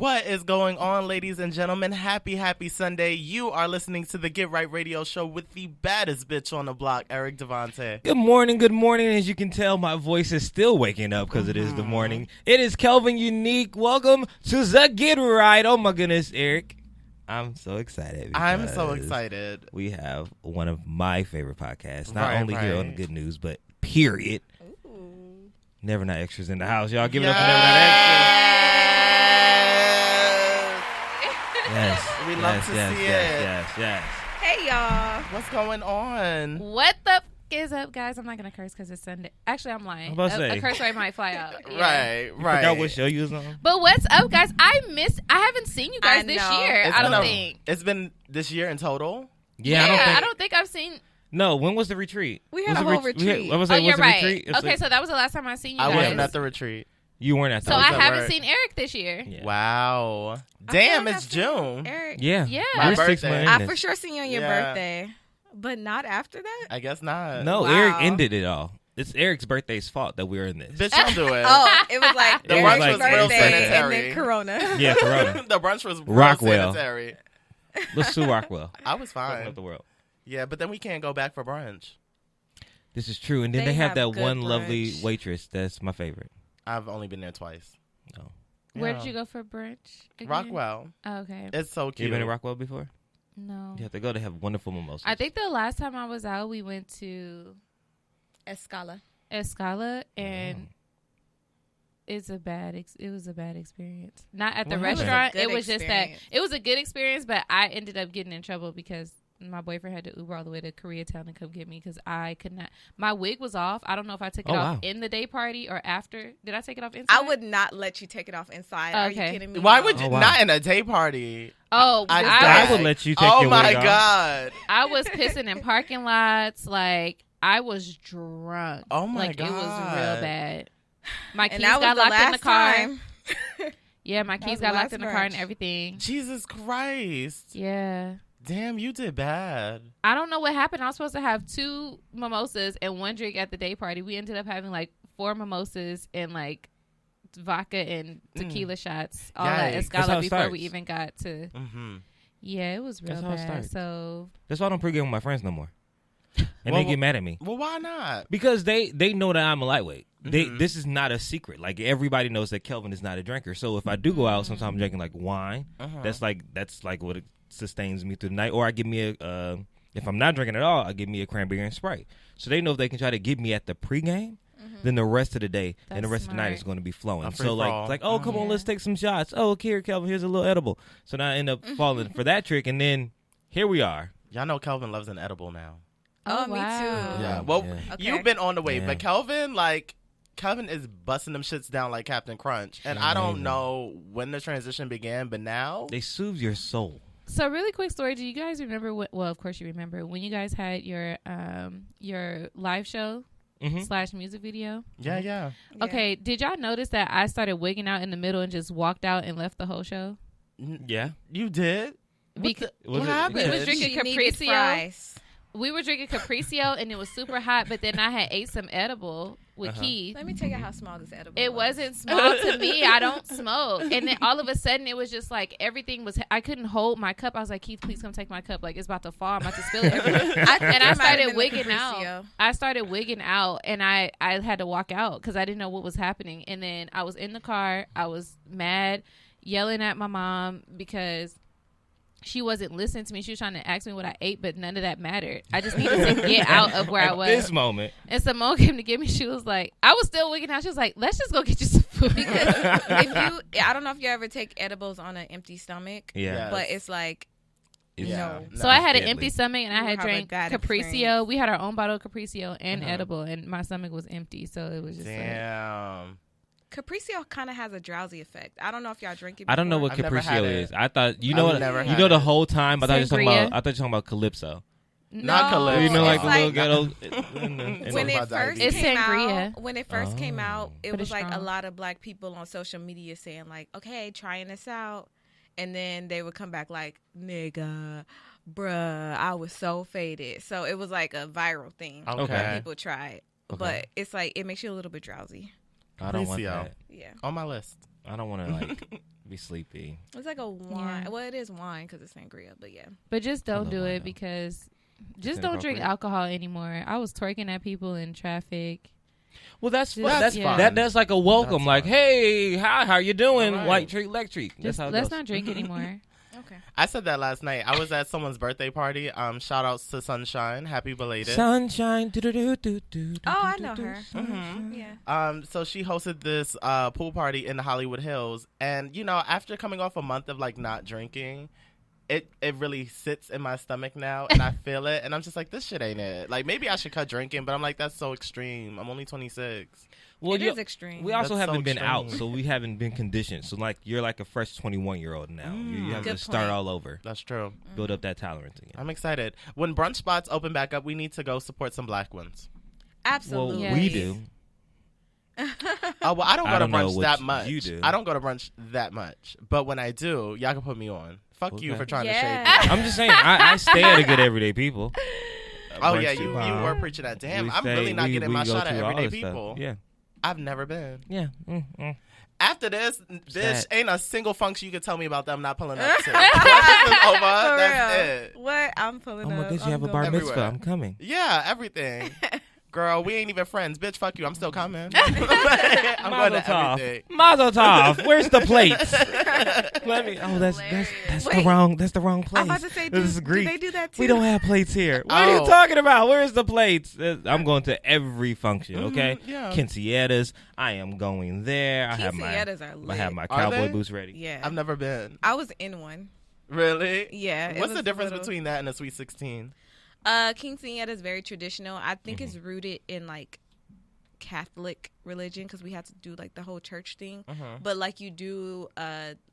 What is going on, ladies and gentlemen? Happy Sunday. You are listening to the Get Right Radio Show with the baddest bitch on the block, Eric Devante. Good morning. As you can tell, my voice is still waking up because it is the morning. It is Kelvin Unique. Welcome to the Get Right. Oh, my goodness, Eric. I'm so excited. I'm so excited. We have one of my favorite podcasts, not only here on the Good News, but period. Ooh. Never Not Extras in the house. Y'all give it up for Never Not Extras. Yes. We love to see it. Yes. Hey, y'all. What's going on? What the f is up, guys? I'm not going to curse because it's Sunday. Actually, I'm lying. I'm about to say. A curse word might fly out. Yeah. Right. I forgot what show you was on. But what's up, guys? I haven't seen you guys this year. I don't think. It's been this year in total? Yeah, I don't think I've seen. No, when was the retreat? We had a whole retreat. You're right. Okay, so that was the last time I seen you guys. I wasn't at the retreat. You weren't at the retreat. So I haven't seen Eric this year. Yeah. Wow. Damn, it's June. Eric. Yeah. My birthday. I for sure seen you on your birthday. But not after that? I guess not. No, wow. Eric ended it all. It's Eric's birthday's fault that we're in this. Bitch, don't do it. It was like the Eric's brunch was real sanitary. And then Corona. Yeah, Corona. The brunch was real Rockwell. sanitary. Let's sue Rockwell. I was fine. Up the world. Yeah, but then we can't go back for brunch. This is true. And then they have that one brunch. Lovely waitress that's my favorite. I've only been there twice. No. Where did you go for brunch again? Rockwell. Oh, okay. It's so cute. You been to Rockwell before? No. You have to go. They have wonderful mimosas. I think the last time I was out, we went to Escala, and it was a bad experience. Not at the What happened? restaurant. It It was a was good just that experience. it was a good experience, but I ended up getting in trouble because my boyfriend had to Uber all the way to Koreatown to come get me because I could not. My wig was off. I don't know if I took it off in the day party or after. Did I take it off inside? I would not let you take it off inside. Are you kidding me? Why would you? wow. Not in a day party. Oh, I would let you take your wig off. Oh, my God. I was pissing in parking lots. Like, I was drunk. Oh, my God. God. It was real bad. My keys And that was got the locked in the last car. time. Yeah, my keys got locked in the car and everything. Jesus Christ. Yeah. Damn, you did bad. I don't know what happened. I was supposed to have 2 mimosas and 1 drink at the day party. We ended up having like 4 mimosas and like vodka and tequila shots all at Escala before we even got to. Mm-hmm. Yeah, it was real bad. So that's why I don't pregame with my friends no more. And they get mad at me. Well, why not? Because they know that I'm a lightweight. This is not a secret. Like, everybody knows that Kelvin is not a drinker. So if I do go out, sometimes I'm drinking like wine. That's like what it sustains me through the night. Or I give me if I'm not drinking at all, I give me a cranberry and Sprite. So they know if they can try to get me at the pregame, then the rest of the day and the rest of the night is going to be flowing. So like, oh, come on, let's take some shots. Oh, here, Kelvin, here's a little edible. So now I end up falling for that trick, and then here we are. Y'all know Kelvin loves an edible now. Oh, me too. Yeah. Well, you've been on the way, but Kelvin is busting them shits down like Captain Crunch. And I don't know when the transition began, but now they soothe your soul. So really quick story. Do you guys remember well, of course you remember when you guys had your live show / music video? Yeah. Okay. Did y'all notice that I started wigging out in the middle and just walked out and left the whole show? Yeah. You did? What happened? We was drinking Capriccio. We were drinking Capriccio and it was super hot, but then I had ate some edible with Keith. Let me tell you how small this edible was. It wasn't small to me. I don't smoke. And then all of a sudden it was just like everything was, I couldn't hold my cup. I was like, Keith, please come take my cup. Like, it's about to fall. I'm about to spill it everywhere. And I started wigging out. And I had to walk out because I didn't know what was happening. And then I was in the car. I was mad, yelling at my mom because she wasn't listening to me. She was trying to ask me what I ate, but none of that mattered. I just needed to get out of where I was. This moment. And Simone came to get me. She was like, I was still wigging out. She was like, let's just go get you some food. I don't know if you ever take edibles on an empty stomach. Yeah. But it's like, no. So I had an empty stomach and I had drank Capriccio. Experience. We had our own bottle of Capriccio and edible, and my stomach was empty. So it was just damn. Capriccio kind of has a drowsy effect. I don't know if y'all drink it before. I don't know what Capriccio is. I thought the whole time I thought you were talking about Calypso. Not Calypso. You know, like the like, little ghetto. When it first came out, it was like a lot of black people on social media saying like, okay, trying this out. And then they would come back like, nigga, bruh, I was so faded. So it was like a viral thing. Okay. People tried. But it's like, it makes you a little bit drowsy. I don't want that. Yeah. On my list. I don't want to like Be sleepy. It's like a wine. Yeah. Well, it is wine because it's sangria, but yeah. But just don't do it because just don't drink alcohol anymore. I was twerking at people in traffic. Well, that's fun. That's like a welcome. That's like, hey, how you doing? Right. White treat, leg treat. Let's not drink anymore. Okay. I said that last night. I was at someone's birthday party. Shout outs to Sunshine. Happy belated. Sunshine. Oh, I know her. Mm-hmm. Yeah. So she hosted this pool party in the Hollywood Hills, and after coming off a month of like not drinking, it really sits in my stomach now, and I feel it, and I'm just like, this shit ain't it. Like, maybe I should cut drinking, but I'm like, that's so extreme. I'm only 26. Well, it is extreme. We also haven't been out, so we haven't been conditioned. So, like, you're like a fresh 21-year-old now. You have to start all over. That's true. Build up that tolerance again. I'm excited. When brunch spots open back up, we need to go support some black ones. Absolutely. Well, we do. Well, I don't go to brunch that much. You do. I don't go to brunch that much. But when I do, y'all can put me on. Fuck you for trying to shade me. I'm just saying, I stay at a good everyday people. Oh, yeah, you were preaching that. Damn, I'm really not getting my shot at everyday people. Yeah. I've never been. Yeah. After this, bitch, ain't a single function you can tell me about them not pulling up to. This is over. That's it. What? I'm pulling up. Oh my gosh, you have a bar mitzvah. Everywhere. I'm coming. Yeah, everything. Girl, we ain't even friends. Bitch, fuck you. I'm still coming. I'm going to everything. Mazel tov. Where's the plates? Let me. Oh, that's the wrong place. I'm about to say, this is Greek. Do they do that too? We don't have plates here. What are you talking about? Where's the plates? I'm going to every function. Okay. Yeah. Quinceañeras. I am going there. I have my cowboy boots ready. Yeah. I've never been. I was in one. Really? Yeah. What's the difference between that and a Sweet 16? Quinceañera is very traditional. I think it's rooted in like Catholic religion because we have to do like the whole church thing. But like you do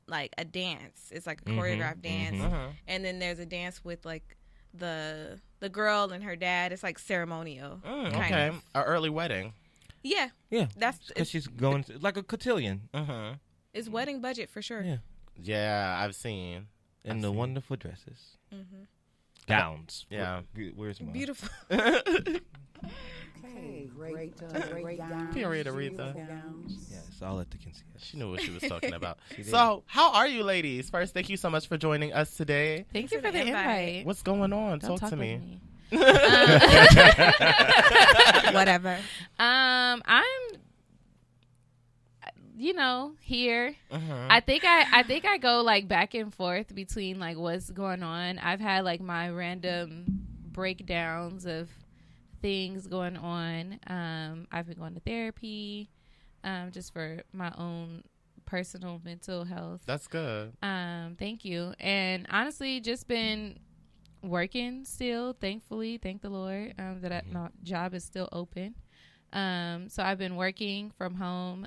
like a dance. It's like a choreographed dance, and then there's a dance with like the girl and her dad. It's like ceremonial. Okay, an early wedding. Yeah. That's because she's going like a cotillion. It's wedding budget for sure. Yeah, I've seen. And the wonderful dresses. Gowns. Yeah. Where's mine? Beautiful. Okay, great gowns. Period, Aretha. Yes, I'll let the quinceañera. She knew what she was talking about. So, how are you ladies? First, thank you so much for joining us today. Thank you for the invite. What's going on? Talk to me. Whatever. I'm here. I think I go like back and forth between like what's going on. I've had like my random breakdowns of things going on. I've been going to therapy just for my own personal mental health. That's good. Thank you. And honestly, just been working still, thankfully. Thank the Lord that my job is still open. So I've been working from home.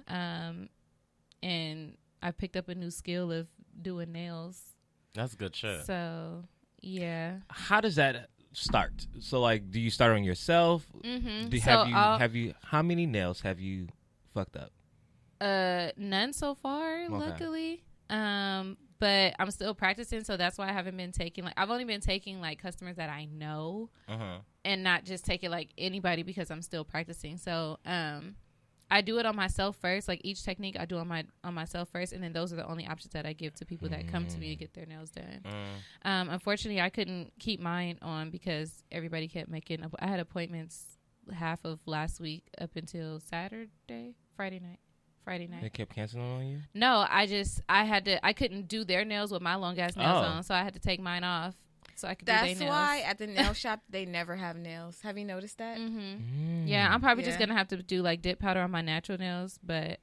And I picked up a new skill of doing nails. That's good shit. So, yeah. How does that start? So, like, do you start on yourself? How many nails have you fucked up? None so far, luckily. But I'm still practicing, so that's why I haven't been taking I've only been taking like customers that I know, and not just taking like anybody because I'm still practicing. So, I do it on myself first. Like each technique I do on myself first, and then those are the only options that I give to people that come to me to get their nails done. Unfortunately, I couldn't keep mine on because everybody kept making. I had appointments half of last week up until Friday night. They kept canceling on you? No, I couldn't do their nails with my long ass nails on, so I had to take mine off. So I could do their nails. That's why at the nail shop they never have nails. Have you noticed that? Yeah, I'm probably just gonna have to do like dip powder on my natural nails, but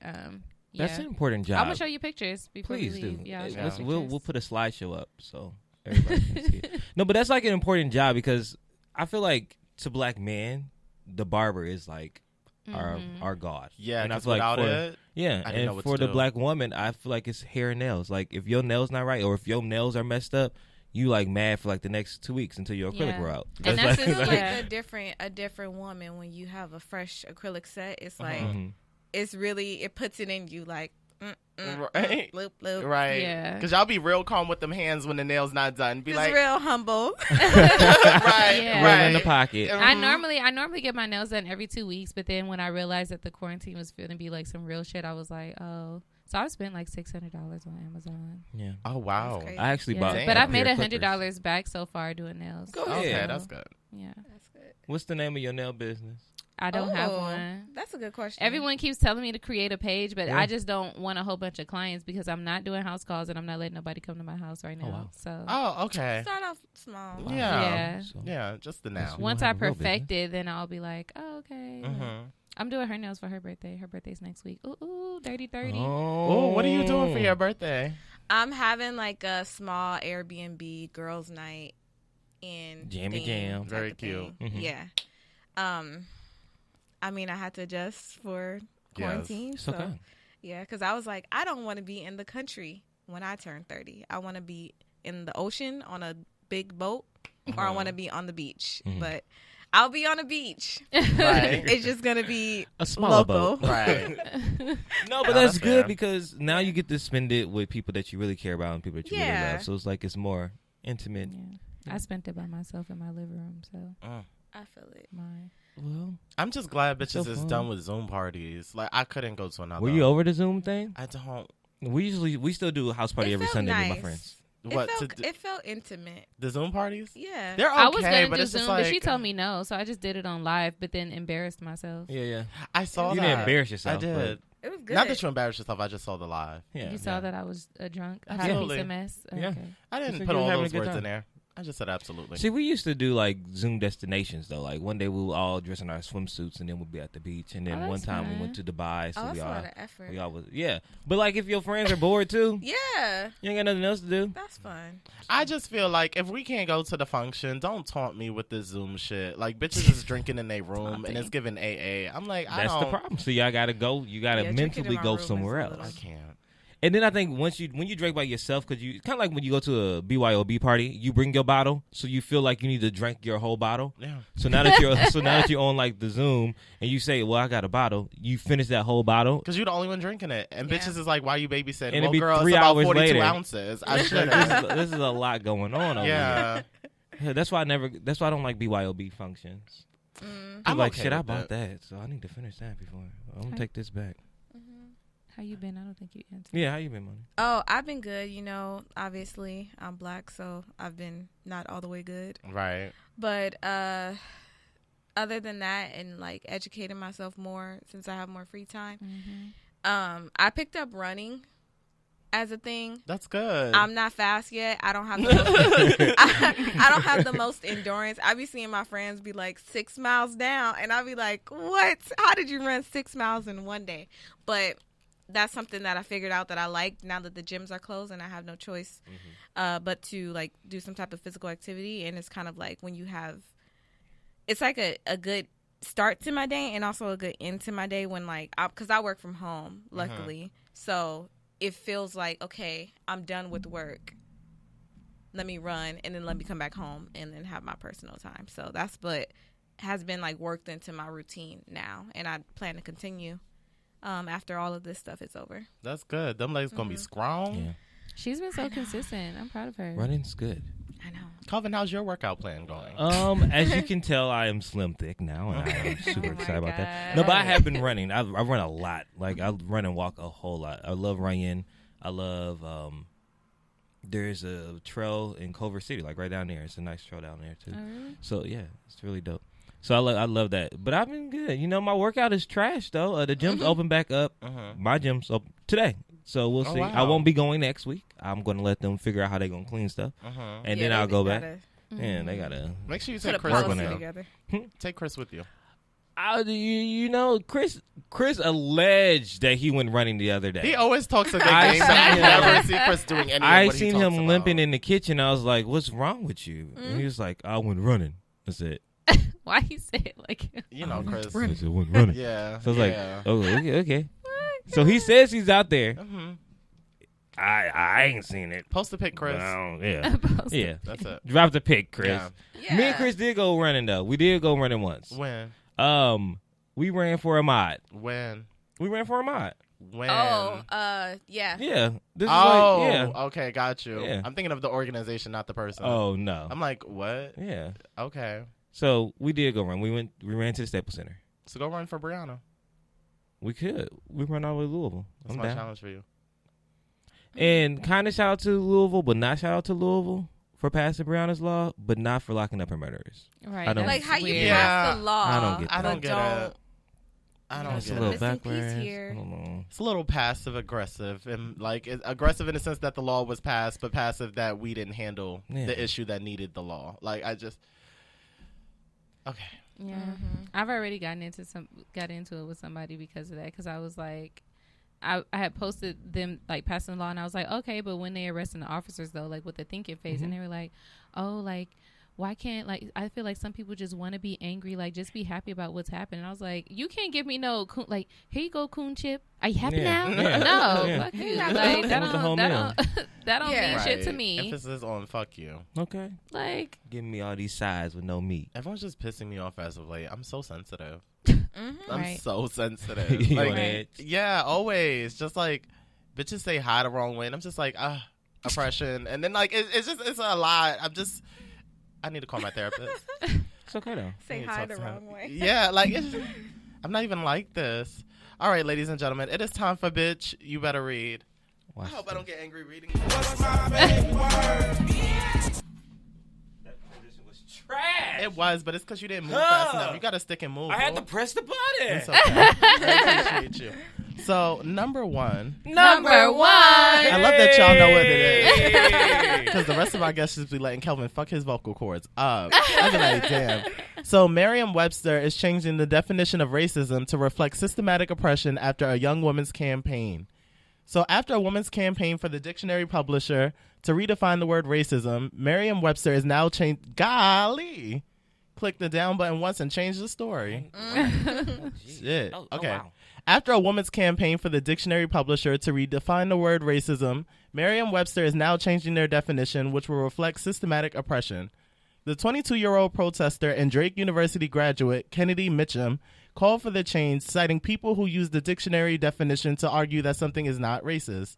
that's an important job. I'm gonna show you pictures before Please we leave. do. Yeah, we'll put a slideshow up so everybody can see it. No, but that's like an important job because I feel like to black men, the barber is like our god. Yeah, and I feel like for the black woman, I feel like it's hair and nails. Like if your nails not right or if your nails are messed up, you like mad for like the next 2 weeks until your acrylic wear out. And that's like a different woman when you have a fresh acrylic set. It's like it puts it in you like right, bloop, bloop. Right. Yeah, because y'all be real calm with them hands when the nails not done. Be just like real humble. right, in the pocket. I normally get my nails done every 2 weeks, but then when I realized that the quarantine was going to be like some real shit, I was like, oh. So I've spent like $600 on Amazon. Yeah. Oh wow. I actually bought. But I've made $100 back so far doing nails. Go ahead. Okay, that's good. Yeah, that's good. What's the name of your nail business? I don't have one. That's a good question. Everyone keeps telling me to create a page, but I just don't want a whole bunch of clients because I'm not doing house calls and I'm not letting nobody come to my house right now. Oh, wow. So. Oh, okay. Start off small. Wow. Yeah. Yeah, just the now. Once I perfect it, then I'll be like, oh, okay. Mm-hmm. I'm doing her nails for her birthday. Her birthday's next week. Ooh, dirty 30. Oh, what are you doing for your birthday? I'm having like a small Airbnb girls' night in Jammy Jam. Very cute. Mm-hmm. Yeah. I mean, I had to adjust for quarantine. Yes. So, okay. Yeah, because I was like, I don't want to be in the country when I turn 30. I want to be in the ocean on a big boat, or I want to be on the beach. But I'll be on a beach. Right. It's just going to be A smaller local. boat. Right. No, but that's good because now you get to spend it with people that you really care about and people that you really love. So it's like it's more intimate. Yeah. I spent it by myself in my living room, so I feel it. Well, I'm just glad bitches so is done with Zoom parties. Like I couldn't go to another. were you over the Zoom thing? I don't. We still do a house party every Sunday with my friends. It felt intimate. The Zoom parties? Yeah. They're okay, I was going to but do it's Zoom, just like, but she told me no, so I just did it on live, but then embarrassed myself. Yeah. I saw You that. didn't embarrass yourself. I did. It was good. Not that you embarrassed yourself. I just saw the live. Yeah. You saw that I was a drunk, hot Absolutely. piece of mess? Yeah. Okay. I Just didn't like put you were all having those a good words time. in there. I just said absolutely. See, we used to do like Zoom destinations though. Like one day we would all dress in our swimsuits and then we'd be at the beach. And then one time we went to Dubai. So that's we a all, lot of effort. we all was But like if your friends are bored too, Yeah. you ain't got nothing else to do. That's fun. I just feel like if we can't go to the function, don't taunt me with this Zoom shit. Like bitches is drinking in their room and it's giving AA. I'm like, That's the problem. So y'all gotta go. You gotta drinking in mentally my go room is somewhere a else. little- I can't. And then I think when you drink by yourself, because you kind of like when you go to a BYOB party, you bring your bottle, so you feel like you need to drink your whole bottle. Yeah. So now that you're on like the Zoom and you say, "Well, I got a bottle," you finish that whole bottle. Because you're the only one drinking it. And bitches is like, why you babysitting? And it'd Well, be girl, 3 it's about hours 42 later. ounces. I should this is a lot going on over Yeah. here. Yeah, that's why I don't like BYOB functions. I'm like, okay shit, I with bought that, so I need to finish that before. I'm gonna take this back. How you been? I don't think you answered. Yeah, how you been, Money? Oh, I've been good. You know, obviously I'm black, so I've been not all the way good. Right. But other than that, and like educating myself more since I have more free time, I picked up running as a thing. That's good. I'm not fast yet. I don't have the most, I don't have the most endurance. I be seeing my friends be like 6 miles down, and I be like, "What? How did you run 6 miles in one day?" But that's something that I figured out that I like now that the gyms are closed and I have no choice but to like do some type of physical activity. And it's kind of like when you have, it's like a good start to my day and also a good end to my day when like, because I work from home, luckily. So it feels like, okay, I'm done with work. Let me run and then let me come back home and then have my personal time. So that's what has been like worked into my routine now. And I plan to continue after all of this stuff is over. That's good. Them legs gonna be strong. Yeah, She's been so consistent. I'm proud of her. running's good. I know. Calvin, how's your workout plan going? As you can tell, I am slim thick now, and I'm super excited about that. No, God. but I have been running. I run a lot. Like I run and walk a whole lot. I love running. I love. There's a trail in Culver City, like right down there. It's a nice trail down there too. Oh, really? So yeah, it's really dope. So I love that. But I've been good. You know, my workout is trash though. The gym's open back up. My gym's open today. So we'll see. Wow. I won't be going next week. I'm going to let them figure out how they're going to clean stuff. And then I'll go back. And they got to Make sure you Put take a Chris work with on policy that. you. together. Take Chris with you. You know, Chris alleged that he went running the other day. He always talks a good I game, but I seen him- never see Chris doing any of I what he seen talks him about. limping in the kitchen. I was like, "What's wrong with you?" And he was like, "I went running." That's it. Why he say it like You know, Chris. I said, "Went running." Yeah. So I was yeah. like, "Oh, okay." So he says he's out there. Mhm. I ain't seen it. Post a pic, Chris. Yeah, Post yeah. That's it. Drop the pic, Chris. Yeah. Yeah. Me and Chris did go running though. We did go running once. When? We ran for a mod. When? We ran for a mod. When? Oh, yeah. Yeah. This is Oh, like, yeah. okay, got you. Yeah. I'm thinking of the organization, not the person. Oh no. I'm like, what? Yeah. Okay. So we did go run. We ran to the Staples Center. So go run for Brianna. We could. We run all the way to Louisville. That's I'm my down. challenge for you. And kind of shout out to Louisville, but not shout out to Louisville for passing Breonna's law, but not for locking up her murderers. Right. Like how you pass the law. I don't get that. I don't get it. I don't It's get a little it. backwards. Here. I don't know. It's a little passive aggressive, and like aggressive in the sense that the law was passed, but passive that we didn't handle the issue that needed the law. Like I just okay. Yeah, I've already got into it with somebody because of that. Because I was like, I had posted them like passing the law, and I was like, okay, but when they arresting the officers though, like with the thinking face, and they were like, oh, like why can't like I feel like some people just want to be angry, like just be happy about what's happened. And I was like, you can't give me no like here you go coon chip. Are you happy now? No, fuck you. Like that don't mean shit to me. Emphasis on fuck you. Okay. Like giving me all these sides with no meat. Everyone's just pissing me off as of late. I'm so sensitive. Mm-hmm. I'm so sensitive. Like, yeah, always. Just like bitches say hi the wrong way, and I'm just like, oppression. And then like it's a lot. I need to call my therapist. It's okay though. Say hi the wrong way. Yeah, like I'm not even like this. All right, ladies and gentlemen, it is time for Bitch You Better Read. I hope I don't get angry reading. What's my baby word? That position was trash. It was, but it's because you didn't move fast enough. You got to stick and move. I had to press the button. It's okay. I appreciate you. So, number one. I love that y'all know what it is. Because the rest of our guests just be letting Kelvin fuck his vocal cords up. I'm like, damn. So, Merriam-Webster is changing the definition of racism to reflect systematic oppression after a young woman's campaign. So, after a woman's campaign for the dictionary publisher to redefine the word racism, Merriam-Webster is now changed. Golly. Click the down button once and change the story. Shit. Okay. Wow. After a woman's campaign for the dictionary publisher to redefine the word racism, Merriam-Webster is now changing their definition, which will reflect systematic oppression. The 22-year-old protester and Drake University graduate, Kennedy Mitchum, called for the change, citing people who use the dictionary definition to argue that something is not racist.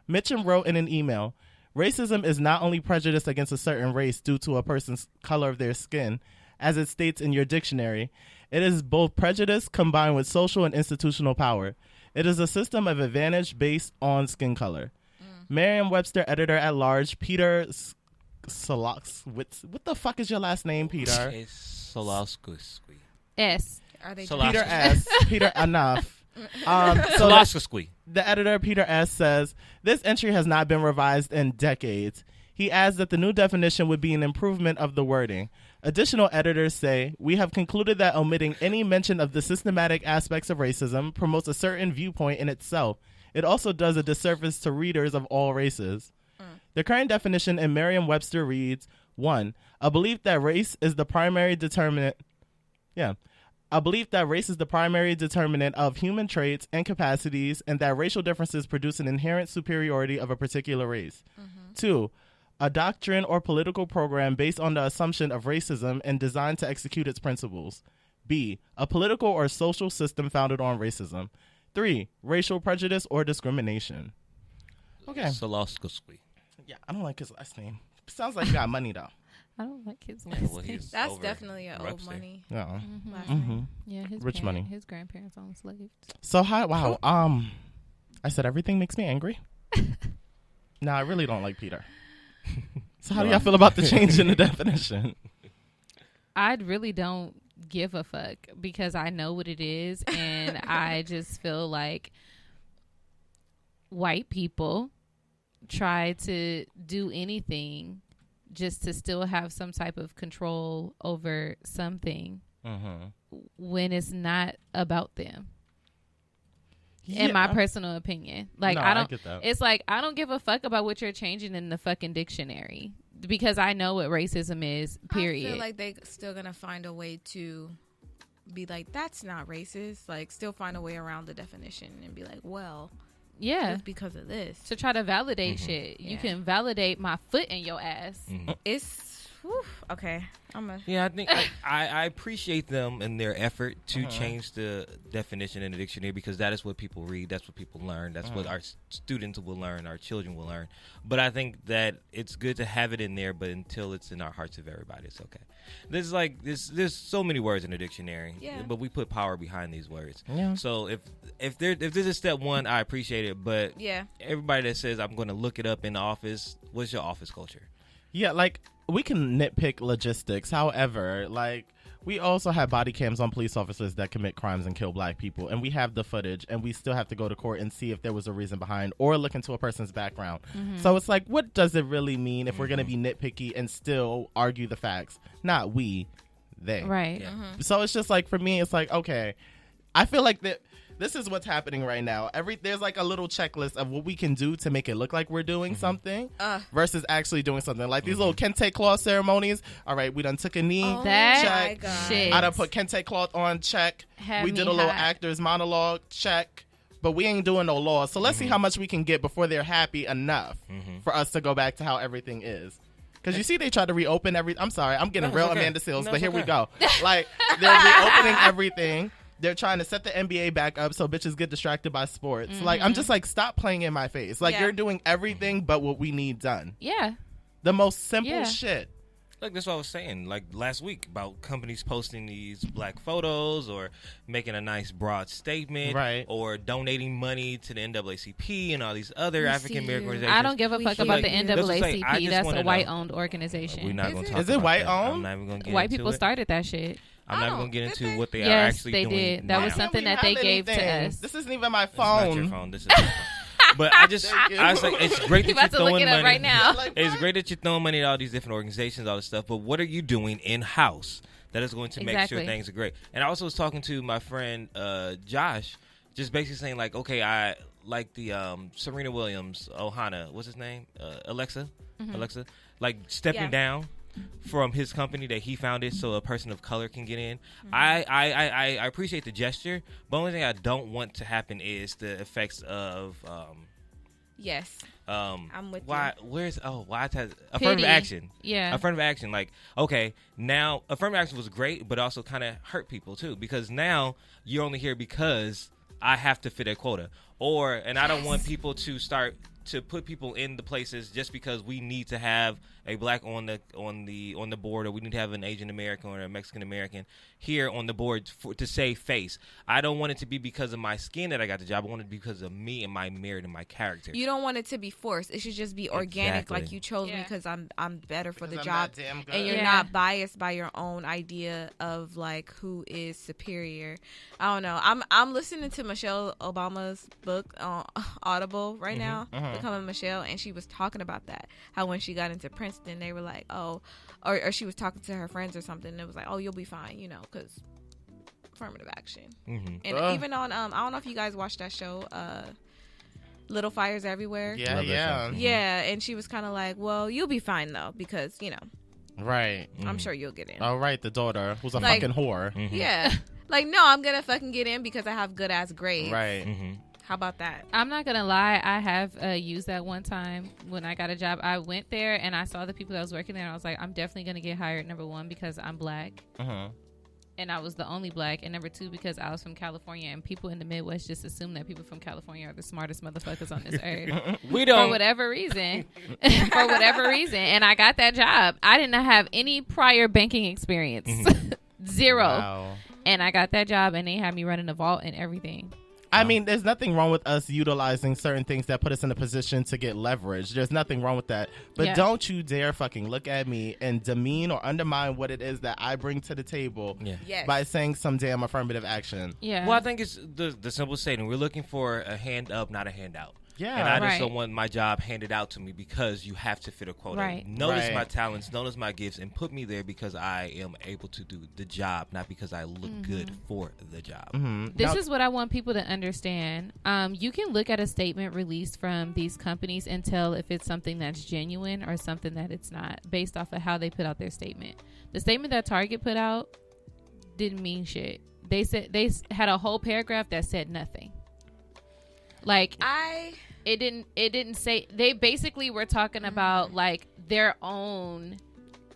Mitchum wrote in an email, "Racism is not only prejudice against a certain race due to a person's color of their skin, as it states in your dictionary. It is both prejudice combined with social and institutional power. It is a system of advantage based on skin color." Merriam-Webster editor-at-large Peter Solowski. What the fuck is your last name, Peter? It's Solowski. S. Are they Peter S. Peter, enough. Solowski. The editor, Peter S., says, "This entry has not been revised in decades." He adds that the new definition would be an improvement of the wording. Additional editors say, "We have concluded that omitting any mention of the systematic aspects of racism promotes a certain viewpoint in itself. It also does a disservice to readers of all races." The current definition in Merriam-Webster reads, 1. A belief that race is the primary determinant. A belief that race is the primary determinant of human traits and capacities, and that racial differences produce an inherent superiority of a particular race. 2. A doctrine or political program based on the assumption of racism and designed to execute its principles. B. A political or social system founded on racism. 3. Racial prejudice or discrimination. Okay. Solowski. Yeah, I don't like his last name. Sounds like he got money, though. I don't like his last name. That's definitely an old money. Yeah. Yeah, his rich money. His grandparents owned slaves. So, wow. I said everything makes me angry. No, I really don't like Peter. So how do y'all feel about the change in the definition? I really don't give a fuck because I know what it is, and I just feel like white people try to do anything just to still have some type of control over something when it's not about them. In my personal opinion, like no, I don't. I get that. It's like I don't give a fuck about what you're changing in the fucking dictionary because I know what racism is. Period. I feel like they still gonna find a way to be like, that's not racist. Like, still find a way around the definition and be like, well, yeah, it's because of this. To try to validate shit. You can validate my foot in your ass. It's Okay. Yeah, I think I appreciate them and their effort to change the definition in the dictionary, because that is what people read. That's what people learn. That's what our students will learn. Our children will learn. But I think that it's good to have it in there, but until it's in our hearts of everybody, it's okay. There's so many words in the dictionary, but we put power behind these words. Yeah. So if this is step one, I appreciate it. But everybody that says I'm going to look it up in the office, what's your office culture? Yeah, like, we can nitpick logistics. However, like, we also have body cams on police officers that commit crimes and kill black people. And we have the footage, and we still have to go to court and see if there was a reason behind, or look into a person's background. So it's like, what does it really mean if we're going to be nitpicky and still argue the facts? Not we, they. Right. Yeah. So it's just like, for me, it's like, okay, I feel like that. This is what's happening right now. There's like a little checklist of what we can do to make it look like we're doing something versus actually doing something. Like these little kente cloth ceremonies. All right, we done took a knee. That check. shit. I done put kente cloth on. Check. We did a little actor's monologue. Check. But we ain't doing no law. So let's see how much we can get before they're happy enough for us to go back to how everything is. Because you see, they try to reopen everything. I'm sorry, I'm getting real Amanda Seales, but here we go. Like, they're reopening everything. They're trying to set the NBA back up so bitches get distracted by sports. Like, I'm just like, stop playing in my face. Like, you're doing everything but what we need done. Yeah. The most simple shit. Look, that's what I was saying, like, last week, about companies posting these black photos or making a nice broad statement. Right. Or donating money to the NAACP and all these other African-American organizations. I don't give a fuck about the NAACP. That's a white-owned organization. We're not going to talk Is it white-owned? I'm not even going to get White into people it. started that shit. I'm not even going to get into what they are actually doing. Yes, they did. That was something that they gave to us. This isn't even my It's not your phone. phone. This is my phone. But I was like, it's great that you're throwing money. Right now. It's great that you're throwing money at all these different organizations, all this stuff. But what are you doing in-house that is going to make sure things are great? And I also was talking to my friend Josh, just basically saying, like, okay, I like the Serena Williams, Ohana, what's his name? Alexa, like stepping down from his company that he founded so a person of color can get in. I appreciate the gesture, but the only thing I don't want to happen is the effects of I'm with you. Affirmative action. Yeah. Affirmative action. Like, okay, now affirmative action was great, but also kind of hurt people too, because now you're only here because I have to fit a quota. And I don't want people to start to put people in the places just because we need to have a black on the board, or we need to have an Asian American or a Mexican American here on the board to save face. I don't want it to be because of my skin that I got the job. I want it to be because of me and my merit and my character. You don't want it to be forced. It should just be organic. Exactly. Like, you chose me because I'm better for the I'm job, that damn good. and you're not biased by your own idea of like who is superior. I don't know. I'm listening to Michelle Obama's book on Audible right now, Becoming Michelle, and she was talking about that. How when she got into Princeton, they were like, oh, or she was talking to her friends or something, and it was like, oh, you'll be fine, you know, because affirmative action. And even on I don't know if you guys watched that show, Little Fires Everywhere. Yeah. And she was kind of like, well, you'll be fine though, because, you know, Right. I'm sure you'll get in. All right, the daughter who's a fucking whore. Yeah. Like, no, I'm gonna fucking get in because I have good ass grades. Right. How about that? I'm not gonna lie, I have used that one time when I got a job. I went there and I saw the people that was working there, and I was like, I'm definitely gonna get hired, number one, because I'm black. And I was the only black, and number two, because I was from California, and people in the Midwest just assume that people from California are the smartest motherfuckers on this earth. We don't. For whatever reason. And I got that job. I did not have any prior banking experience. Zero. Wow. And I got that job, and they had me running the vault and everything. I mean, there's nothing wrong with us utilizing certain things that put us in a position to get leverage. There's nothing wrong with that. But don't you dare fucking look at me and demean or undermine what it is that I bring to the table by saying some damn affirmative action. Yeah. Well, I think it's the simple statement. We're looking for a hand up, not a handout. Yeah. And I just don't want my job handed out to me because you have to fit a quota. Right. Notice my talents, notice my gifts, and put me there because I am able to do the job, not because I look good for the job. This is what I want people to understand. You can look at a statement released from these companies and tell if it's something that's genuine or something that it's not, based off of how they put out their statement. The statement that Target put out didn't mean shit. They had a whole paragraph that said nothing. Like, it didn't say. They basically were talking about like their own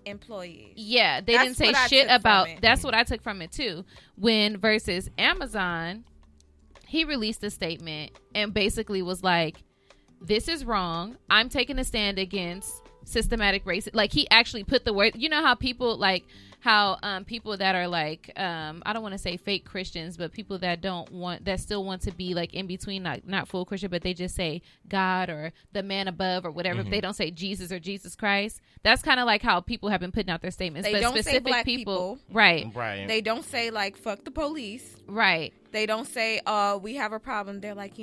employees. Yeah, they didn't say shit about. That's what I took from it too. When versus Amazon, he released a statement and basically was like, "This is wrong. I'm taking a stand against systematic racism." Like, he actually put the word. You know how people like how people that are like I don't want to say fake Christians, but people that still want to be like in between, like not full Christian, but they just say God or the man above or whatever. They don't say Jesus or Jesus Christ. That's kind of like how people have been putting out their statements. They don't say black people. Right. They don't say like fuck the police. Right. They don't say we have a problem. They're like,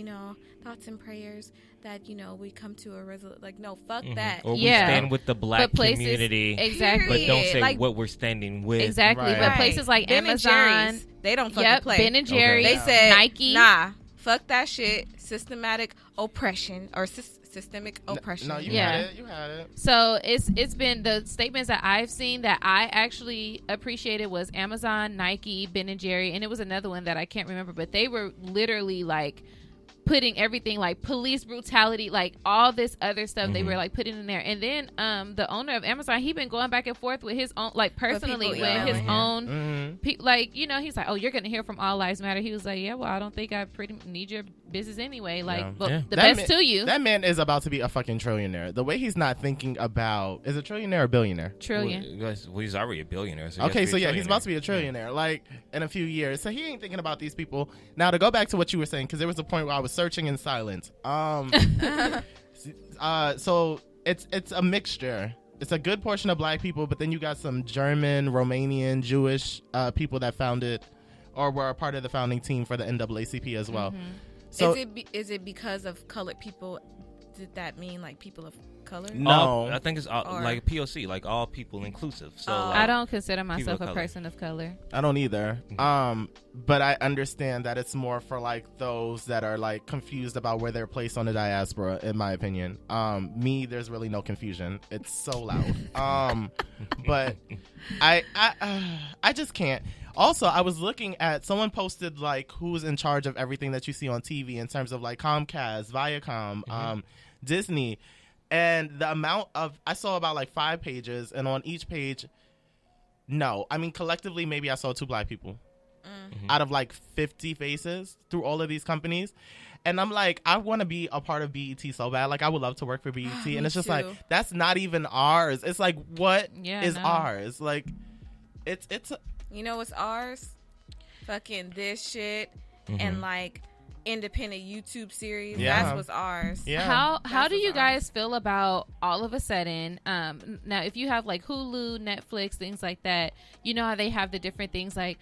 thoughts and prayers that we come to a resolution. Like, no, fuck that. Or we stand with the black community. Exactly. But don't say like, what we're standing with. Exactly. Right. But places like Ben Amazon, they don't fucking play. Ben and Jerry's. They said Nike. Nah, fuck that shit. Systematic oppression or systemic oppression. No, you had it. You had it. So it's been the statements that I've seen that I actually appreciated was Amazon, Nike, Ben and Jerry, and it was another one that I can't remember, but they were literally like putting everything like police brutality, like all this other stuff they were like putting in there. And then the owner of Amazon, he been going back and forth with his own, like personally with his own like, he's like, oh, you're gonna hear from All Lives Matter. He was like, yeah, well, I don't think I pretty need your business anyway. Like, the best to you. That man is about to be a fucking trillionaire. The way he's not thinking about, is a trillionaire or billionaire? Trillion. Well, he's already a billionaire. So okay, so he's about to be a trillionaire, like in a few years. So he ain't thinking about these people. Now, to go back to what you were saying, because there was a point where I was searching in silence. So it's a mixture. It's a good portion of black people, but then you got some German, Romanian, Jewish people that founded or were a part of the founding team for the NAACP as well. So is it because of colored people? Did that mean like people of color? No, I think it's like POC, like all people inclusive. So like, I don't consider myself a person of color. I don't either. But I understand that it's more for like those that are like confused about where they're placed on the diaspora, in my opinion. Me, there's really no confusion. It's so loud. But I just can't. Also, I was looking at, someone posted like who's in charge of everything that you see on TV in terms of like Comcast, Viacom, Disney, and the amount of, I saw about like 5 pages, and on each page, collectively maybe I saw 2 black people out of like 50 faces through all of these companies. And I'm like, I want to be a part of BET so bad. Like, I would love to work for BET. And it's just like, that's not even ours. It's like, what is ours? Like, it's you know what's ours? Fucking this shit and like independent YouTube series. Yeah. That's what's ours. Yeah. How do you guys feel about all of a sudden? Now, if you have like Hulu, Netflix, things like that, you know how they have the different things like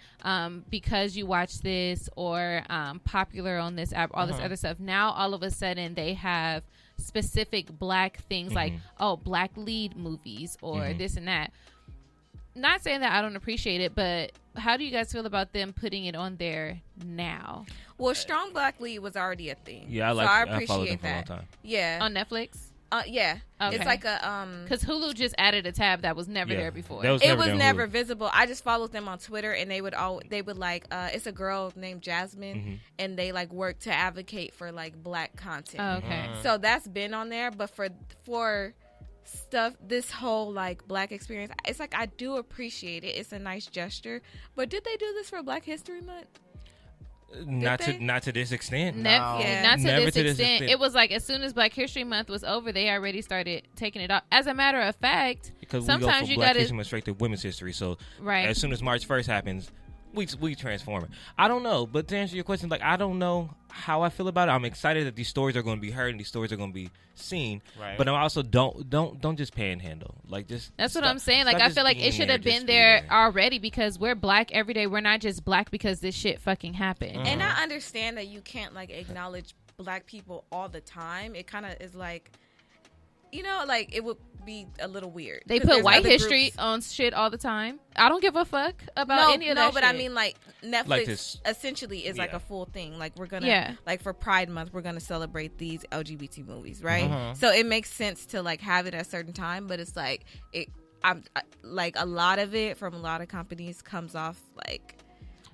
because you watch this or popular on this app, all this other stuff. Now, all of a sudden, they have specific black things like black lead movies or this and that. Not saying that I don't appreciate it, but how do you guys feel about them putting it on there now? Well, strong black lead was already a thing. Yeah, I appreciate that. For a long time. Yeah, on Netflix. Yeah, okay. It's like a because Hulu just added a tab that was never there before. It was never visible. I just followed them on Twitter, and they would like it's a girl named Jasmine, and they like work to advocate for like black content. Okay, so that's been on there, but for stuff, this whole like black experience, it's like I do appreciate it. It's a nice gesture, but did they do this for Black History Month? Not to this extent. Not to this extent. It was like as soon as Black History Month was over, they already started taking it off. As a matter of fact, because sometimes we go from Black History Month straight to Women's History. So as soon as March 1st happens, we transform it. I don't know, but to answer your question, like I don't know how I feel about it. I'm excited that these stories are going to be heard and these stories are going to be seen. Right. But I also don't just panhandle. Like just that's what I'm saying. Like I feel like it should have been there already because we're black every day. We're not just black because this shit fucking happened. And I understand that you can't like acknowledge black people all the time. It kind of is like, like it would be a little weird. They put white history on shit all the time. I don't give a fuck about any of that. No, but shit. I mean, like Netflix essentially is like a full thing. Like we're gonna, like for Pride Month, we're gonna celebrate these LGBT movies, right? So it makes sense to like have it at a certain time, but it's like I'm like a lot of it from a lot of companies comes off like.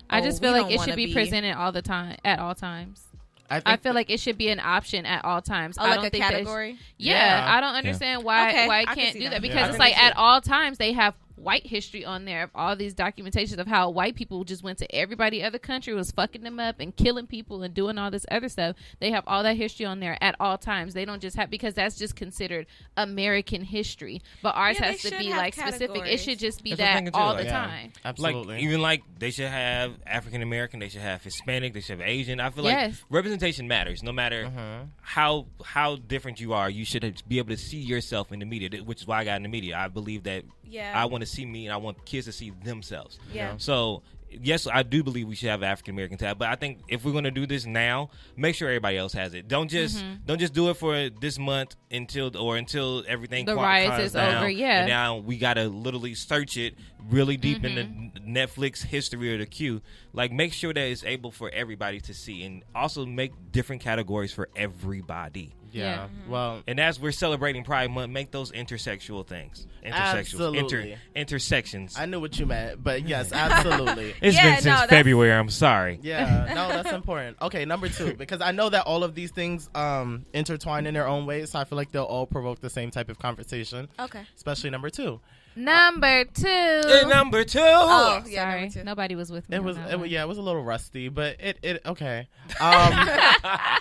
I just feel like it should be presented all the time at all times. I feel like it should be an option at all times. I don't think a category? I don't understand why it can't do that because it's like at all times they have white history on there of all these documentations of how white people just went to everybody other country, was fucking them up and killing people and doing all this other stuff. They have all that history on there at all times. They don't just have, because that's just considered American history, but ours has to be like specific. It should just be that all the time. Absolutely. Like, even like they should have African American, they should have Hispanic, they should have Asian. I feel like representation matters. No matter how different you are, you should be able to see yourself in the media, which is why I got in the media. I believe that I want to see me and I want kids to see themselves. So yes, I do believe we should have African American tab, but I think if we're going to do this now, make sure everybody else has it. Don't just do it for this month until everything the riots is down, over. And now we got to literally search it really deep in the Netflix history or the queue. Like, make sure that it's able for everybody to see, and also make different categories for everybody. Yeah. Well, and as we're celebrating Pride Month, make those intersexual things. Intersections. I knew what you meant, but yes, absolutely. It's been since February. I'm sorry. Yeah, no, that's important. Okay, number 2, because I know that all of these things intertwine in their own ways, so I feel like they'll all provoke the same type of conversation. Okay. Especially number 2. Number 2. Number 2. Oh, sorry. Number 2. Nobody was with me. It was a little rusty, but it okay.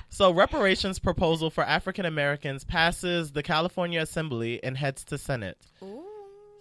So reparations proposal for African Americans passes the California Assembly and heads to Senate. Ooh.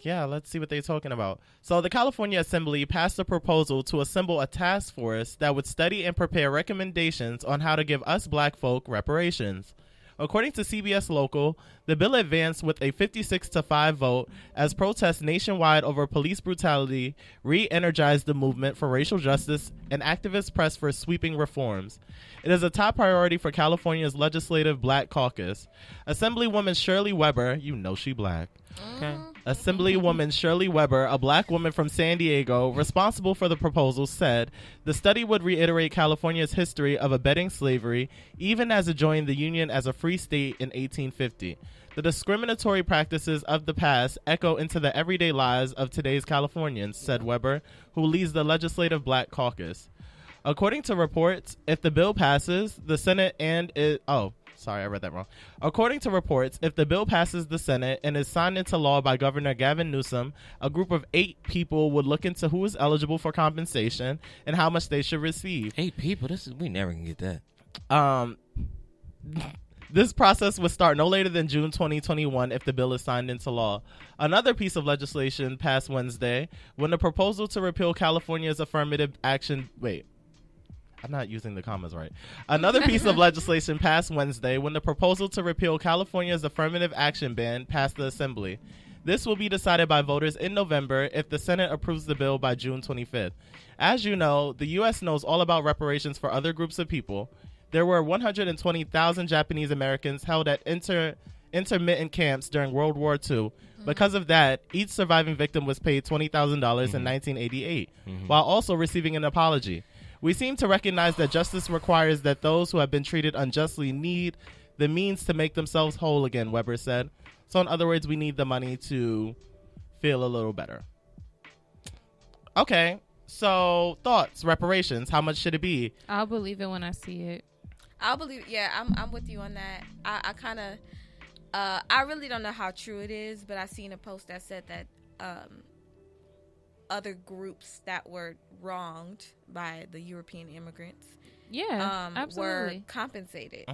Yeah, let's see what they're talking about. So the California Assembly passed a proposal to assemble a task force that would study and prepare recommendations on how to give us black folk reparations. According to CBS Local, the bill advanced with a 56-5 vote as protests nationwide over police brutality re-energized the movement for racial justice and activists pressed for sweeping reforms. It is a top priority for California's Legislative Black Caucus. Assemblywoman Shirley Weber, you know she black. Okay. Assemblywoman Shirley Weber, a black woman from San Diego, responsible for the proposal, said the study would reiterate California's history of abetting slavery, even as it joined the Union as a free state in 1850. The discriminatory practices of the past echo into the everyday lives of today's Californians, said Weber, who leads the Legislative Black Caucus. According to reports, if the bill passes, the Senate and it... Oh, sorry, I read that wrong. According to reports, if the bill passes the Senate and is signed into law by Governor Gavin Newsom, a group of 8 people would look into who is eligible for compensation and how much they should receive. 8 people? We never can get that. This process would start no later than June 2021 if the bill is signed into law. Another piece of legislation passed Wednesday when the proposal to repeal California's affirmative action... Wait. I'm not using the commas right. Another piece of legislation passed Wednesday when the proposal to repeal California's affirmative action ban passed the Assembly. This will be decided by voters in November if the Senate approves the bill by June 25th. As you know, the U.S. knows all about reparations for other groups of people. There were 120,000 Japanese Americans held at intermittent camps during World War II. Because of that, each surviving victim was paid $20,000 in 1988, while also receiving an apology. We seem to recognize that justice requires that those who have been treated unjustly need the means to make themselves whole again, Weber said. So in other words, we need the money to feel a little better. Okay, so thoughts, reparations, how much should it be? I'll believe it when I see it. I'll believe, I'm with you on that. I kind of, I really don't know how true it is, but I seen a post that said that other groups that were wronged by the European immigrants were compensated,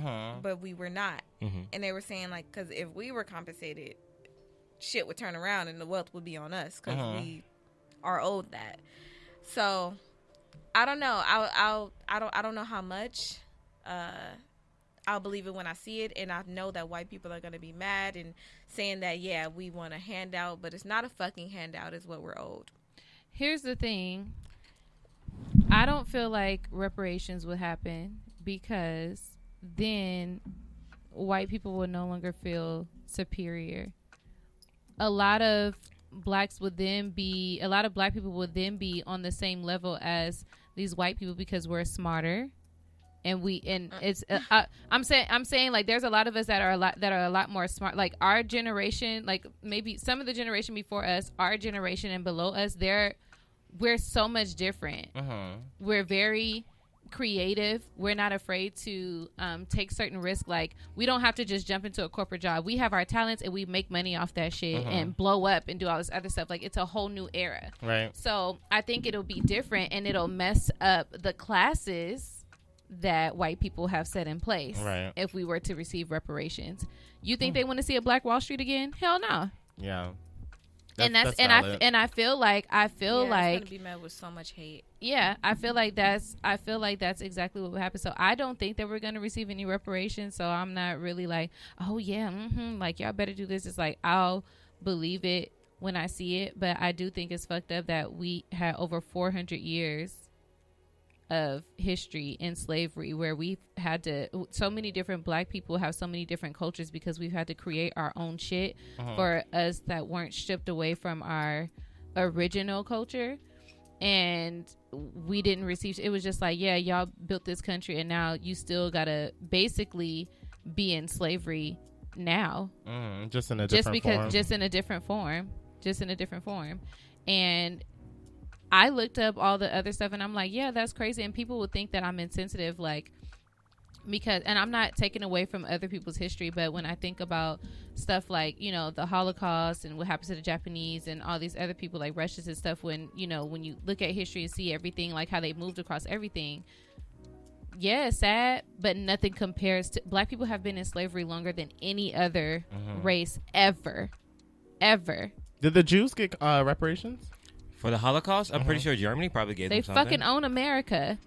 but we were not. And they were saying, like, because if we were compensated, shit would turn around and the wealth would be on us because we are owed that. So I don't know. I don't know how much. I'll believe it when I see it, and I know that white people are going to be mad and saying that, yeah, we want a handout, but it's not a fucking handout, is what we're owed. Here's the thing. I don't feel like reparations would happen because then white people would no longer feel superior. A lot of black people would then be on the same level as these white people because we're smarter. And I'm saying like there's a lot of us that are a lot more smart. Like our generation, like maybe some of the generation before us, our generation and below us, we're so much different. We're very creative. We're not afraid to take certain risks. Like, we don't have to just jump into a corporate job. We have our talents and we make money off that shit and blow up and do all this other stuff. Like, it's a whole new era. Right. So I think it'll be different, and it'll mess up the classes that white people have set in place. Right. If we were to receive reparations. You think they want to see a Black Wall Street again? Hell no. Yeah. I feel like it's gonna be met with so much hate. Yeah, I feel like that's exactly what would happen. So I don't think that we're gonna receive any reparations. So I'm not really like, oh yeah, like y'all better do this. It's like I'll believe it when I see it, but I do think it's fucked up that we had over 400 years of history in slavery, where we've had to, so many different Black people have so many different cultures because we've had to create our own shit for us that weren't stripped away from our original culture. And we didn't receive, it was just like, yeah, y'all built this country and now you still gotta basically be in slavery now. Just in a different form. Just in a different form. And I looked up all the other stuff and I'm like, yeah, that's crazy. And people would think that I'm insensitive, like, because, and I'm not taking away from other people's history, but when I think about stuff like, you know, the Holocaust and what happens to the Japanese and all these other people like Russians and stuff, when, you know, when you look at history and see everything, like how they moved across everything, yeah, it's sad, but nothing compares to, Black people have been in slavery longer than any other race ever. Did the Jews get reparations? For the Holocaust? I'm pretty sure Germany probably gave them something. They fucking own America.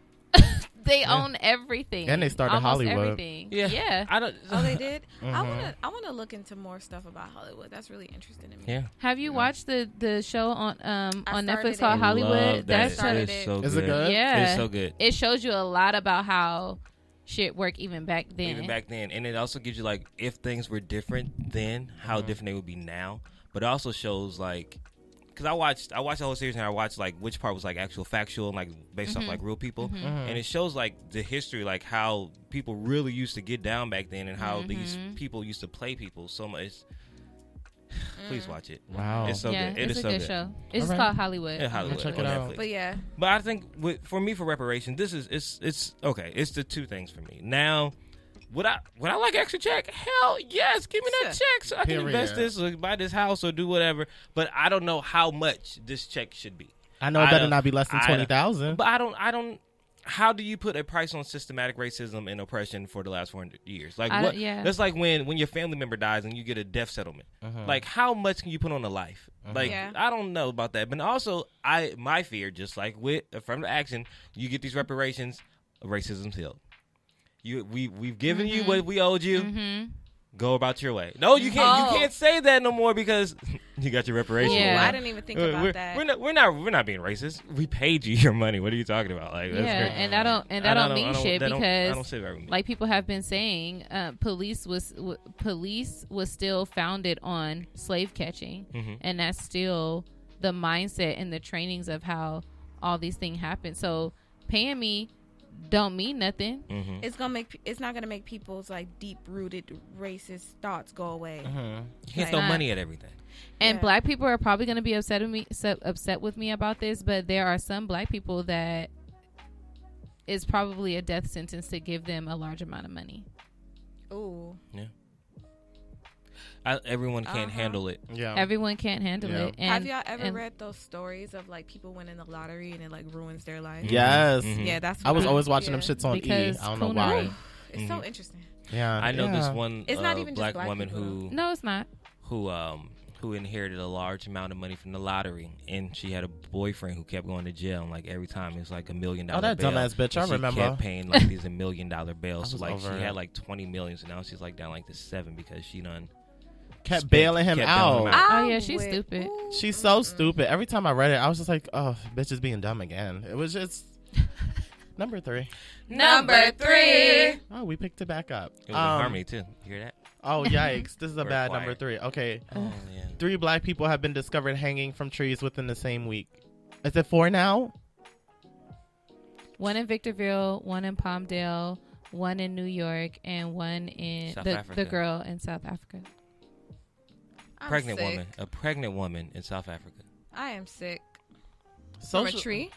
They own everything. And they started almost Hollywood. Everything. Yeah. Oh, they did? I want to look into more stuff about Hollywood. That's really interesting to me. Yeah. Have you watched the show on Netflix called Hollywood? That's so good. Is it good? Yeah. It's so good. It shows you a lot about how shit worked even back then. And it also gives you, like, if things were different then, how different they would be now. But it also shows, like, because I watched the whole series and I watched like which part was like actual factual and like based off like real people, and it shows like the history, like how people really used to get down back then and how these people used to play people so much. Please watch it. Wow, it's so good. It's a good show. It's called Hollywood. Yeah, Hollywood. Check it out. But yeah, but I think for me, for reparation, this is it's okay. It's the two things for me now. Would I like extra check? Hell yes, give me that check so I can invest this or buy this house or do whatever. But I don't know how much this check should be. I know it better not be less than 20,000. But I don't. How do you put a price on systematic racism and oppression for the last 400 years? Like what? Yeah. That's like when your family member dies and you get a death settlement. Like how much can you put on a life? Like I don't know about that. But also my fear, just like with affirmative action, you get these reparations, racism's healed. We've given you what we owed you. Go about your way. No, you can't. You can't say that no more because you got your reparations. Yeah, I didn't even think about that. We're not being racist. We paid you your money. What are you talking about? Like, that's great. And that don't mean shit because I don't say that like people have been saying, police was still founded on slave catching, and that's still the mindset and the trainings of how all these things happen. So paying me don't mean nothing. It's not gonna make people's like deep rooted racist thoughts go away. You can't throw money at everything. And Black people are probably gonna be upset with me about this, but there are some Black people that is probably a death sentence to give them a large amount of money. Ooh. Yeah. Everyone can't handle it. Yeah. Everyone can't handle it. And, have y'all ever read those stories of like people winning the lottery and it like ruins their life? Yes. Yeah, that's. I was always watching them shits on because E. I don't know why. It's so interesting. Yeah. I know this one. It's not even black just woman people. who. No, it's not. Who inherited a large amount of money from the lottery, and she had a boyfriend who kept going to jail. And like every time it was like $1 million. Oh, that bail, dumbass bitch! I remember. She kept paying like these $1 million bails. So like she had like 20 million, so now she's like down like to 7 because she done. Kept bailing him out. Oh yeah, she's stupid. She's so stupid. Every time I read it, I was just like, "Oh, bitch is being dumb again." It was just number 3. Number 3. Oh, we picked it back up. It was in harmony too. You hear that? Oh yikes! This is a bad number 3. Okay. Oh yeah. 3 Black people have been discovered hanging from trees within the same week. Is it 4 now? 1 in Victorville, 1 in Palmdale, 1 in New York, and 1 in the girl in South Africa. A pregnant woman in South Africa. I am sick. From a tree?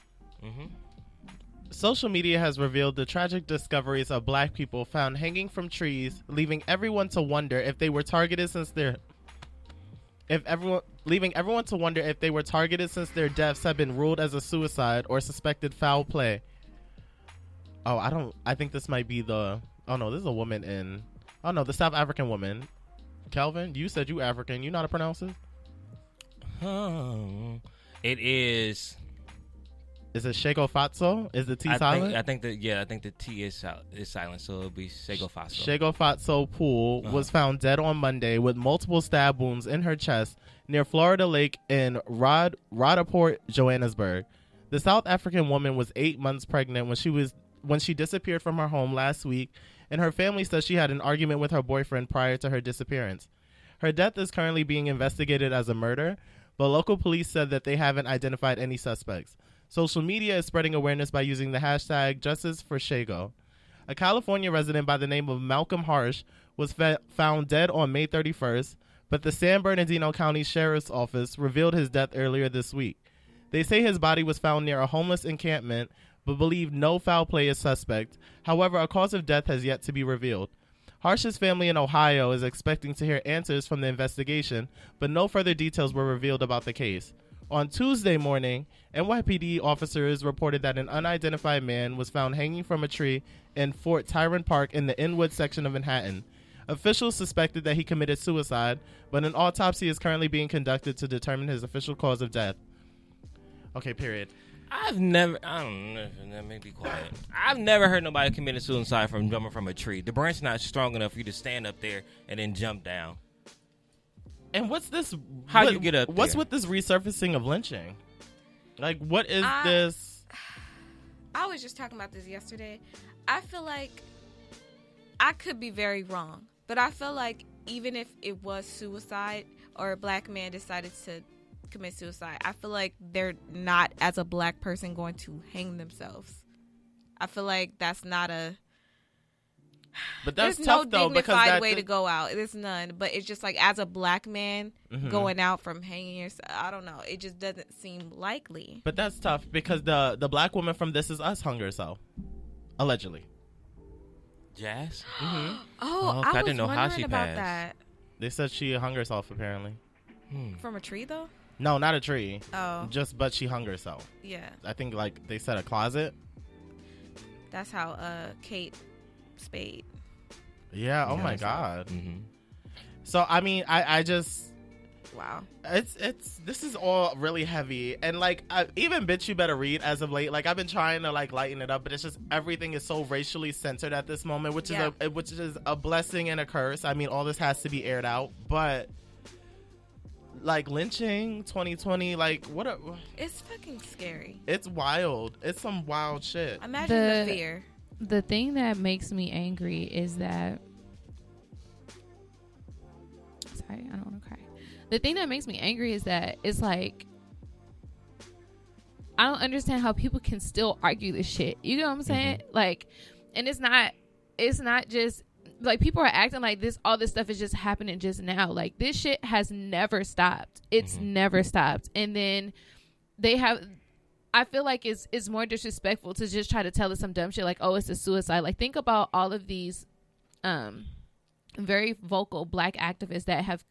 Social media has revealed the tragic discoveries of black people found hanging from trees, leaving everyone to wonder if they were targeted since their deaths have been ruled as a suicide or suspected foul play. I think this might be this is a woman the South African woman. Kelvin, you said you African. You know how to pronounce it? It is. Is it Shego Fatso? Is the T silent? I think the T is silent, so it'll be Shego Fatso. Shego Fatso Poole was found dead on Monday with multiple stab wounds in her chest near Florida Lake in Roderport, Johannesburg. The South African woman was 8 months pregnant when she disappeared from her home last week, and her family says she had an argument with her boyfriend prior to her disappearance. Her death is currently being investigated as a murder, but local police said that they haven't identified any suspects. Social media is spreading awareness by using the hashtag #JusticeForShego. A California resident by the name of Malcolm Harsh was found dead on May 31st, but the San Bernardino County Sheriff's Office revealed his death earlier this week. They say his body was found near a homeless encampment, but believe no foul play is suspect. However, a cause of death has yet to be revealed. Harsh's family in Ohio is expecting to hear answers from the investigation, but no further details were revealed about the case. On Tuesday morning, NYPD officers reported that an unidentified man was found hanging from a tree in Fort Tyrone Park in the Inwood section of Manhattan. Officials suspected that he committed suicide, but an autopsy is currently being conducted to determine his official cause of death. Okay, period. I've never heard nobody committing suicide from jumping from a tree. The branch not strong enough for you to stand up there and then jump down. And what's this? You get up What's there? with this resurfacing of lynching? Like, what is this? I was just talking about this yesterday. I feel like I could be very wrong, but I feel like even if it was suicide or a black man decided to commit suicide, I feel like they're not, as a black person, going to hang themselves. I feel like that's not a... But that's There's tough, no though, because dignified way to go out. There's none. But it's just like, as a black man going out from hanging yourself, I don't know. It just doesn't seem likely. But that's tough because the black woman from This Is Us hung herself, allegedly. Jazz? I didn't know how she about passed. that. They said she hung herself, apparently. From a tree, though? No, not a tree. Oh. But she hung herself. Yeah. I think, like, they said a closet. That's how Kate Spade. Yeah, oh my God. So, I mean, I just... Wow. This is all really heavy. And, like, even Bitch You Better Read as of late, like, I've been trying to, like, lighten it up, but it's just everything is so racially centered at this moment, which is a blessing and a curse. I mean, all this has to be aired out, but... Like, lynching 2020, like, it's fucking scary. It's wild. It's some wild shit. Imagine the fear. The thing that makes me angry is that... Sorry, I don't want to cry. The thing that makes me angry is that it's like... I don't understand how people can still argue this shit. You know what I'm saying? Like, and it's not just... Like, people are acting like all this stuff is just happening just now. Like, this shit has never stopped. It's never stopped. And then I feel like it's more disrespectful to just try to tell us some dumb shit like, oh, it's a suicide. Like, think about all of these very vocal black activists that have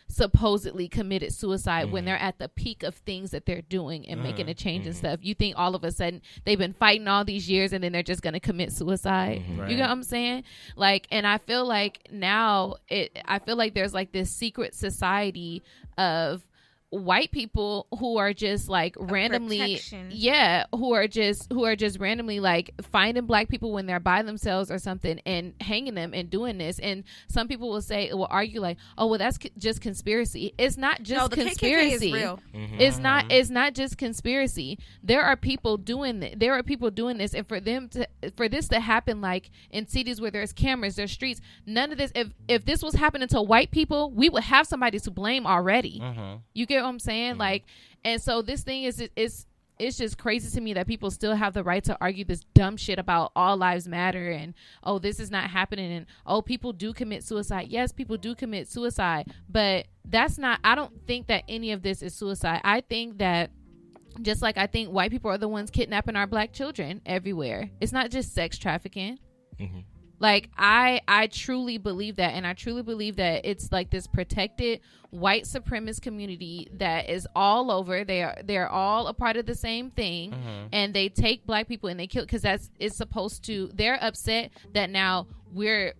supposedly committed suicide when they're at the peak of things that they're doing and making a change and stuff. You think all of a sudden they've been fighting all these years and then they're just going to commit suicide. Right. You know what I'm saying? Like, and I feel like now I feel like there's like this secret society of white people who are just like randomly who are just randomly like finding black people when they're by themselves or something and hanging them and doing this. And some people will argue like, oh well, that's just conspiracy. It's not just conspiracy. KKK is real. It's not just conspiracy. There are people doing this, and for this to happen, like in cities where there's cameras, there's streets, none of this, if this was happening to white people, we would have somebody to blame already. You get what I'm saying? Like, and so this thing it's just crazy to me that people still have the right to argue this dumb shit about all lives matter and, oh, this is not happening, and, oh, people do commit suicide. Yes, people do commit suicide, but that's not, I don't think that any of this is suicide. I think that Just like I think white people are the ones kidnapping our black children everywhere. It's not just sex trafficking. Mm-hmm. Like, I truly believe that, and I truly believe that it's like this protected white supremacist community that is all over. They're all a part of the same thing, and they take black people and they kill, because it's supposed to. They're upset that now we're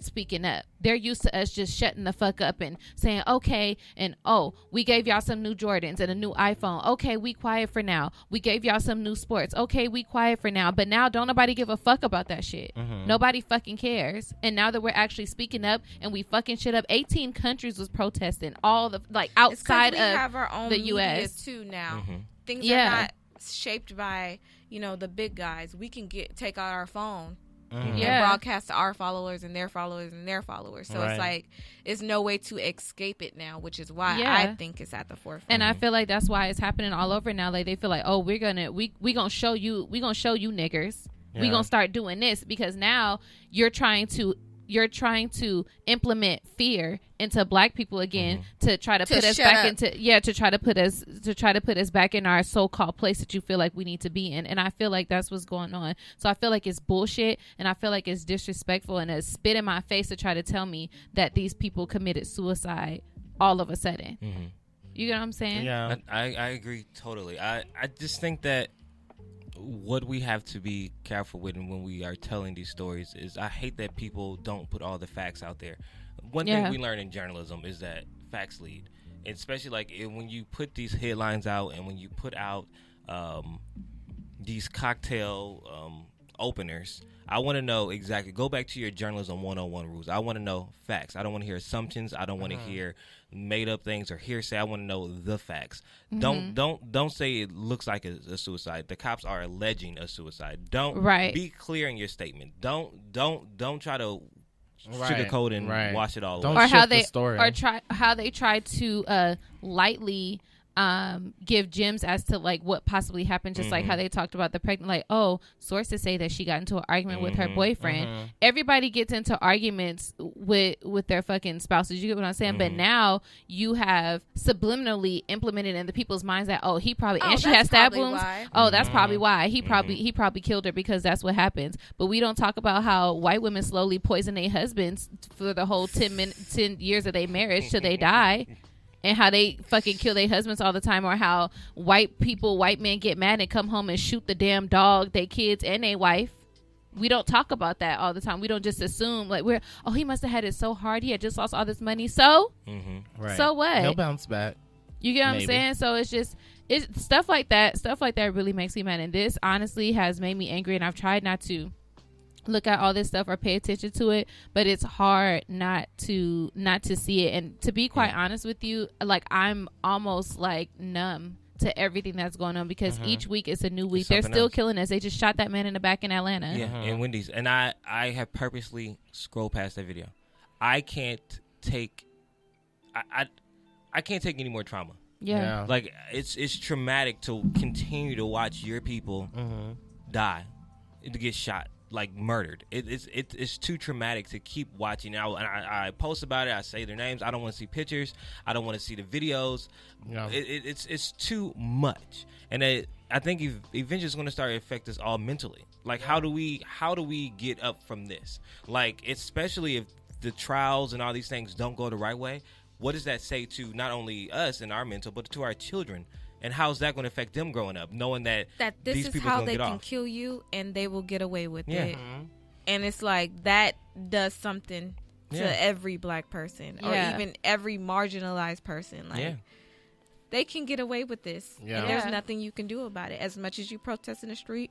speaking up. They're used to us just shutting the fuck up and saying okay, and oh, we gave y'all some new Jordans and a new iPhone. Okay, we quiet for now. We gave y'all some new sports. Okay, we quiet for now. But now don't nobody give a fuck about that shit. Nobody fucking cares. And now that we're actually speaking up and we fucking shit up, 18 countries was protesting, all the like outside of have our own the U.S. too now. Things are not shaped by the big guys. We can take out our phone. And broadcast to our followers and their followers and their followers. So it's like, it's no way to escape it now, which is why I think it's at the forefront. And I feel like that's why it's happening all over now. Like, they feel like, oh, we gonna show you niggers. We gonna start doing this, because now you're trying to implement fear into black people again, to try to put us back to try to put us back in our so-called place that you feel like we need to be in. And I feel like that's what's going on. So I feel like it's bullshit, and I feel like it's disrespectful, and it's spit in my face to try to tell me that these people committed suicide all of a sudden. You know what I'm saying? Yeah, I agree totally. I just think that what we have to be careful with when we are telling these stories is, I hate that people don't put all the facts out there. One thing we learn in journalism is that facts lead, and especially like when you put these headlines out and when you put out these cocktail openers. I want to know exactly. Go back to your journalism 101 rules. I want to know facts. I don't want to hear assumptions. I don't want to hear made up things or hearsay. I want to know the facts. Don't say it looks like a suicide. The cops are alleging a suicide. Don't be clear in your statement. Don't try to sugarcoat and wash it all away. Or how they try to lightly give gems as to like what possibly happened, just like how they talked about the pregnant, like, oh, sources say that she got into an argument with her boyfriend. Everybody gets into arguments with their fucking spouses, you get what I'm saying? But now you have subliminally implemented in the people's minds that, oh, he probably, and she has stab wounds, that's probably why he probably killed her, because that's what happens. But we don't talk about how white women slowly poison their husbands for the whole 10 years of their marriage till they die. And how they fucking kill their husbands all the time, or how white men get mad and come home and shoot the damn dog, their kids, and their wife. We don't talk about that all the time. We don't just assume like he must have had it so hard. He had just lost all this money. So, so what? He'll bounce back. You get what I'm saying? So it's stuff like that. Stuff like that really makes me mad. And this honestly has made me angry. And I've tried not to look at all this stuff or pay attention to it, but it's hard not to see it. And to be quite honest with you, like, I'm almost like numb to everything that's going on, because each week is a new week. They're still killing us. They just shot that man in the back in Atlanta. In Wendy's. And I have purposely scrolled past that video. I can't take I can't take any more trauma. Like, it's traumatic to continue to watch your people die, to get shot, like murdered. It's too traumatic to keep watching. I post about it. I say their names. I don't want to see pictures. I don't want to see the videos. It's too much, and I think eventually it's going to start to affect us all mentally. Like, how do we get up from this? Like, especially if the trials and all these things don't go the right way. What does that say to not only us and our mental, but to our children? And how's that going to affect them growing up, knowing that this these is people how gonna they get can off? kill you and they will get away with it? And it's like, that does something to every black person, or even every marginalized person. Like, they can get away with this, and there's nothing you can do about it. As much as you protest in the street,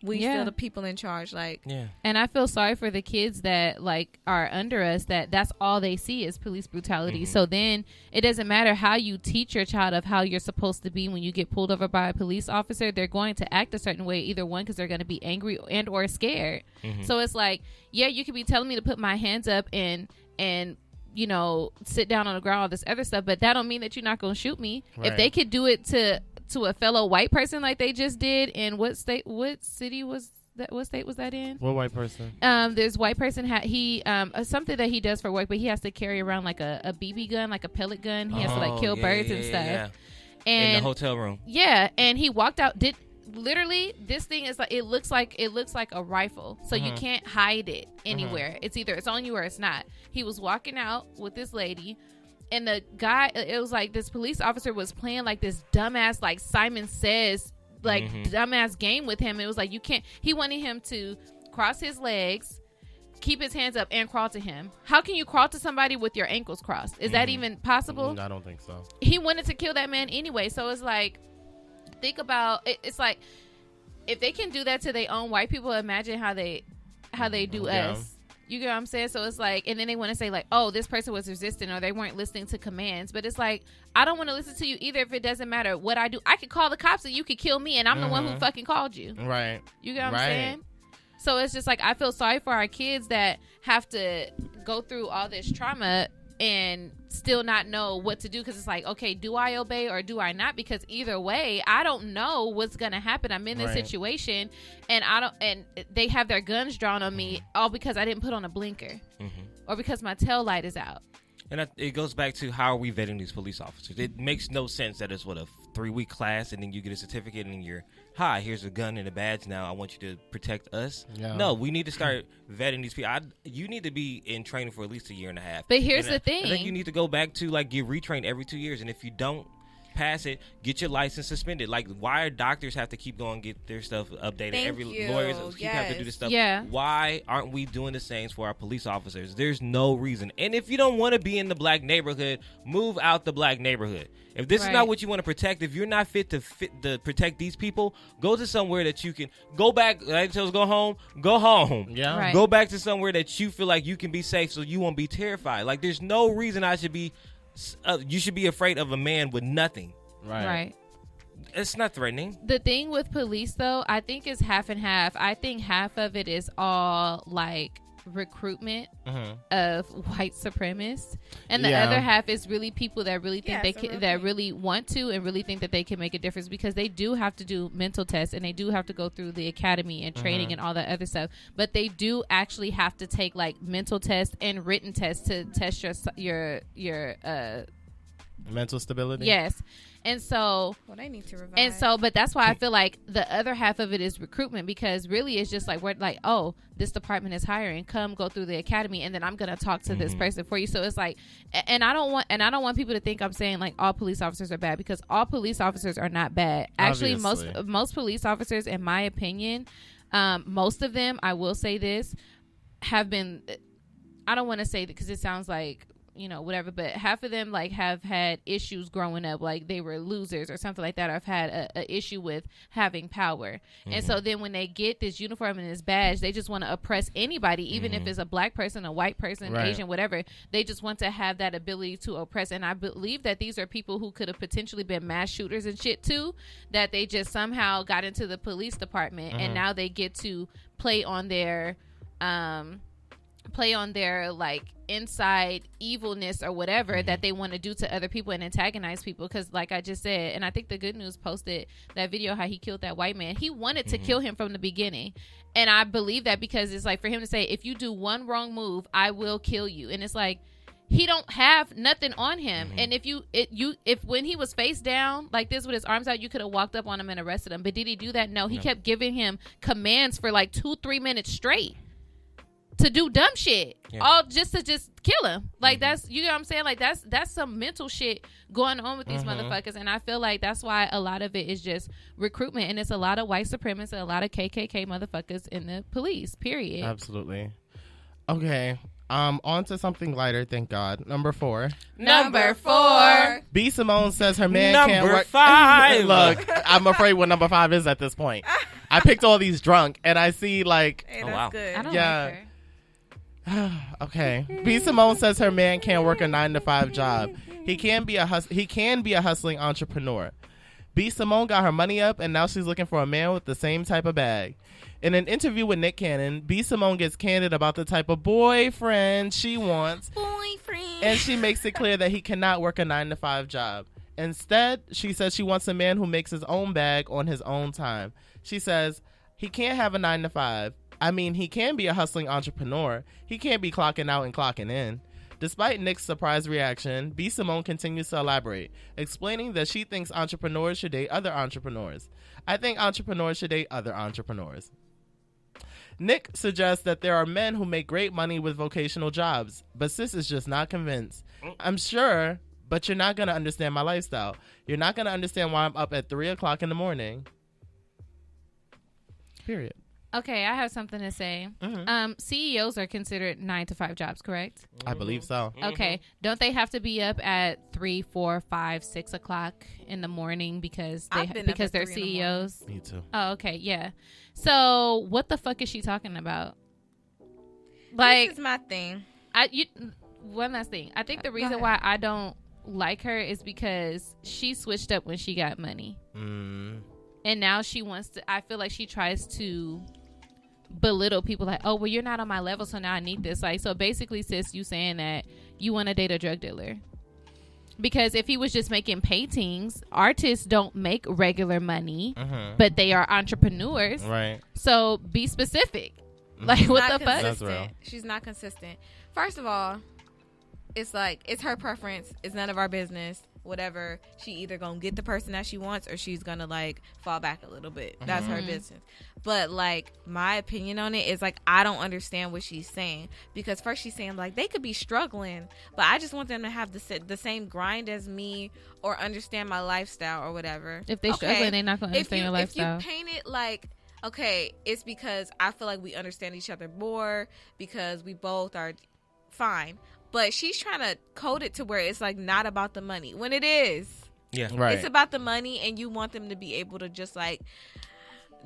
we still the people in charge. Like, and I feel sorry for the kids that like are under us, that's all they see is police brutality. So then it doesn't matter how you teach your child of how you're supposed to be when you get pulled over by a police officer. They're going to act a certain way, either one, because they're going to be angry and or scared. So it's like, you could be telling me to put my hands up and you know, sit down on the ground, all this other stuff, but that don't mean that you're not going to shoot me. If they could do it to a fellow white person like they just did in what state was that in? What white person? There's white person something that he does for work, but he has to carry around like a BB gun, like a pellet gun. He has to like kill birds and stuff. And in the hotel room. Yeah, and he walked out. Literally, this thing is like it looks like a rifle, so you can't hide it anywhere. It's either it's on you or it's not. He was walking out with this lady, and the guy, it was like this police officer was playing like this dumbass, like Simon Says, like dumbass game with him. It was like he wanted him to cross his legs, keep his hands up, and crawl to him. How can you crawl to somebody with your ankles crossed? Is that even possible? I don't think so. He wanted to kill that man anyway, so it's like, think about it. It's like, if they can do that to their own white people, imagine how they do us. You get what I'm saying? So it's like, and then they want to say like, oh, this person was resistant or they weren't listening to commands. But it's like, I don't want to listen to you either if it doesn't matter what I do. I could call the cops and you could kill me, and I'm the one who fucking called you. Right. You get what I'm saying? So it's just like, I feel sorry for our kids that have to go through all this trauma and still not know what to do, because it's like, okay, do I obey or do I not? Because either way, I don't know what's gonna happen. I'm in this situation, and they have their guns drawn on me all because I didn't put on a blinker or because my tail light is out. And it goes back to, how are we vetting these police officers? It makes no sense that it's a 3-week class and then you get a certificate and you're, hi, here's a gun and a badge. Now I want you to protect us. Yeah. No, we need to start vetting these people. You need to be in training for at least 1.5 years. But here's the thing. I think you need to go back to like get retrained every 2 years. And if you don't pass it, get your license suspended. Like, why do doctors have to keep going get their stuff updated? Lawyers have to do this stuff. Yeah. Why aren't we doing the same for our police officers? There's no reason. And if you don't want to be in the black neighborhood, move out the black neighborhood. If this is not what you want to protect, if you're not fit to protect these people, go to somewhere that you can go back. Like tells, go home. Yeah. Right. Go back to somewhere that you feel like you can be safe, so you won't be terrified. Like, there's no reason you should be afraid of a man with nothing. Right. It's not threatening. The thing with police, though, I think is half and half. I think half of it is all like recruitment of white supremacists, and the other half is really people that really think that really want to and really think that they can make a difference, because they do have to do mental tests and they do have to go through the academy and training and all that other stuff, but they do actually have to take like mental tests and written tests to test your mental stability. Yes. And so, they need to revise. And so, but that's why I feel like the other half of it is recruitment, because really it's just like, we're like, oh, this department is hiring, come go through the academy, and then I'm gonna talk to this person for you. So it's like, and I don't want people to think I'm saying like all police officers are bad, because all police officers are not bad. Actually, most police officers, in my opinion, most of them, I will say this, have been. I don't want to say that because it sounds like, you know, whatever, but half of them like have had issues growing up, like they were losers or something like that, or have had a issue with having power. And so then when they get this uniform and this badge, they just want to oppress anybody, even if it's a black person, a white person, Asian, whatever. They just want to have that ability to oppress. And I believe that these are people who could have potentially been mass shooters and shit too, that they just somehow got into the police department and now they get to play on their like inside evilness or whatever that they want to do to other people and antagonize people. Because like I just said, and I think the Good News posted that video how he killed that white man. He wanted to kill him from the beginning, and I believe that, because it's like, for him to say, if you do one wrong move, I will kill you. And it's like, he don't have nothing on him. And if when he was face down like this with his arms out, you could have walked up on him and arrested him. But did he do that? No, he kept giving him commands for like 2-3 minutes straight to do dumb shit, all just to kill him. Like that's, you know what I'm saying? Like that's some mental shit going on with these motherfuckers. And I feel like that's why a lot of it is just recruitment, and it's a lot of white supremacists and a lot of KKK motherfuckers in the police, period. Absolutely. Okay. On to something lighter, thank God. Number 4. B. Simone says her man can't work. Number 5. Look, I'm afraid what number 5 is at this point. I picked all these drunk, and I see like, hey, that's good. I don't like her. Okay. B. Simone says her man can't work a 9-to-5 job. He can be a hustling entrepreneur. B. Simone got her money up, and now she's looking for a man with the same type of bag. In an interview with Nick Cannon, B. Simone gets candid about the type of boyfriend she wants. And she makes it clear that he cannot work a 9-to-5 job. Instead, she says she wants a man who makes his own bag on his own time. She says he can't have a 9-to-5. I mean, he can be a hustling entrepreneur. He can't be clocking out and clocking in. Despite Nick's surprised reaction, B. Simone continues to elaborate, explaining that she thinks entrepreneurs should date other entrepreneurs. I think entrepreneurs should date other entrepreneurs. Nick suggests that there are men who make great money with vocational jobs, but sis is just not convinced. I'm sure, but you're not going to understand my lifestyle. You're not going to understand why I'm up at 3 o'clock in the morning. Period. Okay, I have something to say. CEOs are considered 9 to 5 jobs, correct? I believe so. Okay, don't they have to be up at 3, 4, 5, 6 o'clock in the morning because they're CEOs? Me too. Oh, okay, yeah. So what the fuck is she talking about? Like, this is my thing. One last thing. I think the reason why I don't like her is because she switched up when she got money. And now she wants to, I feel like she tries to belittle people like, oh, well, you're not on my level, so now I need this. Like, so basically, sis, you saying that you want to date a drug dealer. Because if he was just making paintings, artists don't make regular money, but they are entrepreneurs. Right. So be specific. Like, what the fuck? That's real. She's not consistent. First of all, it's like, it's her preference. It's none of our business. Whatever. She either gonna get the person that she wants or she's gonna like fall back a little bit. That's her business. But like, my opinion on it is like, I don't understand what she's saying, because first she's saying like they could be struggling, but I just want them to have the same grind as me or understand my lifestyle or whatever. If they struggling, they're not gonna understand your lifestyle. If you paint it like, okay, it's because I feel like we understand each other more because we both are fine. But she's trying to code it to where it's like not about the money when it is. Yeah, right. It's about the money, and you want them to be able to just like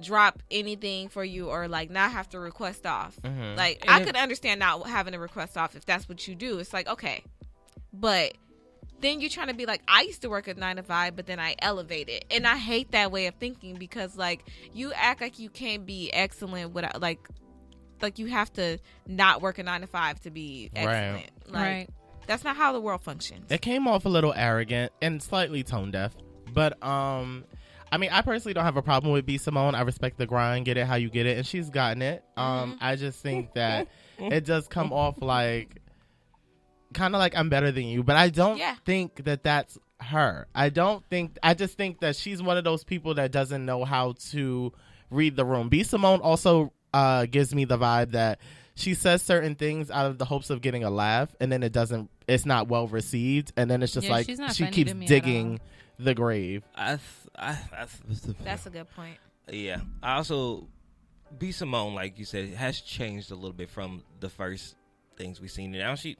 drop anything for you or like not have to request off. Like, I could understand not having to request off if that's what you do. It's like, okay, but then you're trying to be like, I used to work at 9 to 5, but then I elevated, and I hate that way of thinking because like you act like you can't be excellent without like you have to not work a 9 to 5 to be excellent. Like, that's not how the world functions. It came off a little arrogant and slightly tone deaf, but I mean, I personally don't have a problem with B. Simone. I respect the grind, get it how you get it, and she's gotten it. I just think that it does come off like kind of like I'm better than you, but I don't think that that's her. I just think that she's one of those people that doesn't know how to read the room. B. Simone also gives me the vibe that she says certain things out of the hopes of getting a laugh, and then it's not well received, and then it's just like she keeps digging the grave. That's a good point. Yeah. I also, B. Simone, like you said, has changed a little bit from the first things we've seen. Now she's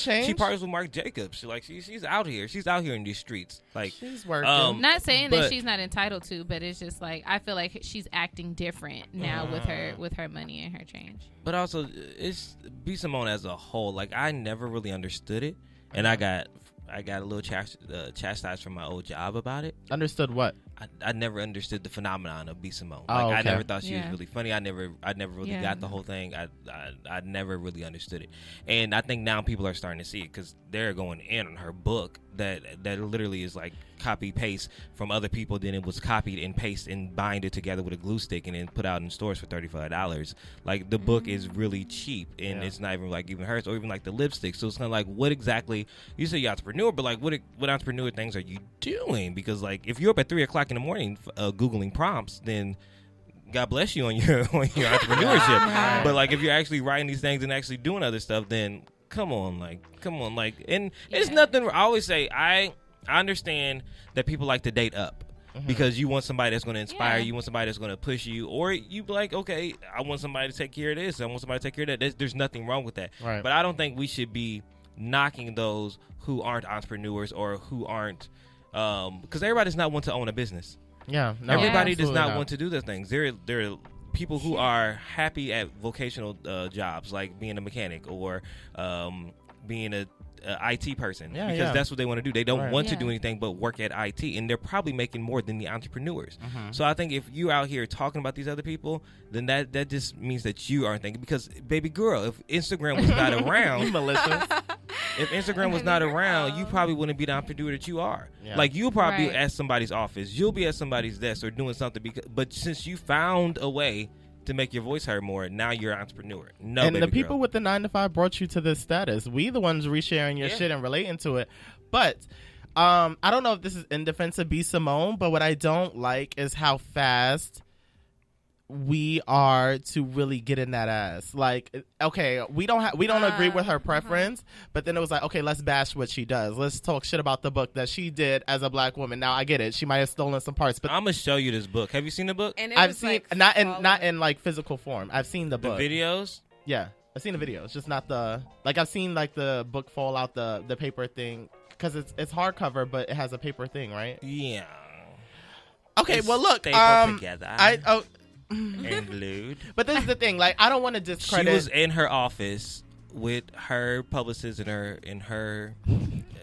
changed? She partners with Marc Jacobs. She's out here. She's out here in these streets. Like, she's working. Not saying that she's not entitled to, but it's just like I feel like she's acting different now with her money and her change. But also, it's B. Simone as a whole. Like, I never really understood it, and I got a little chastised from my old job about it. Understood what? I never understood the phenomenon of B. Simone. Oh, okay. I never thought she was really funny. I never really got the whole thing. I never really understood it. And I think now people are starting to see it because they're going in on her book that literally is like copy paste from other people. Then it was copied and pasted and binded together with a glue stick and then put out in stores for $35. Like, the book is really cheap, and it's not even like even hers or even like the lipstick. So it's kind of like, what exactly, you say you're an entrepreneur, but like what entrepreneur things are you doing? Because like, if you're up at 3 o'clock in the morning Googling prompts, then God bless you on your entrepreneurship. But like, if you're actually writing these things and actually doing other stuff, then come on, and it's nothing. I always say I understand that people like to date up because you want somebody that's going to inspire you, want somebody that's going to push you, or you be like, okay, I want somebody to take care of this, I want somebody to take care of that. There's nothing wrong with that. Right. But I don't think we should be knocking those who aren't entrepreneurs or who aren't, because everybody's not want to own a business. Yeah, no, everybody does not want to do those things. There are people who are happy at vocational jobs, like being a mechanic or being a IT person, because that's what they want to do. They don't want to do anything but work at IT, and they're probably making more than the entrepreneurs. So I think if you out here talking about these other people, then that just means that you aren't thinking. Because, baby girl, if Instagram was not around, if Instagram was not around, you probably wouldn't be the entrepreneur that you are. Like, you'll probably be at somebody's office, you'll be at somebody's desk or doing something. But since you found a way to make your voice heard more. Now you're an entrepreneur. No, and the people with the 9-to-5 brought you to this status. We the ones resharing your shit and relating to it. But I don't know if this is in defense of B. Simone, but what I don't like is how fast we are to really get in that ass. Like, okay, we don't agree with her preference, but then it was like, okay, let's bash what she does. Let's talk shit about the book that she did as a black woman. Now I get it; she might have stolen some parts, but I'm gonna show you this book. Have you seen the book? And I've seen not in like physical form. I've seen the book, the videos. Yeah, I've seen the videos, just not the like. I've seen like the book fall out the paper thing because it's hardcover, but it has a paper thing, right? Yeah. Okay, it's well look, together. And glued. But this is the thing, like I don't want to discredit. She was in her office with her publicist and her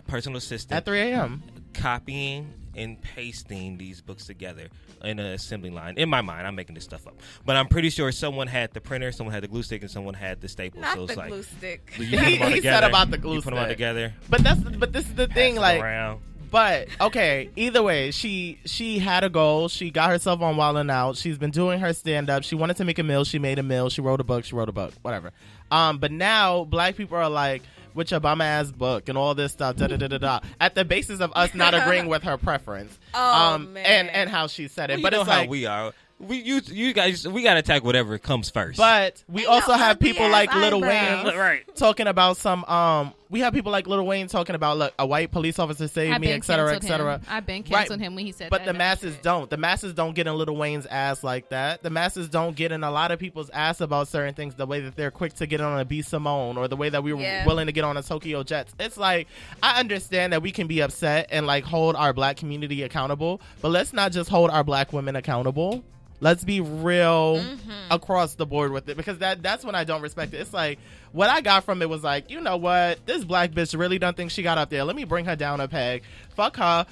personal assistant at 3 a.m. copying and pasting these books together in an assembly line. In my mind, I'm making this stuff up, but I'm pretty sure someone had the printer, someone had the glue stick, and someone had the staple. Not so it's the like glue stick. You put them all He together, said about the glue you put them all stick. together. But this is the thing, like. Around. But okay, either way, she had a goal. She got herself on Wild 'N Out. She's been doing her stand up. She wanted to make a meal. She made a meal. She wrote a book. Whatever. But now black people are like, with your bum ass book and all this stuff, at the basis of us not agreeing with her preference. Man. And how she said it. Well, but you know it's how like we are. You guys, we gotta attack whatever comes first. But we also have people like Lil eyebrows. Wayne right. talking about some. We have people like Lil Wayne talking about, look, a white police officer saved me, etc., etc. I've been canceled him when he said but that. But the masses don't. The masses don't get in Lil Wayne's ass like that. The masses don't get in a lot of people's ass about certain things the way that they're quick to get on a B. Simone or the way that we were willing to get on a Tokyo Jets. It's like, I understand that we can be upset and like hold our black community accountable, but let's not just hold our black women accountable. Let's be real across the board with it, because that's when I don't respect it. It's like, what I got from it was like, you know what? This black bitch really don't think she got up there. Let me bring her down a peg. Fuck her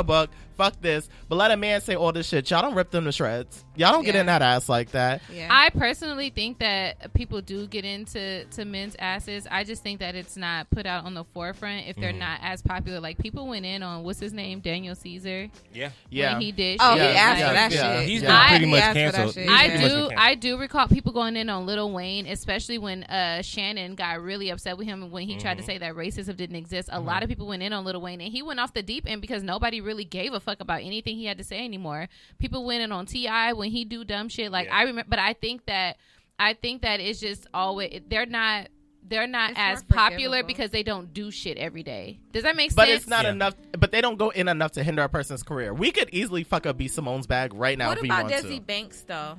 book, fuck this. But let a man say all this shit. Y'all don't rip them to shreds. Y'all don't get in that ass like that. Yeah. I personally think that people do get into men's asses. I just think that it's not put out on the forefront if they're not as popular. Like, people went in on, what's his name? Daniel Caesar. Yeah. When he did shit. He asked for that shit. He's been pretty much canceled. I do recall people going in on Lil Wayne, especially when Shannon got really upset with him when he tried to say that racism didn't exist. A lot of people went in on Lil Wayne, and he went off the deep end because nobody really gave a fuck about anything he had to say anymore. People went in on T.I. when he do dumb shit. Like, I remember, but I think that it's just always they're not as popular because they don't do shit every day. Does that make sense? But it's not enough. But they don't go in enough to hinder a person's career. We could easily fuck up B. Simone's bag right now if we want to. What about Desi Banks though?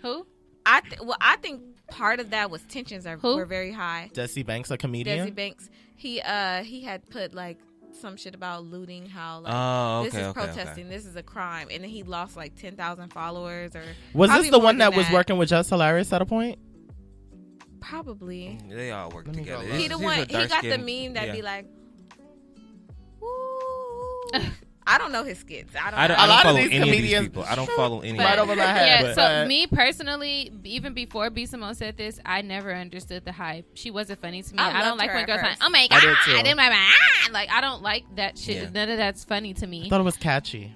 Who? I think part of that was tensions were very high. Desi Banks, a comedian. Desi Banks. He had put like some shit about looting, how like this is protesting, this is a crime, and then he lost like 10,000 followers. Or was this the one that was working with Just Hilarious at a point? Probably. They all work together. He the one. He got the meme that be like, "Woo." I don't know his skits. I don't follow any of these people. I don't follow any. Right over my head. So me personally, even before B. Simone said this, I never understood the hype. She wasn't funny to me. I don't like when girls like, oh my god, like I don't like that shit. Yeah. None of that's funny to me. I thought it was catchy.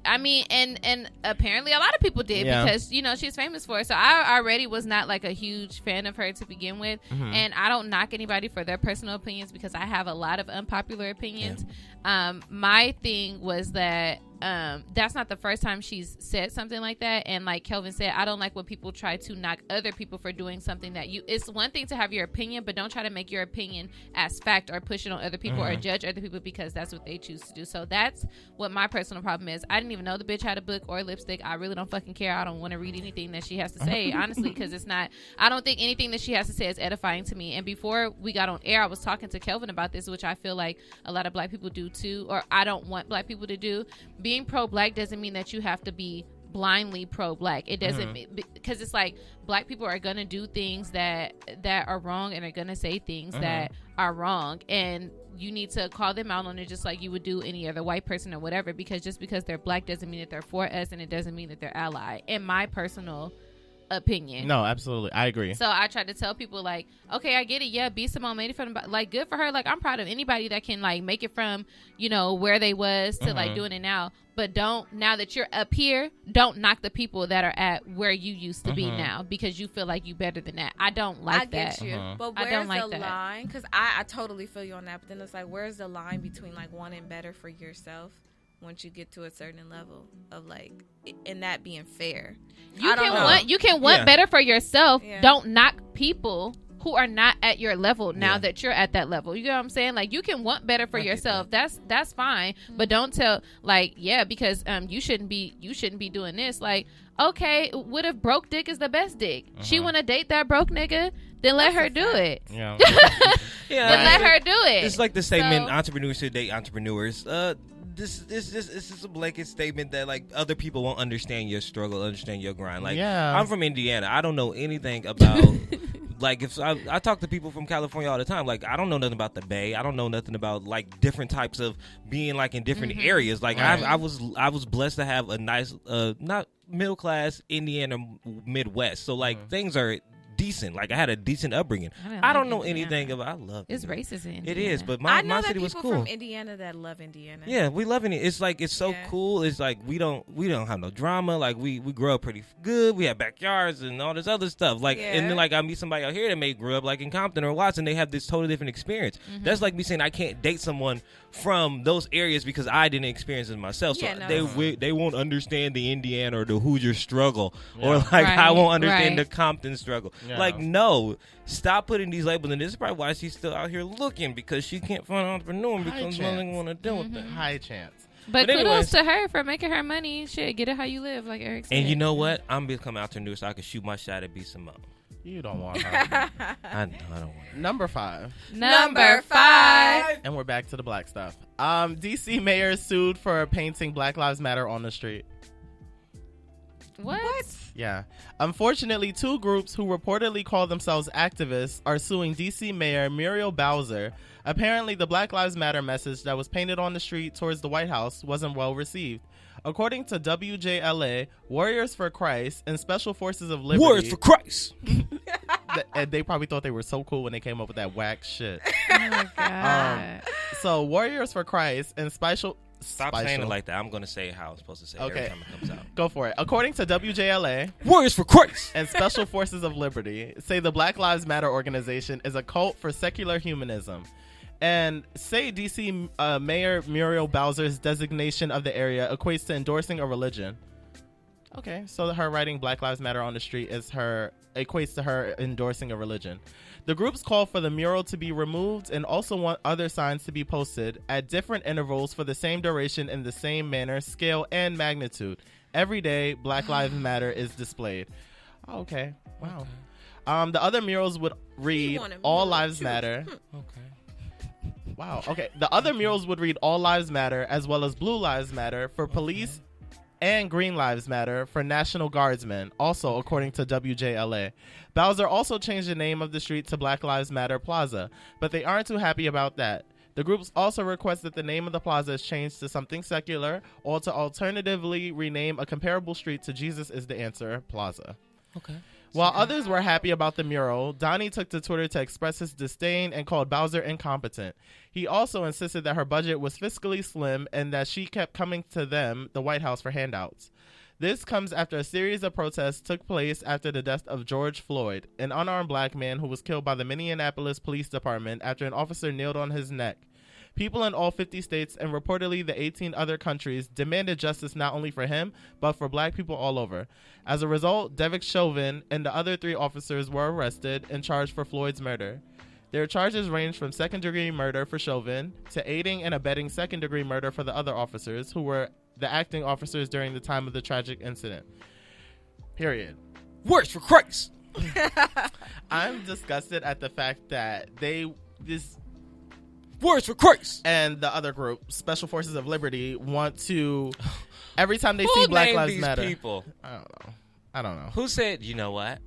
I mean, and apparently a lot of people did because, you know, she's famous for it. So I already was not like a huge fan of her to begin with. And I don't knock anybody for their personal opinions because I have a lot of unpopular opinions. My thing was that that's not the first time she's said something like that. And like Kelvin said, I don't like when people try to knock other people for doing something that it's one thing to have your opinion, but don't try to make your opinion as fact or push it on other people or judge other people because that's what they choose to do. So that's what my personal problem is. I didn't even know the bitch had a book or lipstick. I really don't fucking care. I don't want to read anything that she has to say, honestly, because I don't think anything that she has to say is edifying to me. And before we got on air, I was talking to Kelvin about this, which I feel like a lot of black people do too, or I don't want black people to do. Being pro-black doesn't mean that you have to be blindly pro-black. It doesn't, because it's like black people are gonna do things that are wrong and are gonna say things that are wrong, and you need to call them out on it just like you would do any other white person or whatever, because just because they're black doesn't mean that they're for us, and it doesn't mean that they're ally, in my personal opinion. No, absolutely. I agree. So I tried to tell people, like, okay, I get it. Yeah, B. Simone made it from, like, good for her. Like, I'm proud of anybody that can, like, make it from, you know, where they was to, like, doing it now. But don't, now that you're up here, don't knock the people that are at where you used to be now because you feel like you better than that. I don't like that. I get you. But where's the line? Because I totally feel you on that. But then it's like, where's the line between, like, wanting better for yourself once you get to a certain level of, like, and that being fair? You can want better for yourself. Yeah. Don't knock people who are not at your level now that you're at that level. You know what I'm saying? Like, you can want better for yourself. That's fine. But don't tell, like, because you shouldn't be doing this. Like, okay, what if broke dick is the best dick? She want to date that broke nigga? Then let her do it. Yeah. Then let her do it. It's like the statement, entrepreneurs should date entrepreneurs. This is a blanket statement that, like, other people won't understand your struggle, understand your grind. Like, I'm from Indiana. I don't know anything about like, if I talk to people from California all the time, like, I don't know nothing about the Bay. I don't know nothing about, like, different types of being, like, in different areas. Like, I was blessed to have a nice, not middle class Indiana Midwest. So, like, things are decent. Like, I had a decent upbringing. I don't know anything about. I love it's racist in Indiana. It is, but my city was cool. I know that people from Indiana that love Indiana. Yeah, we love it. It's like, it's so cool. It's like we don't have no drama. Like, we grow up pretty good. We have backyards and all this other stuff. Like, and then, like, I meet somebody out here that may grow up like in Compton or Watson. They have this totally different experience. That's like me saying I can't date someone from those areas because I didn't experience it myself. So they won't understand the Indiana or the Hoosier struggle, or like I won't understand the Compton struggle. Yeah. Like, no, stop putting these labels. And this is probably why she's still out here looking, because she can't find an entrepreneur because no one want to deal with that. High chance. But kudos to her for making her money. Shit, get it how you live, like Eric said. And you know what? I'm going to come out to New so I can shoot my shot at B. Simone. You don't want her. I don't want her. Number 5. And we're back to the black stuff. DC mayor sued for painting Black Lives Matter on the street. What? Yeah. Unfortunately, 2 groups who reportedly call themselves activists are suing DC Mayor Muriel Bowser. Apparently, the Black Lives Matter message that was painted on the street towards the White House wasn't well received. According to WJLA, Warriors for Christ and Special Forces of Liberty... Warriors for Christ! And they probably thought they were so cool when they came up with that whack shit. Oh, my God. So, Warriors for Christ and Special... Stop saying it like that. I'm going to say it how I'm supposed to say it every time it comes out. Go for it. According to WJLA, Warriors for Christ and Special Forces of Liberty say the Black Lives Matter organization is a cult for secular humanism. And say DC Mayor Muriel Bowser's designation of the area equates to endorsing a religion. Okay, so her writing Black Lives Matter on the street equates to her endorsing a religion. The groups call for the mural to be removed and also want other signs to be posted at different intervals for the same duration in the same manner, scale, and magnitude. Every day, Black Lives Matter is displayed. Oh, okay. Wow. Okay. The other murals would read, All Lives Matter. Okay. Wow. Okay. The other murals would read, All Lives Matter, as well as Blue Lives Matter for police and Green Lives Matter for National Guardsmen, also according to WJLA. Bowser also changed the name of the street to Black Lives Matter Plaza, but they aren't too happy about that. The groups also request that the name of the plaza is changed to something secular, or to alternatively rename a comparable street to Jesus is the Answer Plaza. Okay. While others were happy about the mural, Donnie took to Twitter to express his disdain and called Bowser incompetent. He also insisted that her budget was fiscally slim and that she kept coming to them, the White House, for handouts. This comes after a series of protests took place after the death of George Floyd, an unarmed black man who was killed by the Minneapolis Police Department after an officer kneeled on his neck. People in all 50 states and reportedly the 18 other countries demanded justice not only for him, but for black people all over. As a result, Derek Chauvin and the other 3 officers were arrested and charged for Floyd's murder. Their charges range from second-degree murder for Chauvin to aiding and abetting second-degree murder for the other officers who were the acting officers during the time of the tragic incident. Period. Worse for Christ! I'm disgusted at the fact that Words for Christ! And the other group, Special Forces of Liberty, want to, every time they see Black Lives Matter. People? I don't know. Who said, you know what?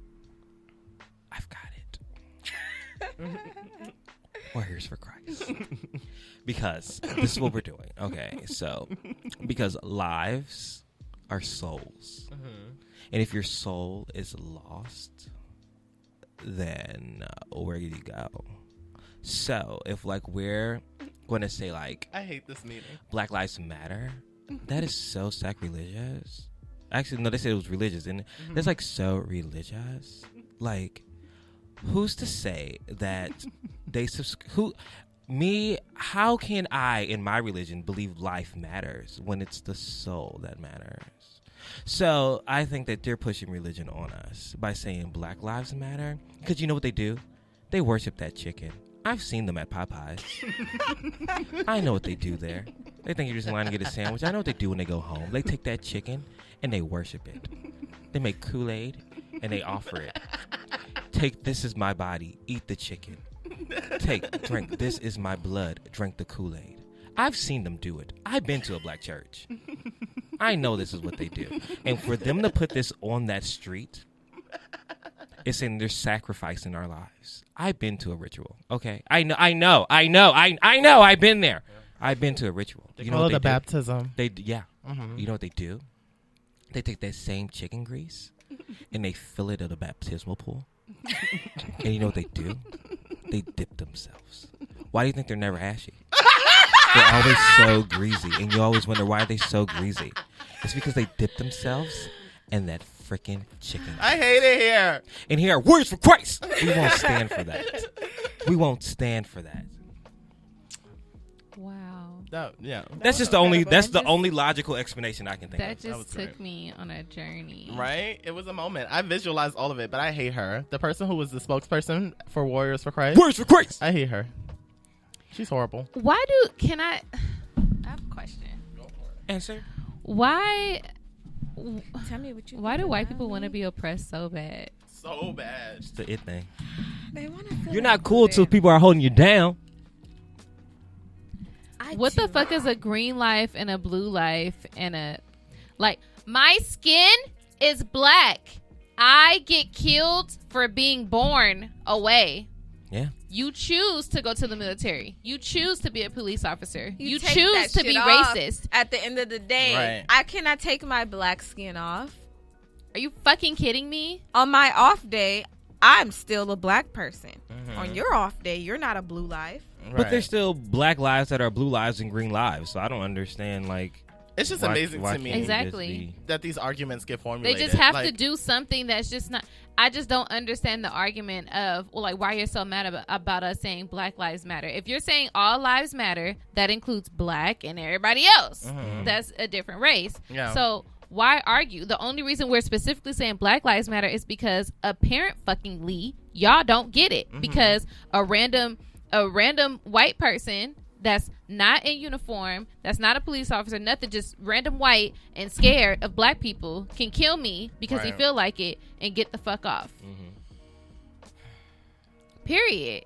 I've got it. Warriors for Christ. Because this is what we're doing. Okay, so, because lives are souls. And if your soul is lost, then where do you go? So if like we're going to say like, I hate this meeting, Black Lives Matter, that is so sacrilegious. Actually, no, they said it was religious, and that's like so religious. Like, who's to say that they how can I in my religion believe life matters when it's the soul that matters? So I think that they're pushing religion on us by saying Black Lives Matter, because you know what they do? They worship that chicken. I've seen them at Popeyes. I know what they do there. They think you're just in line to get a sandwich. I know what they do when they go home. They take that chicken and they worship it. They make Kool-Aid and they offer it. Take, this is my body. Eat the chicken. Take, drink. This is my blood. Drink the Kool-Aid. I've seen them do it. I've been to a black church. I know this is what they do. And for them to put this on that street, it's saying they're sacrificing our lives. I've been to a ritual. Okay, I know. I've been there. I've been to a ritual. You know what they do? Baptism. You know what they do? They take that same chicken grease and they fill it at a baptismal pool. And you know what they do? They dip themselves. Why do you think they're never ashy? They're always so greasy, and you always wonder why are they so greasy. It's because they dip themselves in that freaking chicken. I hate it here. And here, words for Christ. We won't stand for that. We won't stand for that. Wow. Yeah. That's just the only. That's the only logical explanation I can think of. That just took me on a journey. Right? It was a moment. I visualized all of it, but I hate her. The person who was the spokesperson for Warriors for Christ. Words for Christ. I hate her. She's horrible. I have a question. Go for it. Answer. Why? Tell me what you. Why do white people want to be oppressed so bad? So bad. It's the it thing. They want to. You're not cool till people are holding you down. What the fuck is a green life and a blue life and a like? My skin is black. I get killed for being born away. Yeah. You choose to go to the military. You choose to be a police officer. You take choose to be racist. At the end of the day, right. I cannot take my black skin off. Are you fucking kidding me? On my off day, I'm still a black person. Mm-hmm. On your off day, you're not a blue life. Right. But there's still black lives that are blue lives and green lives. So I don't understand, like... It's just amazing to me exactly that these arguments get formulated. They just have to do something that's just not... I just don't understand the argument of, well, like, why you're so mad about us saying Black Lives Matter. If you're saying all lives matter, that includes black and everybody else. Mm-hmm. That's a different race. Yeah. So why argue? The only reason we're specifically saying Black Lives Matter is because apparently y'all don't get it. Mm-hmm. Because a random white person that's not in uniform, that's not a police officer, nothing, just random white and scared of black people can kill me because he feel like it and get the fuck off. Mm-hmm. Period.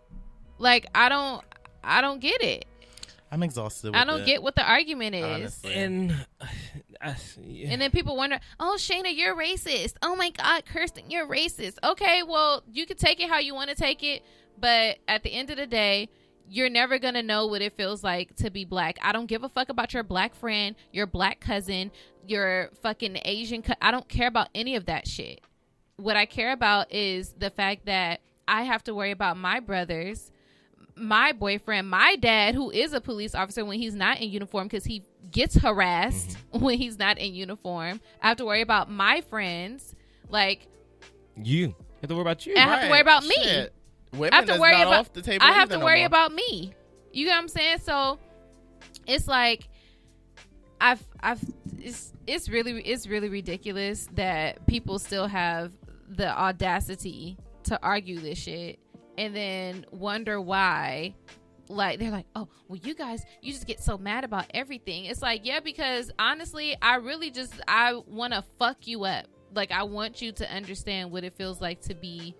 Like, I don't get it. I'm exhausted. I don't get what the argument is. Honestly. And then people wonder, oh, Shayna, you're racist. Oh my God, Kirsten, you're racist. Okay, well, you can take it how you want to take it, but at the end of the day, you're never going to know what it feels like to be black. I don't give a fuck about your black friend, your black cousin, your fucking Asian. I don't care about any of that shit. What I care about is the fact that I have to worry about my brothers, my boyfriend, my dad, who is a police officer when he's not in uniform because he gets harassed when he's not in uniform. I have to worry about my friends. Like, you have to worry about you. I have to worry about me. Shit. Women I have to worry about off the table. I have to worry about me. You get what I'm saying? So it's like it's really ridiculous that people still have the audacity to argue this shit and then wonder why. Like, they're like, oh, well, you just get so mad about everything. It's like, yeah, because honestly, I want to fuck you up. Like, I want you to understand what it feels like to be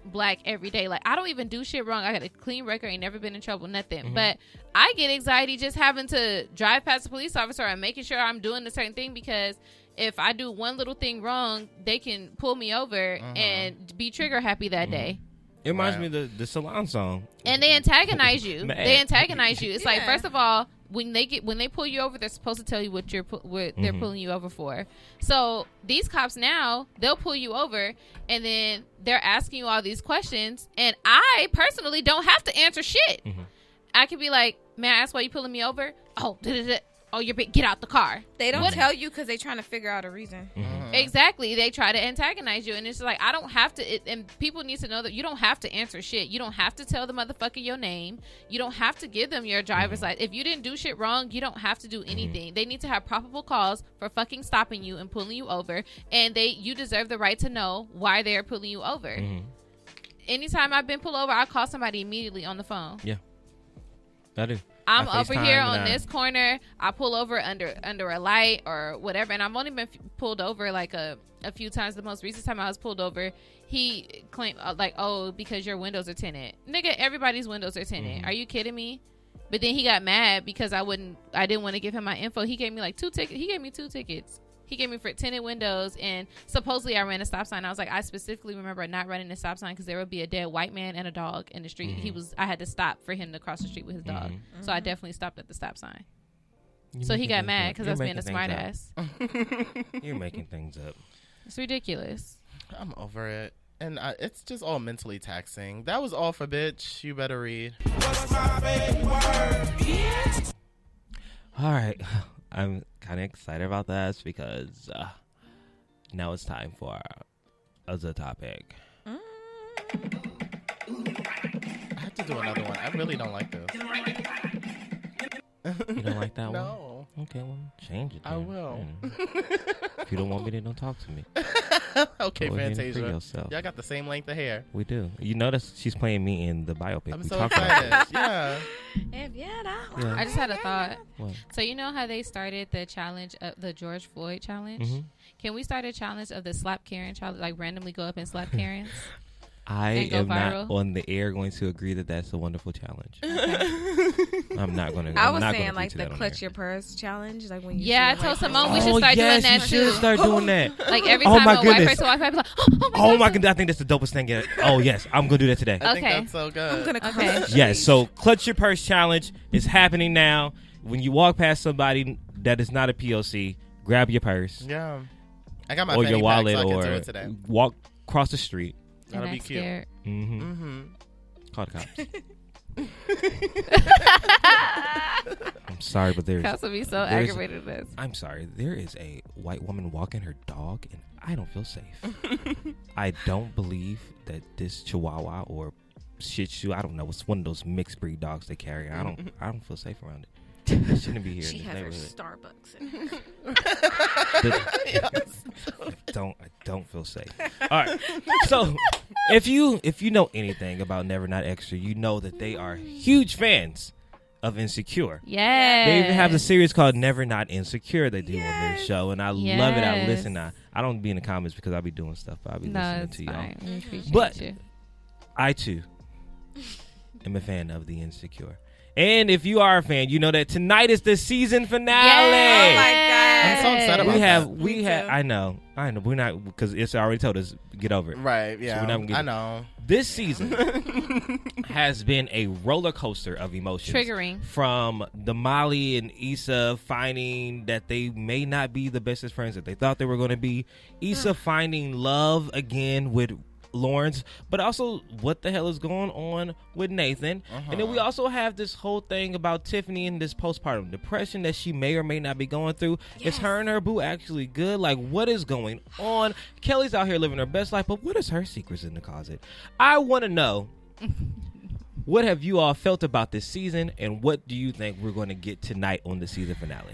black every day. Like, I don't even do shit wrong. I got a clean record, ain't never been in trouble, nothing. Mm-hmm. But I get anxiety just having to drive past a police officer and making sure I'm doing a certain thing, because if I do one little thing wrong, they can pull me over and be trigger happy that day. It reminds me of the Salon song. And they antagonize you. They antagonize you. It's like, first of all, when they pull you over, they're supposed to tell you what they're pulling you over for. So these cops now, they'll pull you over and then they're asking you all these questions, and I personally don't have to answer shit. I could be like, may I ask why you pulling me over? Oh, oh, you're big. Get out the car. They don't tell you because they're trying to figure out a reason. Exactly. They try to antagonize you, and it's like, I don't have to. And people need to know that you don't have to answer shit. You don't have to tell the motherfucker your name. You don't have to give them your driver's license. If you didn't do shit wrong, you don't have to do anything. They need to have probable cause for fucking stopping you and pulling you over, and you deserve the right to know why they're pulling you over. Anytime I've been pulled over, I call somebody immediately on the phone. Yeah, I do. I'm over here on this corner. I pull over under a light or whatever, and I've only been pulled over like a few times. The most recent time I was pulled over, he claimed like, oh, because your windows are tinted. Nigga, everybody's windows are tinted. Are you kidding me? But then he got mad because I didn't want to give him my info. He gave me like 2 tickets. He gave me 2 tickets. He gave me for tinted windows, and supposedly I ran a stop sign. I was like, I specifically remember not running the stop sign because there would be a dead white man and a dog in the street. I had to stop for him to cross the street with his dog. So I definitely stopped at the stop sign. So he got mad because I was being a smart ass. You're making things up. It's ridiculous. I'm over it. And it's just all mentally taxing. That was all for bitch. You better read. All right. I'm kind of excited about this because now it's time for other topic. I have to do another one. I really don't like this. You don't like that one? No. Okay, well, change it then. I will. If you don't want me, then don't talk to me. Okay, Go ahead and free Fantasia. yourself. Y'all got the same length of hair. We do. You notice she's playing me in the biopic. I'm we so talked about excited. that. Yeah. I just had a thought. What? So you know how they started the challenge of the George Floyd challenge? Can we start a challenge of the slap Karen challenge? Like randomly go up and slap Karens? I am viral? not on the air going to agree that that's a wonderful challenge. Okay. I'm not going to. I was saying like the clutch your purse challenge, like when you. I told Simone we should start doing that too. You should start doing that. Like every time a white person walks by, I'm like, oh my god! I think that's the dopest thing yet. Oh yes, I'm gonna do that today. I think that's so good. I'm gonna Yes, so clutch your purse challenge is happening now. When you walk past somebody that is not a POC, grab your purse. Yeah. I got my or fanny your wallet, pack, so I or can do it today. walk across the street. That'll be cute. Scared. Call the cops. I'm sorry, but Cops will be so aggravated with this. I'm sorry. There is a white woman walking her dog, and I don't feel safe. I don't believe that this Chihuahua or Shih Tzu, I don't know, it's one of those mixed breed dogs they carry. I don't feel safe around it. I shouldn't be here. She in this has her neighborhood. Starbucks. I don't feel safe. All right. So if you know anything about Never Not Extra, you know that they are huge fans of Insecure. Yeah. They even have a series called Never Not Insecure they do on their show, and I love it. I listen. I don't be in the comments because I'll be doing stuff, but I'll be listening to y'all. We appreciate but you. I too am a fan of the Insecure. And if you are a fan, you know that tonight is the season finale. Yes. Oh my god! I'm so upset about we have. I know. We're not, because it's already told us get over it. Right? Yeah. So I know. This season has been a roller coaster of emotions. Triggering. From the Molly and Issa finding that they may not be the bestest friends that they thought they were going to be. Issa finding love again with Lawrence, but also what the hell is going on with Nathan. And then we also have this whole thing about Tiffany and this postpartum depression that she may or may not be going through. Is her and her boo actually good? Like, what is going on? Kelly's out here living her best life, but what is her secrets in the closet? I want to know, what have you all felt about this season, and what do you think we're going to get tonight on the season finale?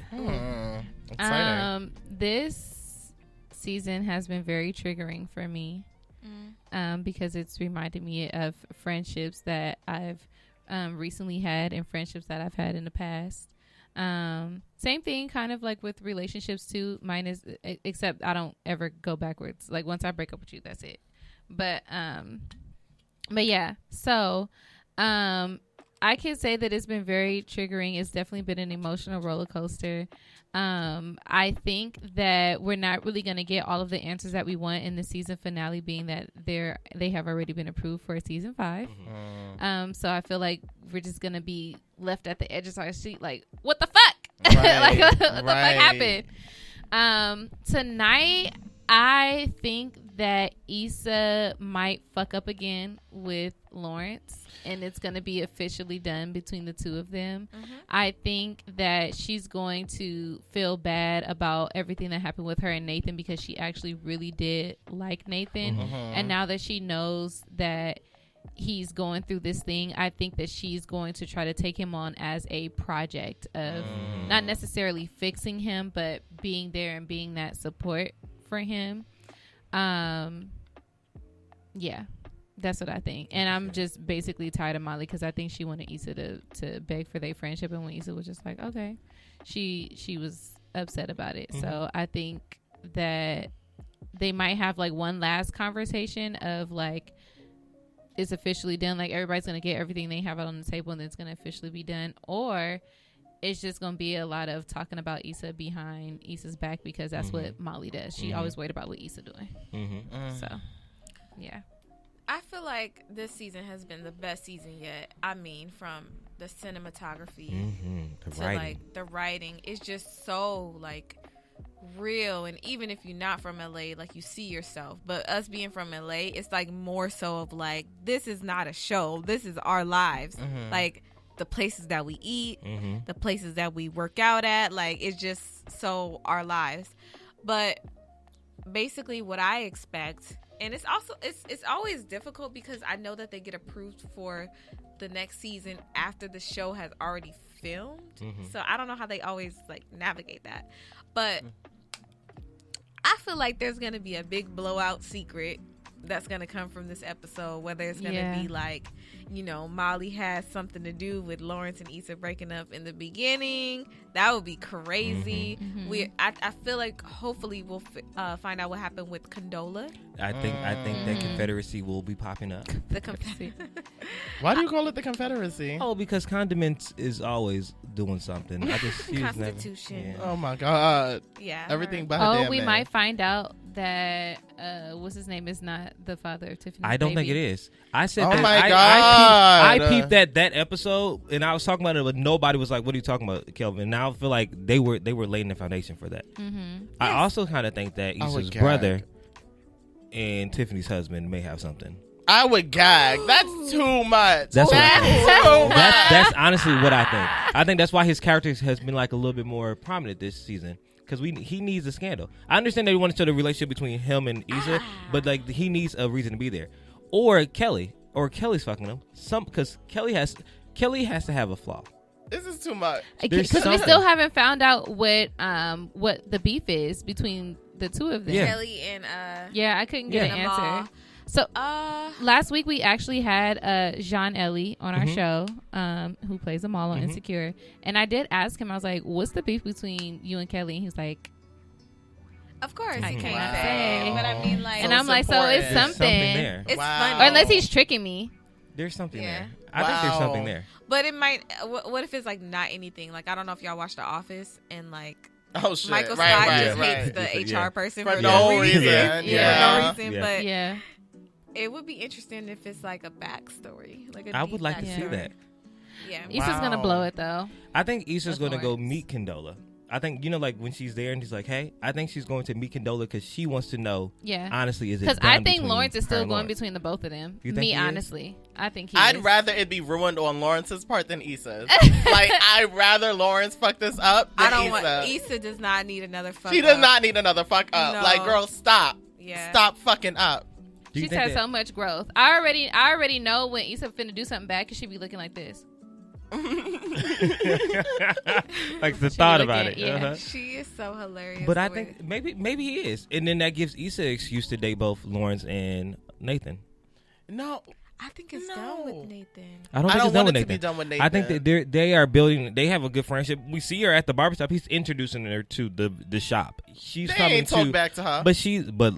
Exciting. This season has been very triggering for me. Because it's reminded me of friendships that I've recently had and friendships that I've had in the past. Same thing kind of like with relationships too. Mine is, except I don't ever go backwards. Like once I break up with you, that's it. But yeah, so I can say that it's been very triggering. It's definitely been an emotional roller coaster. I think that we're not really going to get all of the answers that we want in the season finale, being that they have already been approved for season 5. So I feel like we're just going to be left at the edge of our seat, like, what the fuck? Right. Like, what the fuck happened? Tonight, I think that Issa might fuck up again with Lawrence, and it's going to be officially done between the two of them. Mm-hmm. I think that she's going to feel bad about everything that happened with her and Nathan, because she actually really did like Nathan. Mm-hmm. And now that she knows that he's going through this thing, I think that she's going to try to take him on as a project of not necessarily fixing him, but being there and being that support for him. Yeah, that's what I think. And I'm just basically tired of Molly, because I think she wanted Issa to beg for their friendship, and when Issa was just like, okay, she was upset about it. Mm-hmm. So I think that they might have like one last conversation of like, it's officially done, like everybody's gonna get everything they have out on the table and it's gonna officially be done, or it's just gonna be a lot of talking about Issa behind Issa's back, because that's what Molly does. She always worried about what Issa doing. So yeah, I feel like this season has been the best season yet. I mean, from the cinematography to writing. Like the writing, it's just so like real. And even if you're not from LA, like you see yourself. But us being from LA, it's like more so of like, this is not a show, this is our lives. Like the places that we eat, the places that we work out at, like it's just so our lives. But basically what I expect, and it's also it's always difficult because I know that they get approved for the next season after the show has already filmed. So I don't know how they always like navigate that. But I feel like there's going to be a big blowout secret that's going to come from this episode, whether it's going to be like, you know, Molly has something to do with Lawrence and Issa breaking up in the beginning. That would be crazy. I feel like hopefully we'll find out what happened with Condola. I think that Confederacy will be popping up. The Confederacy. Why do you call it the Confederacy? Oh, because condiments is always doing something. I just Constitution. Oh my God. Yeah. Everything by her damn we name. might find out that what's his name is not the father of Tiffany's I don't think it is. I said that. Oh my God. I peeped that episode, and I was talking about it, but nobody was like, "What are you talking about, Kelvin?" Now I feel like they were laying the foundation for that. I also kind of think that Issa's brother and Tiffany's husband may have something. I would gag. That's too much. That's too much. That's honestly what I think. I think that's why his character has been like a little bit more prominent this season. Because he needs a scandal. I understand that he wanted to show the relationship between him and Issa, but like he needs a reason to be there. Or Kelly's fucking him. Because Kelly has to have a flaw. This is too much. Because we still haven't found out what the beef is between the two of them. Yeah. Kelly and I couldn't get an answer. So last week we actually had Jean Ellie on our show, who plays Amal on Insecure, and I did ask him. I was like, "What's the beef between you and Kelly?" And he's like, "Of course, he can't say." But I mean, like, and I'm like, "So it's something there. It's funny, or unless he's tricking me." There's something there. I think there's something there. But it might. What if it's like not anything? Like I don't know if y'all watch The Office and like. Oh shit! Michael Scott just hates the HR person for no reason. For no reason, but it would be interesting if it's like a backstory. Like I would like to see that. Yeah, Issa's gonna blow it though. I think Issa's gonna go meet Condola. I think, you know, like when she's there and he's like, "Hey," I think she's going to meet Condola because she wants to know. Yeah. Honestly, is it? Because I think Lawrence is still going between the both of them. You think honestly, I think he. I'd rather it be ruined on Lawrence's part than Issa's. Like I'd rather Lawrence fuck this up than Issa. Issa does not need another fuck. She does not need another fuck up. No. Like, girl, stop. Yeah. Stop fucking up. She's had so much growth. I already know when Issa finna do something bad because she be looking like this. Like the thought about it. Yeah. She is so hilarious. But I think maybe he is, and then that gives Issa an excuse to date both Lawrence and Nathan. No, I think it's done with Nathan. I don't think it's done with Nathan. To be done with Nathan. I think that they are building. They have a good friendship. We see her at the barbershop. He's introducing her to the shop. She's coming ain't talk back to her. But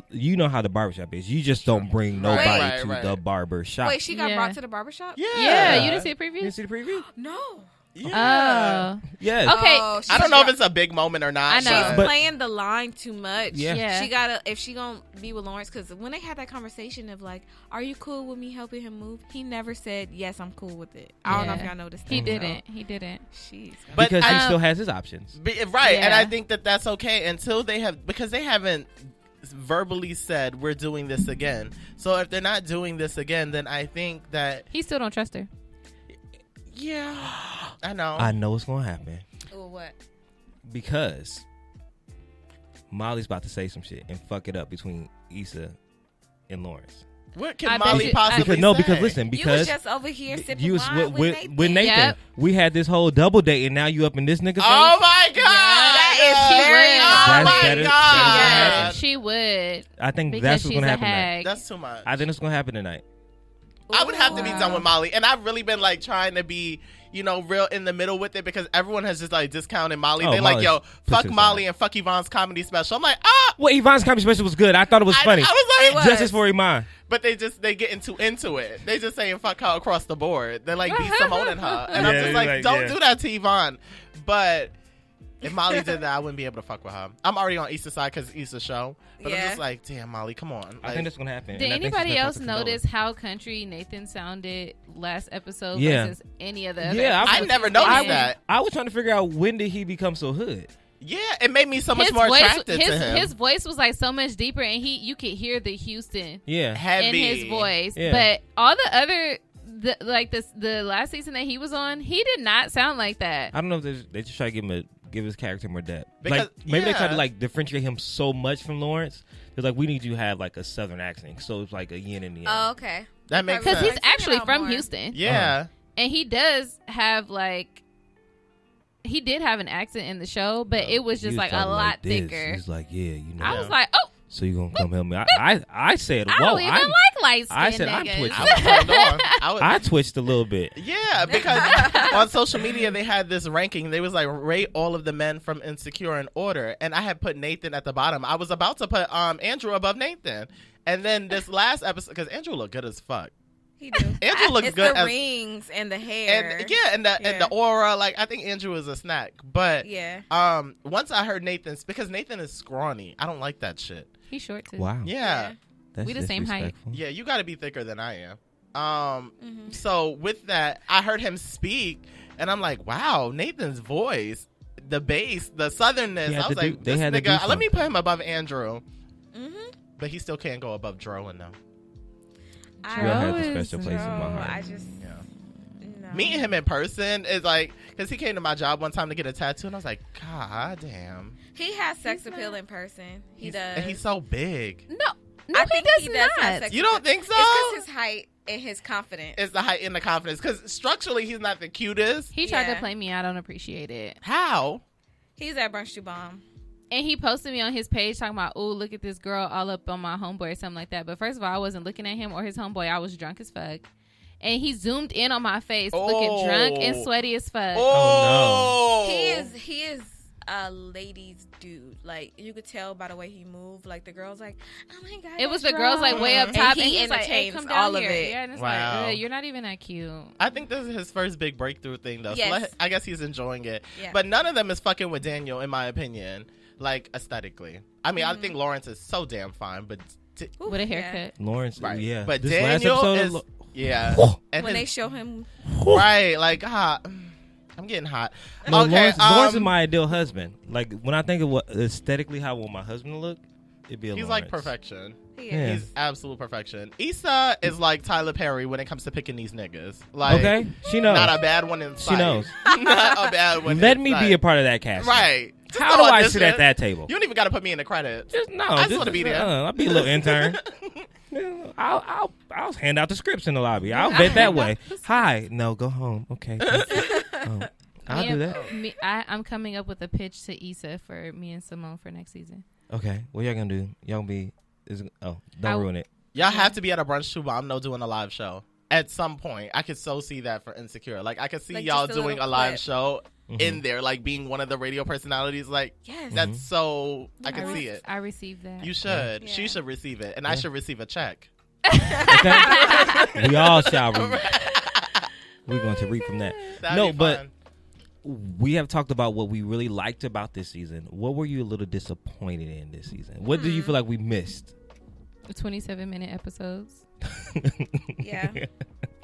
you know how the barbershop is. You just don't bring nobody to the barber shop. Wait, she got brought to the barbershop? Yeah. You didn't see a preview? You didn't see the preview? No. Yeah. Yeah. Okay. I don't know if it's a big moment or not. I know. She's playing the line too much. Yeah. She gotta, if she gonna be with Lawrence, because when they had that conversation of like, are you cool with me helping him move? He never said, yes, I'm cool with it. I don't know if y'all noticed that. He didn't. Jeez. But because he still has his options. Right. And I think that that's okay until they have, because they haven't verbally said we're doing this again. So if they're not doing this again, then I think that he still don't trust her. Yeah, I know. I know what's gonna happen. Well, what? Because Molly's about to say some shit and fuck it up between Issa and Lawrence. What can Molly possibly say? Because listen, because you was just over here sipping wine with Nathan. Yep. We had this whole double date, and now you up in this nigga face. Oh my god, that is very. Oh my god, yes, she would. I think because that's what's gonna happen. Tonight. That's too much. I think it's gonna happen tonight. I would have to be done with Molly, and I've really been like trying to be, real in the middle with it because everyone has just like discounted Molly. They're like, yo, fuck Molly and fuck Yvonne's comedy special. I'm like, well, Yvonne's comedy special was good. I thought it was funny. I was like, Justice for Iman. But they getting too into it. They just saying fuck her across the board. They're like be Simone and her, and I'm just like, don't do that to Yvonne. But if Molly did that, I wouldn't be able to fuck with her. I'm already on Issa's side because it's Issa's show. But I'm just like, damn, Molly, come on. I think that's gonna happen. Did anybody else notice how country Nathan sounded last episode versus any of the other? Yeah, I never noticed that. I was trying to figure out when did he become so hood. Yeah, it made me so much more attracted to him. His voice was like so much deeper, and you could hear the Houston heavy in his voice. Yeah. But all the other, the last season that he was on, he did not sound like that. I don't know if they just try to give his character more depth. Because, maybe they try to differentiate him so much from Lawrence. They're like, we need you to have like a southern accent, so it's like a yin and yang. Oh, okay. That makes sense. Because he's actually from Houston. Yeah, and he does have he did have an accent in the show, but it was just like a lot thicker. He's like, I was like, oh. So you gonna come help me? I said, I whoa. don't even like light skin I said, niggas. I twitched a little bit. Yeah, because on social media they had this ranking. They was like, rate all of the men from Insecure in order, and I had put Nathan at the bottom. I was about to put Andrew above Nathan, and then this last episode, because Andrew looked good as fuck. He do. Andrew looks good. The rings and the hair, and the aura. Like I think Andrew is a snack, but once I heard Nathan's, because Nathan is scrawny, I don't like that shit. He's short too. Wow. Yeah. We the same height. Yeah, you got to be thicker than I am. So with that, I heard him speak, and I'm like, wow, Nathan's voice, the bass, the southernness. I was like, this nigga, let me put him above Andrew. But he still can't go above Drowan though. Dro has a special place in my heart. I just meeting him in person is like, because he came to my job one time to get a tattoo, and I was like, God damn. He has sex appeal in person. He does. And he's so big. No, I think he does have sex You don't think so? It's just his height and his confidence. It's the height and the confidence. Because structurally, he's not the cutest. He tried to play me. I don't appreciate it. How? He's at Brunch to Bomb. And he posted me on his page talking about, oh, look at this girl all up on my homeboy or something like that. But first of all, I wasn't looking at him or his homeboy. I was drunk as fuck. And he zoomed in on my face looking drunk and sweaty as fuck. Oh, no. He is a ladies dude. Like, you could tell by the way he moved. Like, the girl's like, oh my God. It was the girls like way up top. And he entertains like, hey, come down all here. of it. Yeah, and it's like, you're not even that cute. I think this is his first big breakthrough thing, though. Yes. So I guess he's enjoying it. Yeah. But none of them is fucking with Daniel, in my opinion. Like, aesthetically. I mean, I think Lawrence is so damn fine, but... with a haircut. Lawrence, right. Yeah. But this Daniel last is... Yeah. And when they show him... Right. Like, I'm getting hot. No, okay, Lawrence is my ideal husband. Like, when I think of what aesthetically how I want my husband to look, it'd be a He's Lawrence. like perfection. Yeah. He's absolute perfection. Issa is like Tyler Perry when it comes to picking these niggas. Like, okay, she knows. Not a bad one in sight. She knows. Not a bad one. Let me be a part of that cast. Right. Just how do I sit at that table? You don't even got to put me in the credits. I just want to be there. I'll be a little intern. I'll hand out the scripts in the lobby. I'll vet that way. Hi. No, go home. Okay. I'll do that. I'm coming up with a pitch to Issa for me and Simone for next season. Okay. What y'all gonna do? Y'all gonna be... don't ruin it. Y'all have to be at a brunch too, but I'm doing a live show. At some point. I could so see that for Insecure. Like, I could see y'all doing a live show in there, like being one of the radio personalities. Like, yes. That's so... I can see it. I received that. You should. Yeah. She should receive it. And I should receive a check. Okay. We all shall reap. We're going to reap from that. That'd be fun. we have talked about what we really liked about this season. What were you a little disappointed in this season? What did you feel like we missed? The 27-minute episodes. Yeah.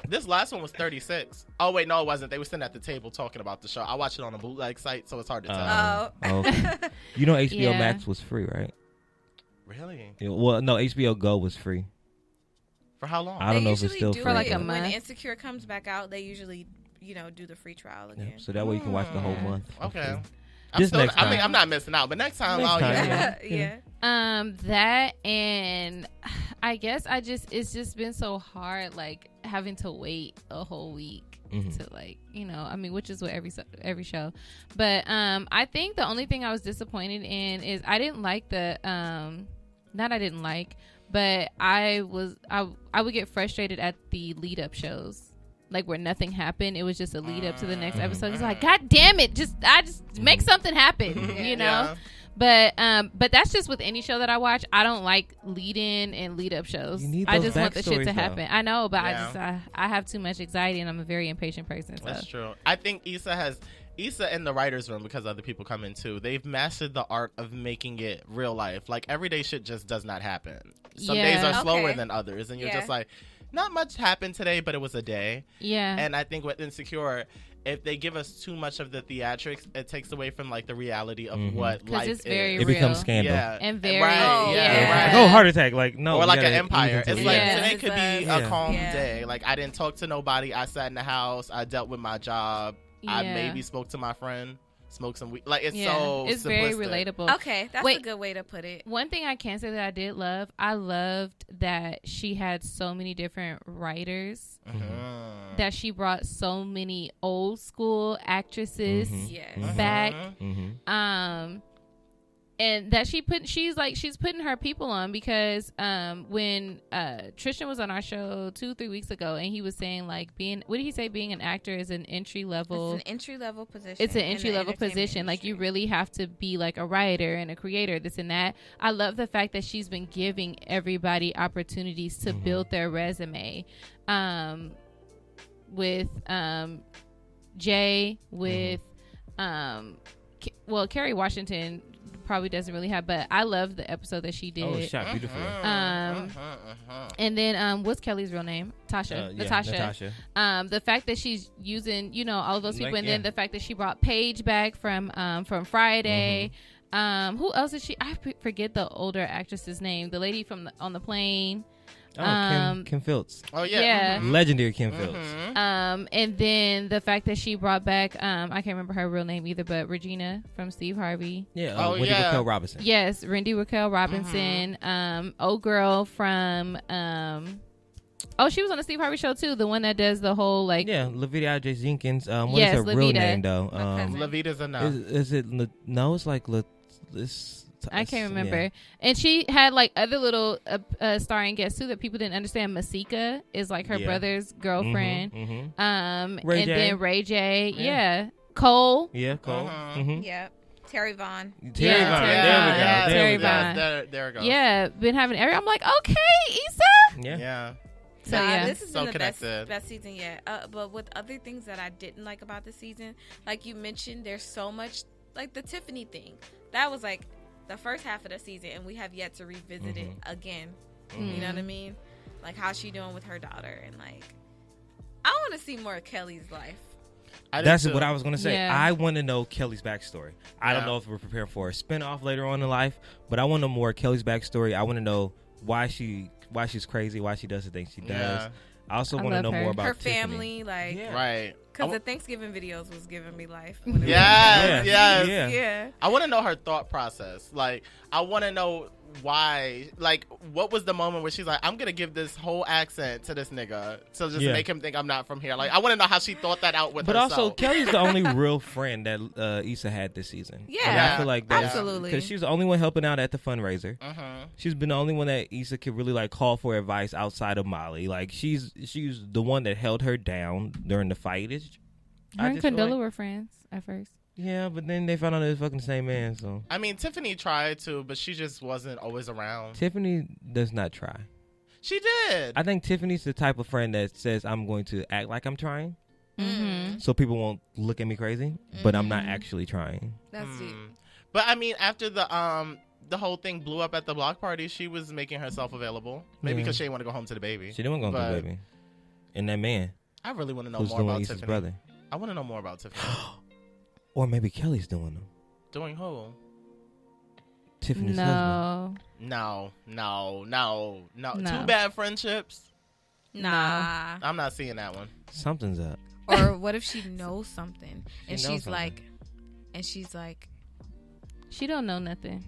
This last one was 36. Oh, wait, no, it wasn't. They were sitting at the table talking about the show. I watched it on a bootleg site, so it's hard to tell. Okay. You know HBO Yeah. Max was free, right? Really? Yeah, well, no, HBO Go was free. For how long? I don't know if it's still do free. For like a when month. Insecure comes back out, they usually, do the free trial again. Yeah, so that way you can watch the whole month. Okay. Just next time. I mean, I'm not missing out, but next time, Yeah. That, and I guess it's just been so hard, like having to wait a whole week to like, which is what every show. But I think the only thing I was disappointed in is I didn't like but I would get frustrated at the lead up shows. Like where nothing happened, it was just a lead up to the next episode. It's like, God damn it, I just make something happen, Yeah. But that's just with any show that I watch. I don't like lead in and lead up shows. I just want the shit to happen. Though. I know, but I have too much anxiety and I'm a very impatient person. So. That's true. I think Issa in the writer's room, because other people come in too, they've mastered the art of making it real life. Like everyday shit just does not happen. Some days are slower than others, and you're just like, not much happened today, but it was a day. Yeah. And I think with Insecure, if they give us too much of the theatrics, it takes away from like the reality of what life it's very is. It becomes Scandal. Yeah. And very Right. Like, oh, heart attack. Like, no. Or like an Empire. It's like Yeah. today could be a calm Yeah. day. Like I didn't talk to nobody. I sat in the house. I dealt with my job. I Yeah. maybe spoke to my friend. Smoked some weed. Like it's Yeah. so It's simplistic. very relatable. Okay, that's Wait. a good way to put it. One thing I can say that I did love, I loved that she had so many different writers, Mhm. that she brought so many old school actresses Yes. back. Mm-hmm. And that she's putting her people on, because when Tristan was on our show 2-3 weeks ago, and he was saying like being an actor is an entry level. It's an entry level position. It's an in the entry level entertainment position. Like industry. you really have to be like a writer and a creator, this and that. I love the fact that she's been giving everybody opportunities to build their resume. With Jay, with Kerry Washington probably doesn't really have, but I love the episode that she did. Oh, it's shot beautifully. And then what's Kelly's real name? Natasha. The fact that she's using all of those people, and then the fact that she brought Paige back from Friday. Who else is she? I forget the older actress's name. The lady on the plane. Kim Phillips. Oh yeah. Yeah. Legendary Kim Phillips. And then the fact that she brought back I can't remember her real name either, but Regina from Steve Harvey. Yeah. Wendy Raquel Robinson. Yes, Wendy Raquel Robinson. Old girl from she was on the Steve Harvey show too, the one that does the whole like Lavita J. Jenkins. What is Yes, her real Lavita. name though? Lavita's enough. Is it no? It's like I can't remember. Yeah. And she had like other little starring guests too that people didn't understand. Masika is like her brother's girlfriend. Then Ray J. Yeah. Cole. Yeah, Cole. Yeah. Terry Vaughn. Terry Vaughn. Terry Vaughn. There it goes. Yeah, been having I'm like, okay, Issa. Yeah. So this has been the best season yet. But with other things that I didn't like about the season, like you mentioned, there's so much, like the Tiffany thing. That was like the first half of the season, and we have yet to revisit it again. You know what I mean? Like how she doing with her daughter, and like I want to see more of Kelly's life. That's what I was going to say. Yeah. I want to know Kelly's backstory. I don't know if we're preparing for a spinoff later on in life, but I want to know more of Kelly's backstory. I want to know why she's crazy, why she does the things she does. Yeah. I also want to know more about her Tiffany. family, like right. Because the Thanksgiving videos was giving me life. Yeah. I want to know her thought process. Like, I want to know why. Like, what was the moment where she's like, I'm going to give this whole accent to this nigga to just make him think I'm not from here. Like, I want to know how she thought that out with herself. But also, Kelly's the only real friend that Issa had this season. Yeah. I feel like that's absolutely. Because she was the only one helping out at the fundraiser. She's been the only one that Issa could really like call for advice outside of Molly. Like, she's the one that held her down during the fight. Her and Condola were friends at first. Yeah, but then they found out they was fucking the same man. So I mean, Tiffany tried to, but she just wasn't always around. Tiffany does not try. She did. I think Tiffany's the type of friend that says, I'm going to act like I'm trying. Mm-hmm. so people won't look at me crazy, but I'm not actually trying. That's deep. But I mean, after the whole thing blew up at the block party, she was making herself available. Maybe because she didn't want to go home to the baby. She didn't want to go home to the baby. And that man. I really want to know more about Tiffany. Brother. I want to know more about Tiffany. Or maybe Kelly's doing them. Doing who? Tiffany's husband. No. Two bad friendships. Nah. I'm not seeing that one. Something's up. Or what if she knows something and she's like, she don't know nothing.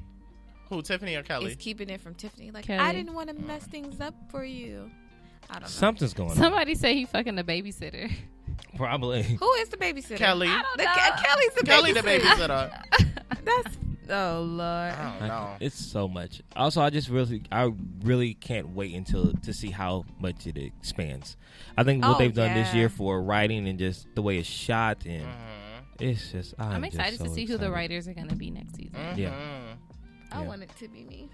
Who, Tiffany or Kelly? Is keeping it from Tiffany. Like, Kelly. I didn't want to mess things up for you. I don't know. Something's going on. Somebody say he fucking the babysitter. Probably. Who is the babysitter? Kelly. Kelly's the Kelly the babysitter. That's oh Lord. I don't know. It's so much. Also, I really can't wait to see how much it expands. I think what they've done this year for writing and just the way it's shot and it's just. I'm excited to see who the writers are going to be next season. Yeah. I want it to be me.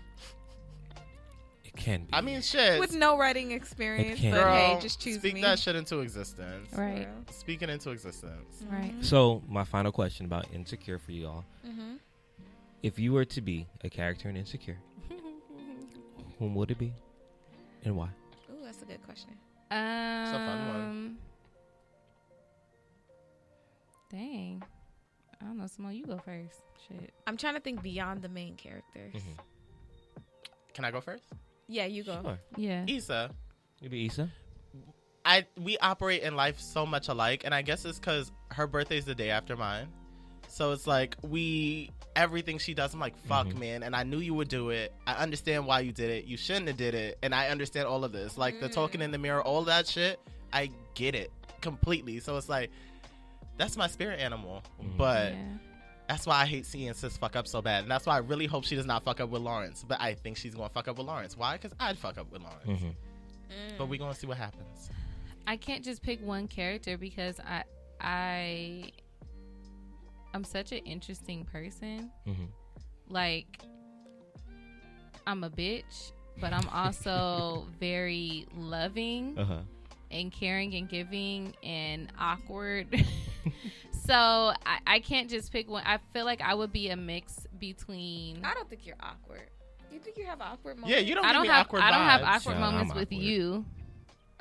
It can be. I mean, shit. With no writing experience, but Girl, hey, just choose speak me. that shit into existence. Right. Speak it into existence. Right. So, my final question about Insecure for you all. Mm-hmm. If you were to be a character in Insecure, whom would it be and why? Ooh, that's a good question. It's a fun one. Dang. I don't know, Simone, you go first. Shit. I'm trying to think beyond the main characters. Mm-hmm. Can I go first? Yeah, you go. Sure. Yeah. Issa. You be Issa? We operate in life so much alike, and I guess it's because her birthday's the day after mine. So it's like everything she does, I'm like, fuck, man. And I knew you would do it. I understand why you did it. You shouldn't have did it. And I understand all of this. Like the talking in the mirror, all that shit. I get it completely. So it's like, that's my spirit animal. But that's why I hate seeing sis fuck up so bad. And that's why I really hope she does not fuck up with Lawrence. But I think she's going to fuck up with Lawrence. Why? Because I'd fuck up with Lawrence. But we're going to see what happens. I can't just pick one character because I'm such an interesting person. Like, I'm a bitch, but I'm also very loving and caring and giving and awkward. So I can't just pick one. I feel like I would be a mix between. I don't think you're awkward. You think you have awkward moments? Yeah, you don't. I don't have awkward moments with you.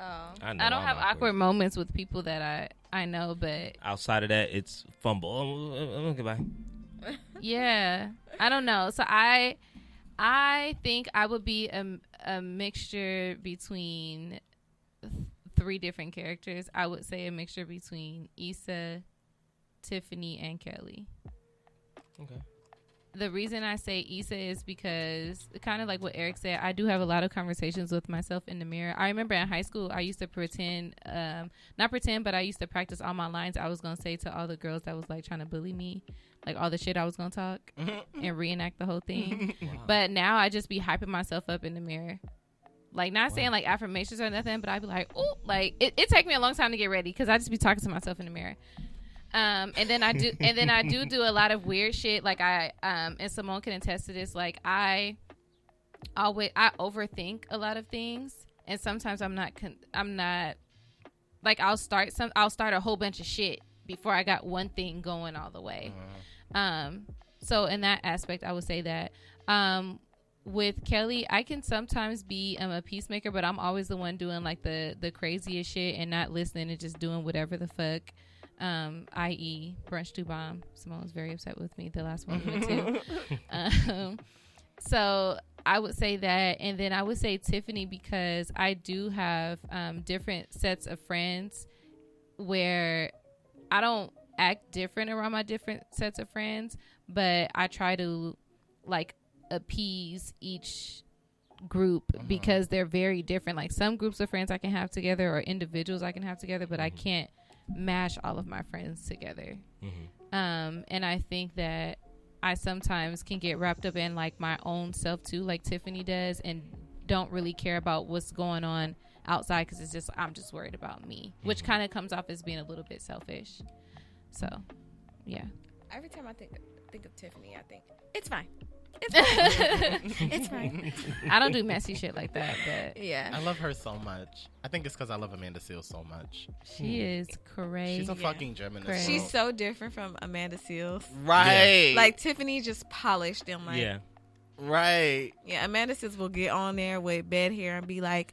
Oh, I don't have awkward moments with people that I know, but outside of that, it's fumble. Goodbye. Yeah, I don't know. So I think I would be a mixture between 3 different characters. I would say a mixture between Issa, Tiffany, and Kelly. Okay. The reason I say Issa is because, kind of like what Eric said, I do have a lot of conversations with myself in the mirror. I remember in high school, I used to but I used to practice all my lines I was going to say to all the girls that was like trying to bully me, like all the shit I was going to talk and reenact the whole thing. Wow. But now I just be hyping myself up in the mirror. Like, not saying like affirmations or nothing, but I'd be like, ooh, like it take me a long time to get ready because I just be talking to myself in the mirror. And then I do a lot of weird shit. Like and Simone can attest to this. Like I overthink a lot of things, and sometimes I'm not like I'll start a whole bunch of shit before I got one thing going all the way. So in that aspect, I would say that. With Kelly, I can sometimes be a peacemaker, but I'm always the one doing like the craziest shit and not listening and just doing whatever the fuck. I.e. Brunch to Bomb. Simone was very upset with me the last one we went to. So I would say that, and then I would say Tiffany because I do have different sets of friends where I don't act different around my different sets of friends, but I try to like appease each group because they're very different. Like some groups of friends I can have together or individuals I can have together, but I can't mash all of my friends together. And I think that I sometimes can get wrapped up in like my own self too, like Tiffany does, and don't really care about what's going on outside because it's just I'm just worried about me, which kind of comes off as being a little bit selfish. So yeah, every time I think of Tiffany, I think it's fine. It's fine. I don't do messy shit like that, but yeah. I love her so much. I think it's because I love Amanda Seales so much. She is crazy. She's a fucking gem in this. She's so different from Amanda Seales. Right. Yeah. Like Tiffany just polished and like. Yeah. Right. Yeah, Amanda Seales will get on there with bed hair and be like,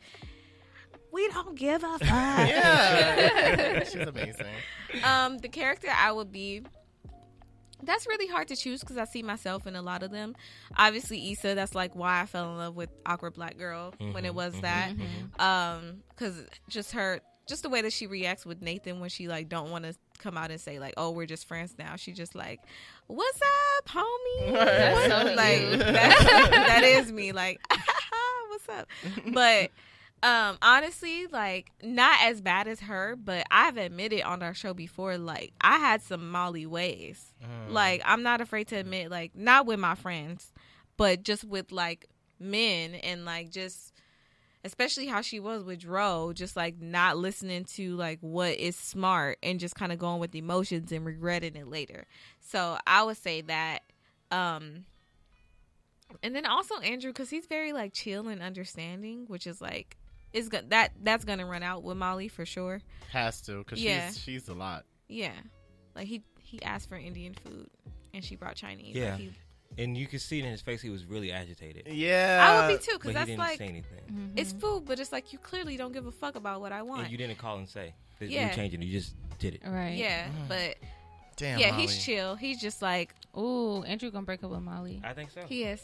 we don't give a fuck. Yeah. She's amazing. The character I would be, that's really hard to choose because I see myself in a lot of them. Obviously, Issa, that's like why I fell in love with Awkward Black Girl when it was that. Because just the way that she reacts with Nathan when she like don't want to come out and say like, oh, we're just friends now. She just like, what's up, homie? That's so like that is me. Like, what's up? But honestly, like not as bad as her, but I've admitted on our show before, like I had some Molly ways. Like I'm not afraid to admit, like not with my friends, but just with like men and like just especially how she was with Dro, just like not listening to like what is smart and just kind of going with emotions and regretting it later. So I would say that. And then also Andrew, because he's very like chill and understanding, which is like that's gonna run out with Molly for sure. Has to, because she's a lot. Yeah, like he asked for Indian food and she brought Chinese. Yeah. Like and you could see it in his face; he was really agitated. Yeah, I would be too, because that's he didn't like say anything. It's food, but it's like you clearly don't give a fuck about what I want. And you didn't call and say that you're changing. You just did it. Right. Yeah, but damn. Yeah, Molly. he's chill. He's just like, ooh, Andrew gonna break up with Molly. I think so. He is.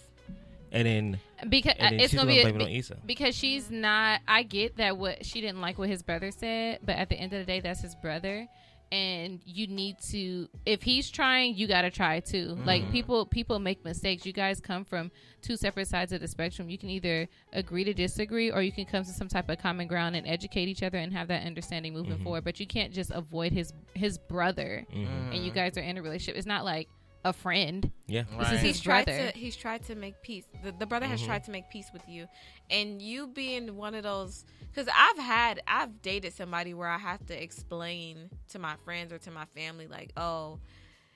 And then it's she's gonna be blame it on Issa. because she's not. I get that what she didn't like what his brother said, but at the end of the day, that's his brother, and you need to. If he's trying, you gotta try too. Like people make mistakes. You guys come from two separate sides of the spectrum. You can either agree to disagree, or you can come to some type of common ground and educate each other and have that understanding moving forward. But you can't just avoid his brother, and you guys are in a relationship. It's not like a friend. Yeah, this is his brother. He's tried to make peace. The brother has tried to make peace with you, and you being one of those. Because I've dated somebody where I have to explain to my friends or to my family like, oh,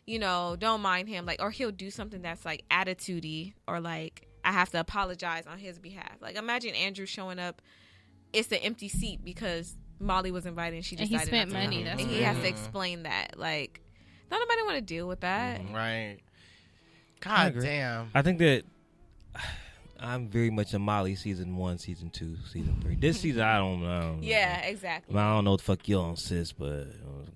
you know, don't mind him, like, or he'll do something that's like attitude-y, or like I have to apologize on his behalf. Like imagine Andrew showing up, it's an empty seat because Molly was invited and she decided and he spent not to money. come. That's and he has to explain that like. Don't nobody want to deal with that. Right. God damn. I think that I'm very much a Molly season 1, season 2, season 3. This season, I don't know. Yeah, exactly. I don't know what the fuck you on, sis, but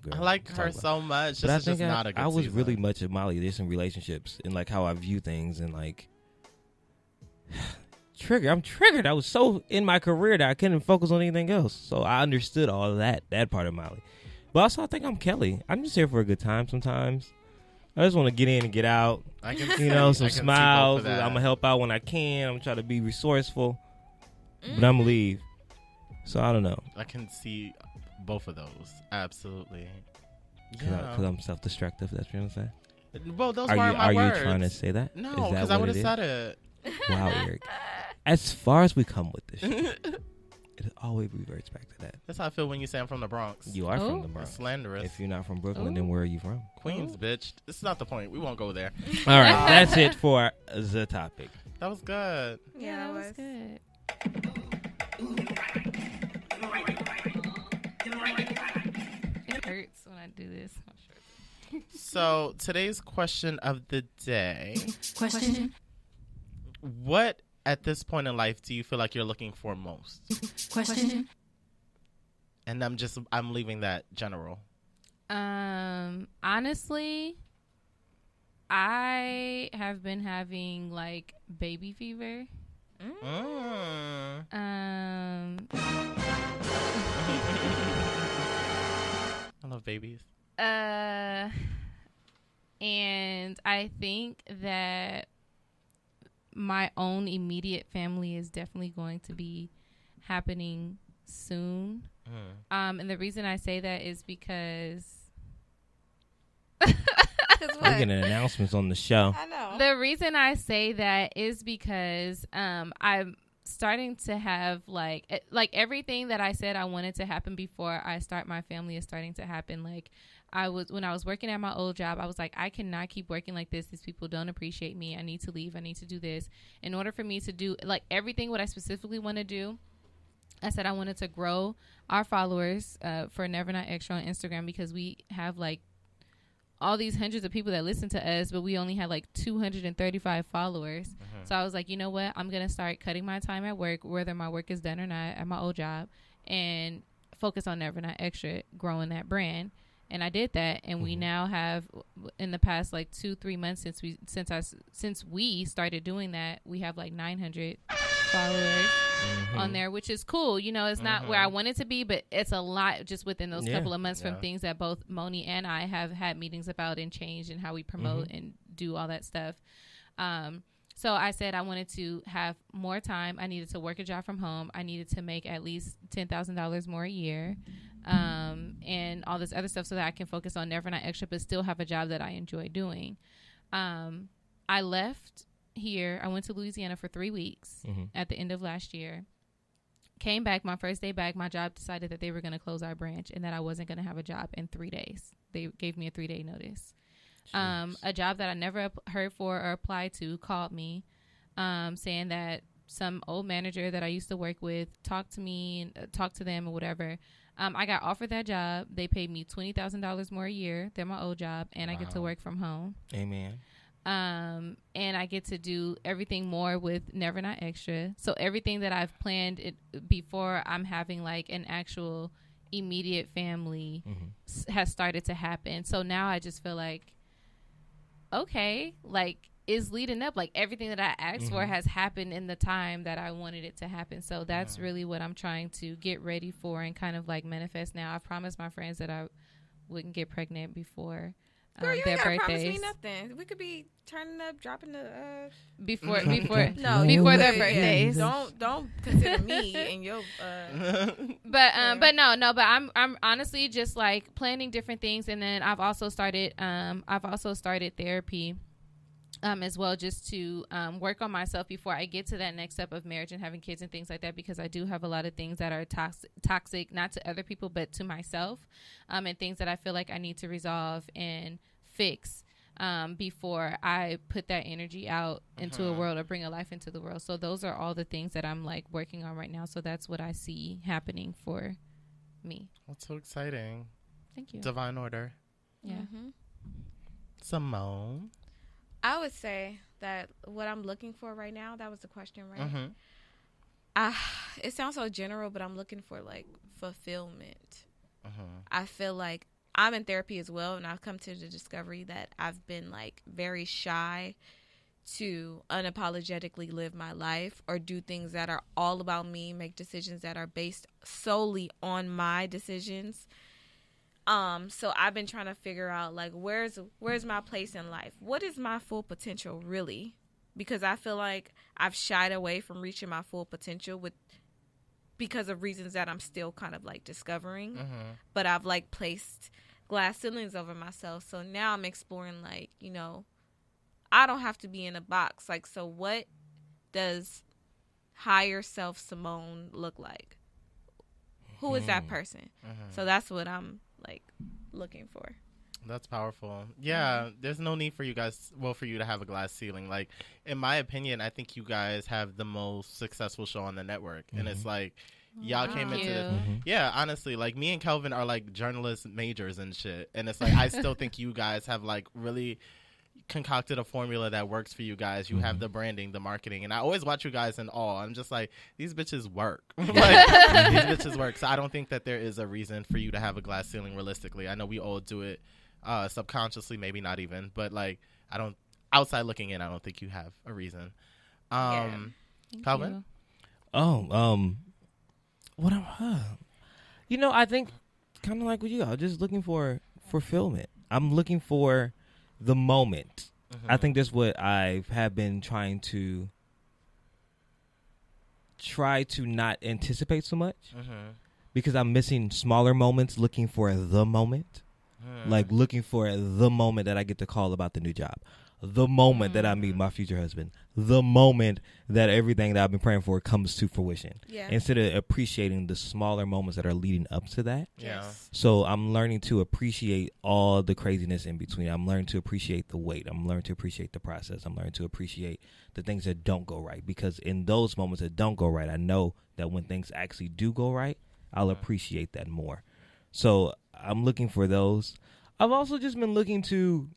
girl, I like her so much. But this I is think just not a good I was season. really much a Molly. There's some relationships and like how I view things and like I'm triggered. I was so in my career that I couldn't focus on anything else. So I understood all of that part of Molly. But also, I think I'm Kelly. I'm just here for a good time sometimes. I just want to get in and get out. I can some smiles. I'm going to help out when I can. I'm going to try to be resourceful. But I'm going to leave. So I don't know. I can see both of those. Absolutely. Because I'm self-destructive. That's what you're saying? Well, those weren't my words. Are you trying to say that? No, because I would have said it. Wow, Eric. As far as we come with this shit, it always reverts back to that. That's how I feel when you say I'm from the Bronx. You are from the Bronx. It's slanderous. If you're not from Brooklyn, then where are you from? Queens, bitch. This is not the point. We won't go there. All right, that's it for the topic. That was good. Yeah, that was good. It hurts when I do this. So today's question of the day. Question. What at this point in life do you feel like you're looking for most? Question. And I'm leaving that general. Honestly, I have been having like baby fever. I love babies. And I think that my own immediate family is definitely going to be happening soon. And the reason I say that is because we're getting announcements on the show. I know. The reason I say that is because starting to have like everything that I said I wanted to happen before I start my family is starting to happen. Like when I was working at my old job, I was like, I cannot keep working like this. These people don't appreciate me. I need to leave. I need to do this. In order for me to do like everything what I specifically want to do, I said I wanted to grow our followers for Never Not Extra on Instagram, because we have like all these hundreds of people that listen to us, but we only had like 235 followers. So I was like, you know what? I'm going to start cutting my time at work, whether my work is done or not, at my old job, and focus on Never Not Extra, growing that brand. And I did that. And we now have, in the past like 2-3 months since we started doing that, we have like 900 followers on there, which is cool. You know, it's not where I want it to be, but it's a lot just within those couple of months from things that both Moni and I have had meetings about and changed and how we promote and do all that stuff. So I said I wanted to have more time. I needed to work a job from home. I needed to make at least $10,000 more a year, and all this other stuff, so that I can focus on Never Not Extra, but still have a job that I enjoy doing. I left here. I went to Louisiana for 3 weeks at the end of last year. Came back. My first day back, my job decided that they were going to close our branch and that I wasn't going to have a job in 3 days. They gave me a 3-day notice. A job that I never heard for or applied to called me, saying that some old manager that I used to work with talked to me and talked to them or whatever. I got offered that job. They paid me $20,000 more a year than my old job, and I get to work from home. Amen. And I get to do everything more with Never Not Extra. So everything that I've planned before I'm having like an actual immediate family has started to happen. So now I just feel like, okay, like is leading up, like everything that I asked for has happened in the time that I wanted it to happen. So that's really what I'm trying to get ready for and kind of like manifest now. I promised my friends that I wouldn't get pregnant before Girl, you their ain't gotta birthdays. promise me nothing. We could be turning up, dropping the before before their birthdays. Don't consider me in your but I'm honestly just like planning different things, and then I've also started therapy as well, just to work on myself before I get to that next step of marriage and having kids and things like that, because I do have a lot of things that are toxic, not to other people, but to myself, and things that I feel like I need to resolve and fix before I put that energy out into a world or bring a life into the world. So those are all the things that I'm like working on right now. So that's what I see happening for me. That's so exciting. Thank you. Divine order. Yeah. Simone. I would say that what I'm looking for right now, that was the question, right? It sounds so general, but I'm looking for like fulfillment. I feel like I'm in therapy as well, and I've come to the discovery that I've been like very shy to unapologetically live my life or do things that are all about me, make decisions that are based solely on my decisions. So I've been trying to figure out like where's my place in life? What is my full potential really? Because I feel like I've shied away from reaching my full potential because of reasons that I'm still kind of like discovering. But I've like placed glass ceilings over myself. So now I'm exploring like, you know, I don't have to be in a box. Like, so what does higher self Simone look like? Who is that person? So that's what I'm like looking for. That's powerful. Yeah, there's no need for you guys, for you to have a glass ceiling. Like, in my opinion, I think you guys have the most successful show on the network. And it's like, y'all came into this. Yeah, honestly, like me and Kelvin are like journalist majors and shit. And it's like, I still think you guys have like really concocted a formula that works for you guys. You have the branding, the marketing, and I always watch you guys in awe. I'm just like, these bitches work. Like, these bitches work. So I don't think that there is a reason for you to have a glass ceiling realistically. I know we all do it subconsciously, maybe not even, but like outside looking in, I don't think you have a reason. Calvin? What you know, I think kind of like with you, I'm just looking for fulfillment. I'm looking for the moment. I think that's what I have been trying to not anticipate so much, because I'm missing smaller moments, looking for the moment, like looking for the moment that I get to call about the new job. the moment that I meet my future husband, the moment that everything that I've been praying for comes to fruition. Yeah. Instead of appreciating the smaller moments that are leading up to that. Yeah. So I'm learning to appreciate all the craziness in between. I'm learning to appreciate the wait. I'm learning to appreciate the process. I'm learning to appreciate the things that don't go right. Because in those moments that don't go right, I know that when things actually do go right, I'll appreciate that more. So I'm looking for those. I've also just been looking to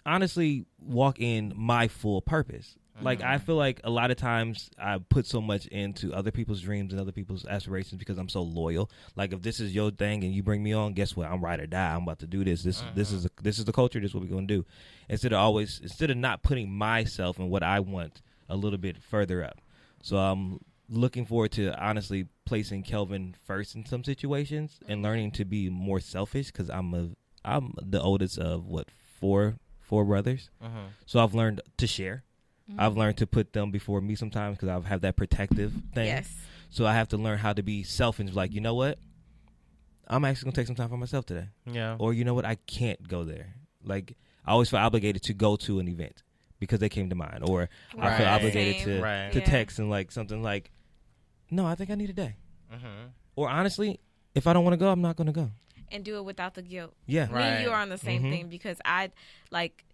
honestly walk in my full purpose. Like, I feel like a lot of times I put so much into other people's dreams and other people's aspirations because I'm so loyal. Like, if this is your thing and you bring me on, guess what? I'm ride or die. I'm about to do this. This is the culture. This is what we're going to do. Instead of not putting myself and what I want a little bit further up. So I'm looking forward to honestly placing Kelvin first in some situations and learning to be more selfish because I'm the oldest of four brothers. So I've learned to share. I've learned to put them before me sometimes because I have that protective thing. Yes. So I have to learn how to be selfish. Like, you know what? I'm actually going to take some time for myself today. Yeah. Or, you know what? I can't go there. Like, I always feel obligated to go to an event because they came to mind. Or I feel obligated to text and, like, something like, no, I think I need a day. Or, honestly, if I don't want to go, I'm not going to go. And do it without the guilt. Yeah. Me and you are on the same thing because I, like,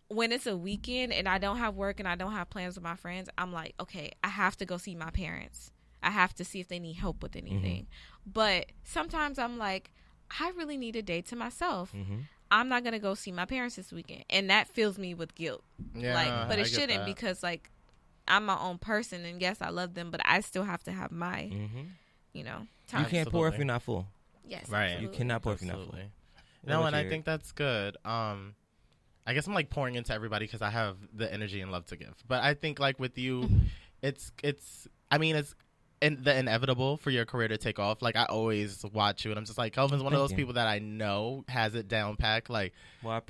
when it's a weekend and I don't have work and I don't have plans with my friends, I'm like, okay, I have to go see my parents. I have to see if they need help with anything. But sometimes I'm like, I really need a day to myself. I'm not going to go see my parents this weekend. And that fills me with guilt. Yeah, like, but it shouldn't because, like, I'm my own person. And, yes, I love them, but I still have to have my, you know, time. You can't pour if you're not full. Yes, right. Absolutely. You cannot pour if you're not full. No, and I think that's good. I guess I'm like pouring into everybody because I have the energy and love to give. But I think like with you, it's the inevitable for your career to take off. Like I always watch you, and I'm just like, Kelvin's one of those people that I know has it down packed. Like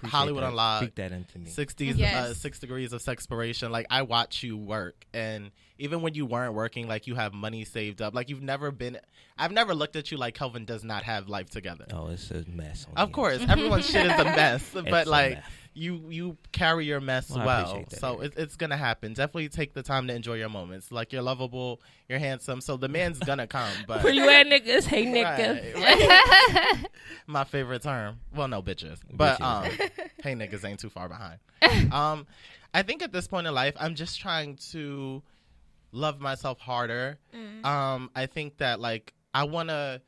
Hollywood Unlocked, speak that into me. 6 degrees of sexpiration. Like I watch you work, and even when you weren't working, like you have money saved up. Like I've never looked at you like Kelvin does not have life together. Oh, it's a mess. Of course, everyone's shit is a mess, but like. You carry your mess well. So it's going to happen. Definitely take the time to enjoy your moments. Like, you're lovable, you're handsome, so the man's going to come. But where you at, niggas? Hey, niggas. Right. My favorite term. Well, no, bitches. But, hey, niggas ain't too far behind. I think at this point in life, I'm just trying to love myself harder. I think that, like, I want to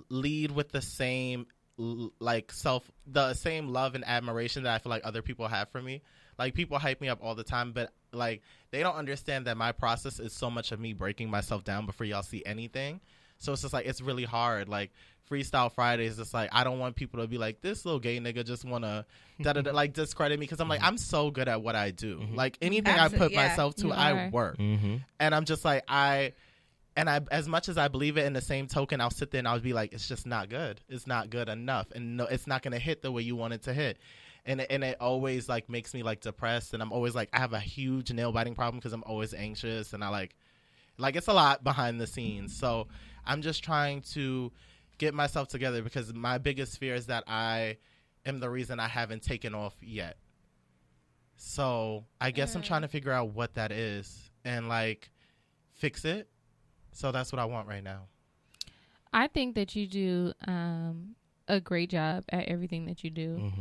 lead with the same the same love and admiration that I feel like other people have for me. Like people hype me up all the time, but like they don't understand that my process is so much of me breaking myself down before y'all see anything. So it's just like it's really hard. Like Freestyle Friday is just like I don't want people to be like this little gay nigga just wanna like discredit me because I'm like I'm so good at what I do. Like anything I put myself to, I work, and I'm just like And as much as I believe it, in the same token, I'll sit there and I'll be like, it's just not good. It's not good enough. And no, it's not going to hit the way you want it to hit. And it always like makes me like depressed. And I'm always like, I have a huge nail biting problem because I'm always anxious. And I like it's a lot behind the scenes. So I'm just trying to get myself together because my biggest fear is that I am the reason I haven't taken off yet. So I guess I'm trying to figure out what that is and like fix it. So that's what I want right now. I think that you do a great job at everything that you do.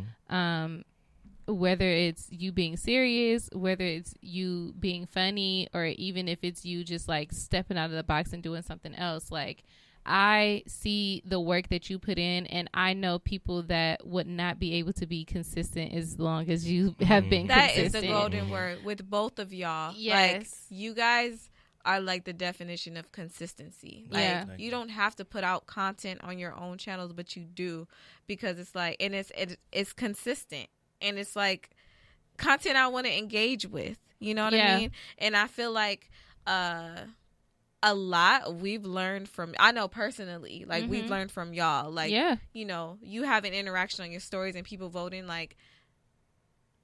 Whether it's you being serious, whether it's you being funny, or even if it's you just like stepping out of the box and doing something else. Like I see the work that you put in, and I know people that would not be able to be consistent as long as you have been consistent. That is the golden word with both of y'all. Yes. Like you guys are like the definition of consistency. Like you don't have to put out content on your own channels, but you do because it's like, and it's consistent and it's like content I want to engage with, you know what I mean? And I feel like, a lot we've learned from, I know personally, like we've learned from y'all, like, you know, you have an interaction on your stories and people voting, like,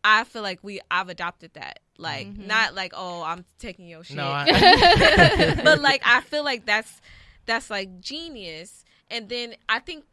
I feel like I've adopted that. Like, not like, oh, I'm taking your shit. No, but like, I feel like that's like genius. And then I think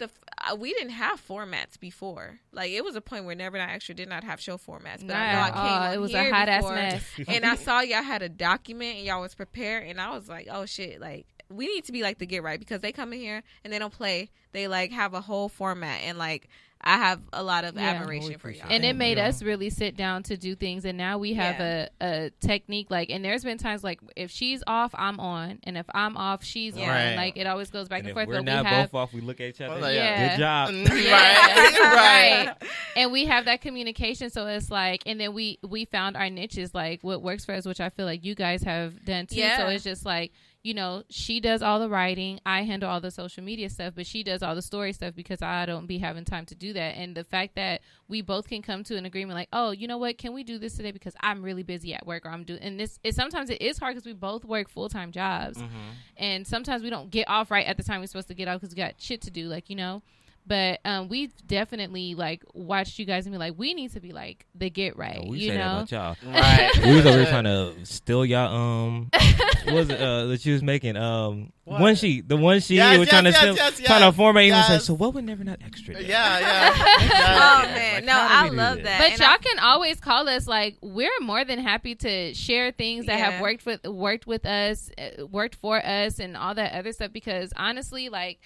we didn't have formats before. Like, it was a point where Never Not Extra did not have show formats. But I know I came on it was here a hot before, ass mess. And I saw y'all had a document and y'all was prepared. And I was like, oh, shit. Like, we need to be like the Get Right, because they come in here and they don't play. They, like, have a whole format. And, like, I have a lot of admiration for y'all. And it made us really sit down to do things. And now we have a technique. Like, and there's been times, like, if she's off, I'm on. And if I'm off, she's on. Like, it always goes back and forth. We're not both off. We look at each other. Good job. Right. And we have that communication. So it's like, and then we found our niches, like what works for us, which I feel like you guys have done too. So it's just like, you know, she does all the writing, I handle all the social media stuff, but she does all the story stuff because I don't be having time to do that. And the fact that we both can come to an agreement, like, oh, you know what, can we do this today because I'm really busy at work, or I'm doing, and this is sometimes it is hard because we both work full-time jobs, and sometimes we don't get off right at the time we're supposed to get off because we got shit to do, like, you know. But we've definitely, like, watched you guys and be like, we need to be like the Get Right. We you say know? That about y'all. Right. We was over here trying to steal y'all. What was it that you was making? One sheet. The one sheet you were trying to trying to format. And was like, so what would Never Not Extra do? Yeah. Oh man, like, no, I love that. But and y'all can always call us. Like, we're more than happy to share things that have worked with us, worked for us, and all that other stuff. Because honestly, like,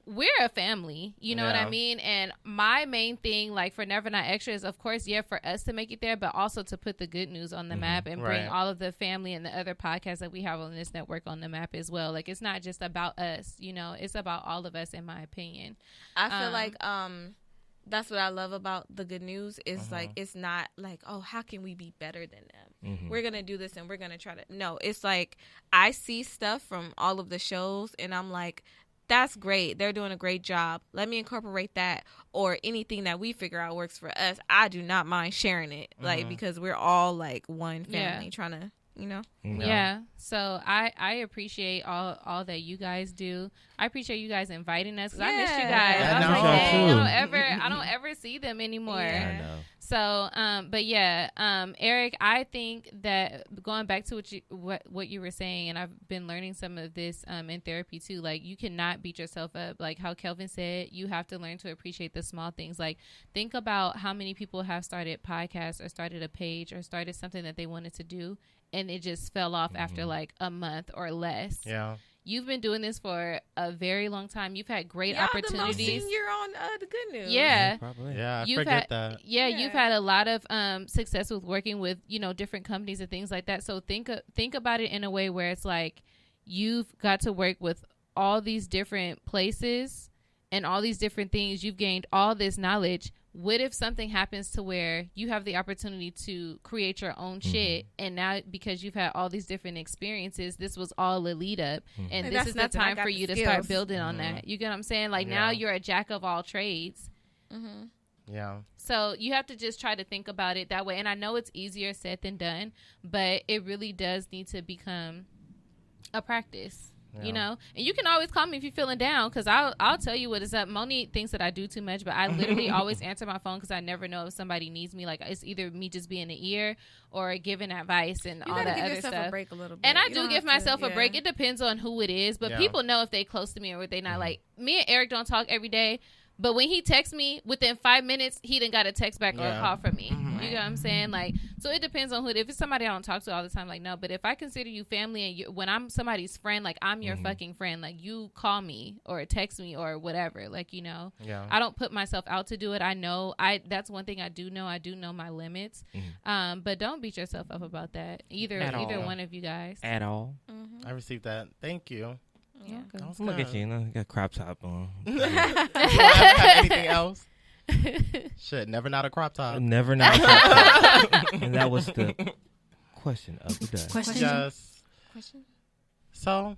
we're a family, you know what I mean? And my main thing, like, for Never Not Extra is, of course, for us to make it there, but also to put the good news on the map and bring all of the family and the other podcasts that we have on this network on the map as well. Like, it's not just about us, you know, it's about all of us, in my opinion. I feel like that's what I love about the good news is like, it's not like, oh, how can we be better than them? We're going to do this and we're going to try to, no, it's like, I see stuff from all of the shows and I'm like, that's great. They're doing a great job. Let me incorporate that, or anything that we figure out works for us. I do not mind sharing it, like, because we're all like one family trying to, you know. Yeah. So I appreciate all that you guys do. I appreciate you guys inviting us, because I missed you guys. I was like, dang, I don't ever see them anymore. I know. So, but yeah, Eric, I think that going back to what you were saying, and I've been learning some of this in therapy too. Like, you cannot beat yourself up. Like how Kelvin said, you have to learn to appreciate the small things. Like, think about how many people have started podcasts or started a page or started something that they wanted to do, and it just fell off after like a month or less. Yeah. You've been doing this for a very long time. You've had great opportunities. The most senior on the good news. Yeah. Probably. Yeah, I forget that. Yeah, you've had a lot of success with working with, you know, different companies and things like that. So think about it in a way where it's like, you've got to work with all these different places and all these different things. You've gained all this knowledge. What if something happens to where you have the opportunity to create your own shit, and now because you've had all these different experiences, this was all a lead up, and this is the time for you to start building on that. You get what I'm saying? Like, now you're a jack of all trades. Yeah. So you have to just try to think about it that way. And I know it's easier said than done, but it really does need to become a practice. Yeah. You know, and you can always call me if you're feeling down, because I'll tell you what is up. Moni thinks that I do too much, but I literally always answer my phone because I never know if somebody needs me. Like, it's either me just being an ear or giving advice and all that other stuff. A break a little bit. And I do give myself a break. It depends on who it is, but people know if they close to me or if they not. Like, me and Eric don't talk every day, but when he texts me, within 5 minutes, he done got a text back or a call from me. You know what I'm saying? Like, so it depends on who. If it's somebody I don't talk to all the time, like, no. But if I consider you family, and when I'm somebody's friend, like, I'm your fucking friend. Like, you call me or text me or whatever. Like, you know, I don't put myself out to do it. I know that's one thing I do know. I do know my limits. But don't beat yourself up about that. Either one of you guys. At all. I received that. Thank you. Yeah. Look at you, you got a crop top on. Do I have anything else? Shit, never not a crop top. Never not a crop top. And that was the question of the day. Question. So,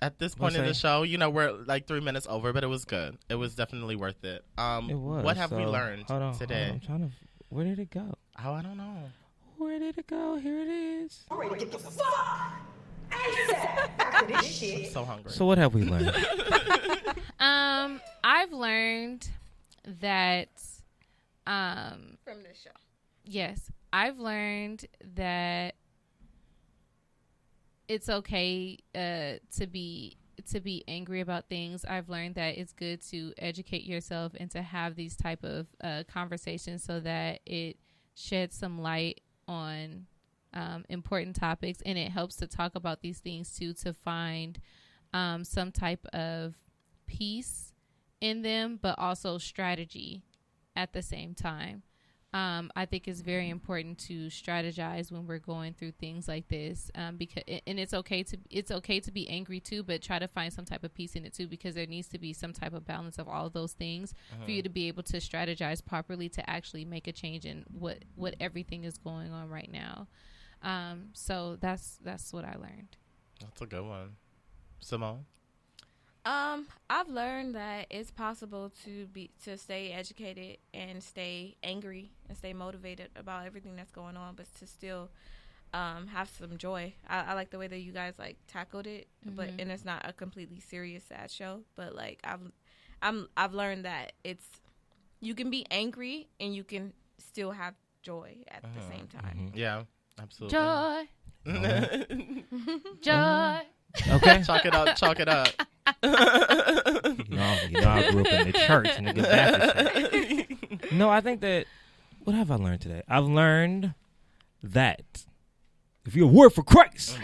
at this point in the show, you know, we're like 3 minutes over, but it was good. It was definitely worth it. It was. What have we learned today? I'm trying to. Where did it go? Oh, I don't know. Where did it go? Here it is. I'm ready to get the fuck after this shit. I'm so hungry. So what have we learned? I've learned that from this show. Yes, I've learned that it's okay to be to be angry about things. I've learned that it's good to educate yourself and to have these type of conversations so that it sheds some light on important topics, and it helps to talk about these things too, to find some type of peace in them, but also strategy at the same time. I think it's very important to strategize when we're going through things like this, because and it's okay to be angry too, but try to find some type of peace in it too, because there needs to be some type of balance of all of those things for you to be able to strategize properly to actually make a change in what everything is going on right now. So that's what I learned. That's a good one. Simone? I've learned that it's possible to stay educated and stay angry and stay motivated about everything that's going on, but to still have some joy. I like the way that you guys like tackled it, and it's not a completely serious sad show, but like I've learned that you can be angry and you can still have joy at the same time. Yeah, absolutely. Joy. Joy. Okay. Chalk it up. Chalk it up. You know, I grew up in the church in the good Baptist. No, I think that, what have I learned today? I've learned that if you're a word for Christ,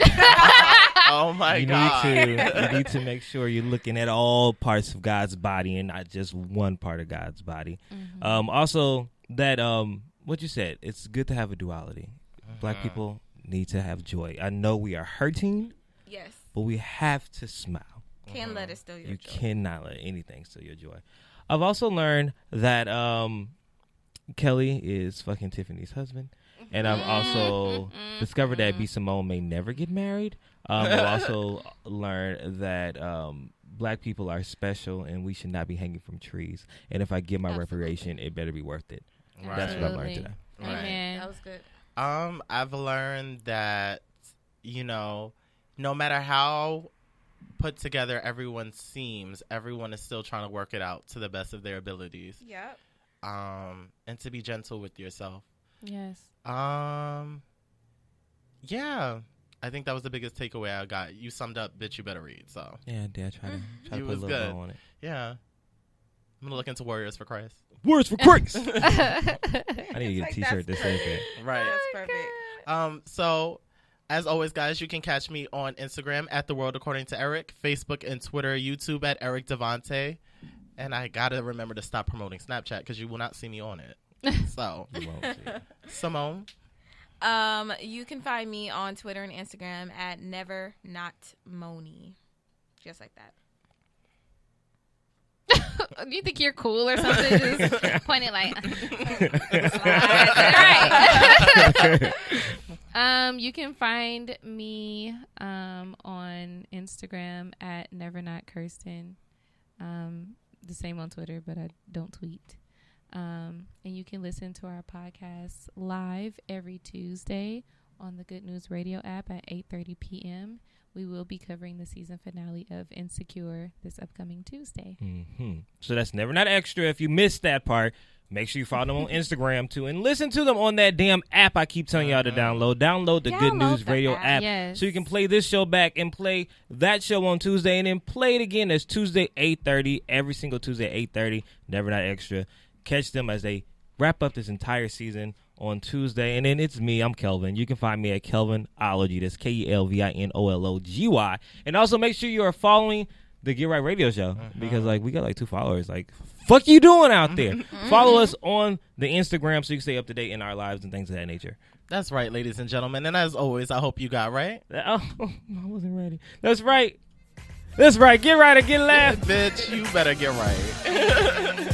oh my God, you need to make sure you're looking at all parts of God's body and not just one part of God's body. Also, that what you said, it's good to have a duality. Black people need to have joy. I know we are hurting. Yes. But we have to smile. Can't let it steal your joy. You cannot let anything steal your joy. I've also learned that Kelly is fucking Tiffany's husband. And I've also discovered that B. Simone may never get married. I've also learned that black people are special and we should not be hanging from trees. And if I get my reparation, it better be worth it. Right. That's what I've learned today. Right. Amen. That was good. I've learned that, you know, no matter how put together everyone seems, everyone is still trying to work it out to the best of their abilities. Yep. And to be gentle with yourself. Yes. Yeah. I think that was the biggest takeaway I got. You summed up, bitch, you better read. So yeah, I did. Try to put a little good. bow on it. Yeah. I'm going to look into Warriors for Christ. Words for Christ! I need to get a t-shirt that says that. Right. That's perfect. So, as always, guys, you can catch me on Instagram at The World According to Eric, Facebook and Twitter, YouTube at Eric Devante. And I got to remember to stop promoting Snapchat because you will not see me on it. So, You won't see it. Simone? You can find me on Twitter and Instagram at NeverNotMoni. Just like that. Do you think you're cool or something? Just point it like. Right. You can find me on Instagram at NeverNotKirsten. The same on Twitter, but I don't tweet. And you can listen to our podcast live every Tuesday on the Good News Radio app at 8:30 p.m. We will be covering the season finale of Insecure this upcoming Tuesday. So that's Never Not Extra. If you missed that part, make sure you follow them on Instagram too, and listen to them on that damn app I keep telling y'all to download. Download the Good News Radio app, yes, so you can play this show back and play that show on Tuesday, and then play it again. That's Tuesday 8:30, every single Tuesday 8:30. Never Not Extra. Catch them as they wrap up this entire season on Tuesday. And then it's me. I'm Kelvin. You can find me at Kelvinology. That's KELVINOLOGY. And also make sure you are following the Get Right Radio Show, because like we got like 2 followers. Like, fuck you doing out there? Follow us on the Instagram so you can stay up to date in our lives and things of that nature. That's right, ladies and gentlemen. And as always, I hope you got right. Oh, I wasn't ready. That's right. That's right. Get right or get left. Bitch, you better get right.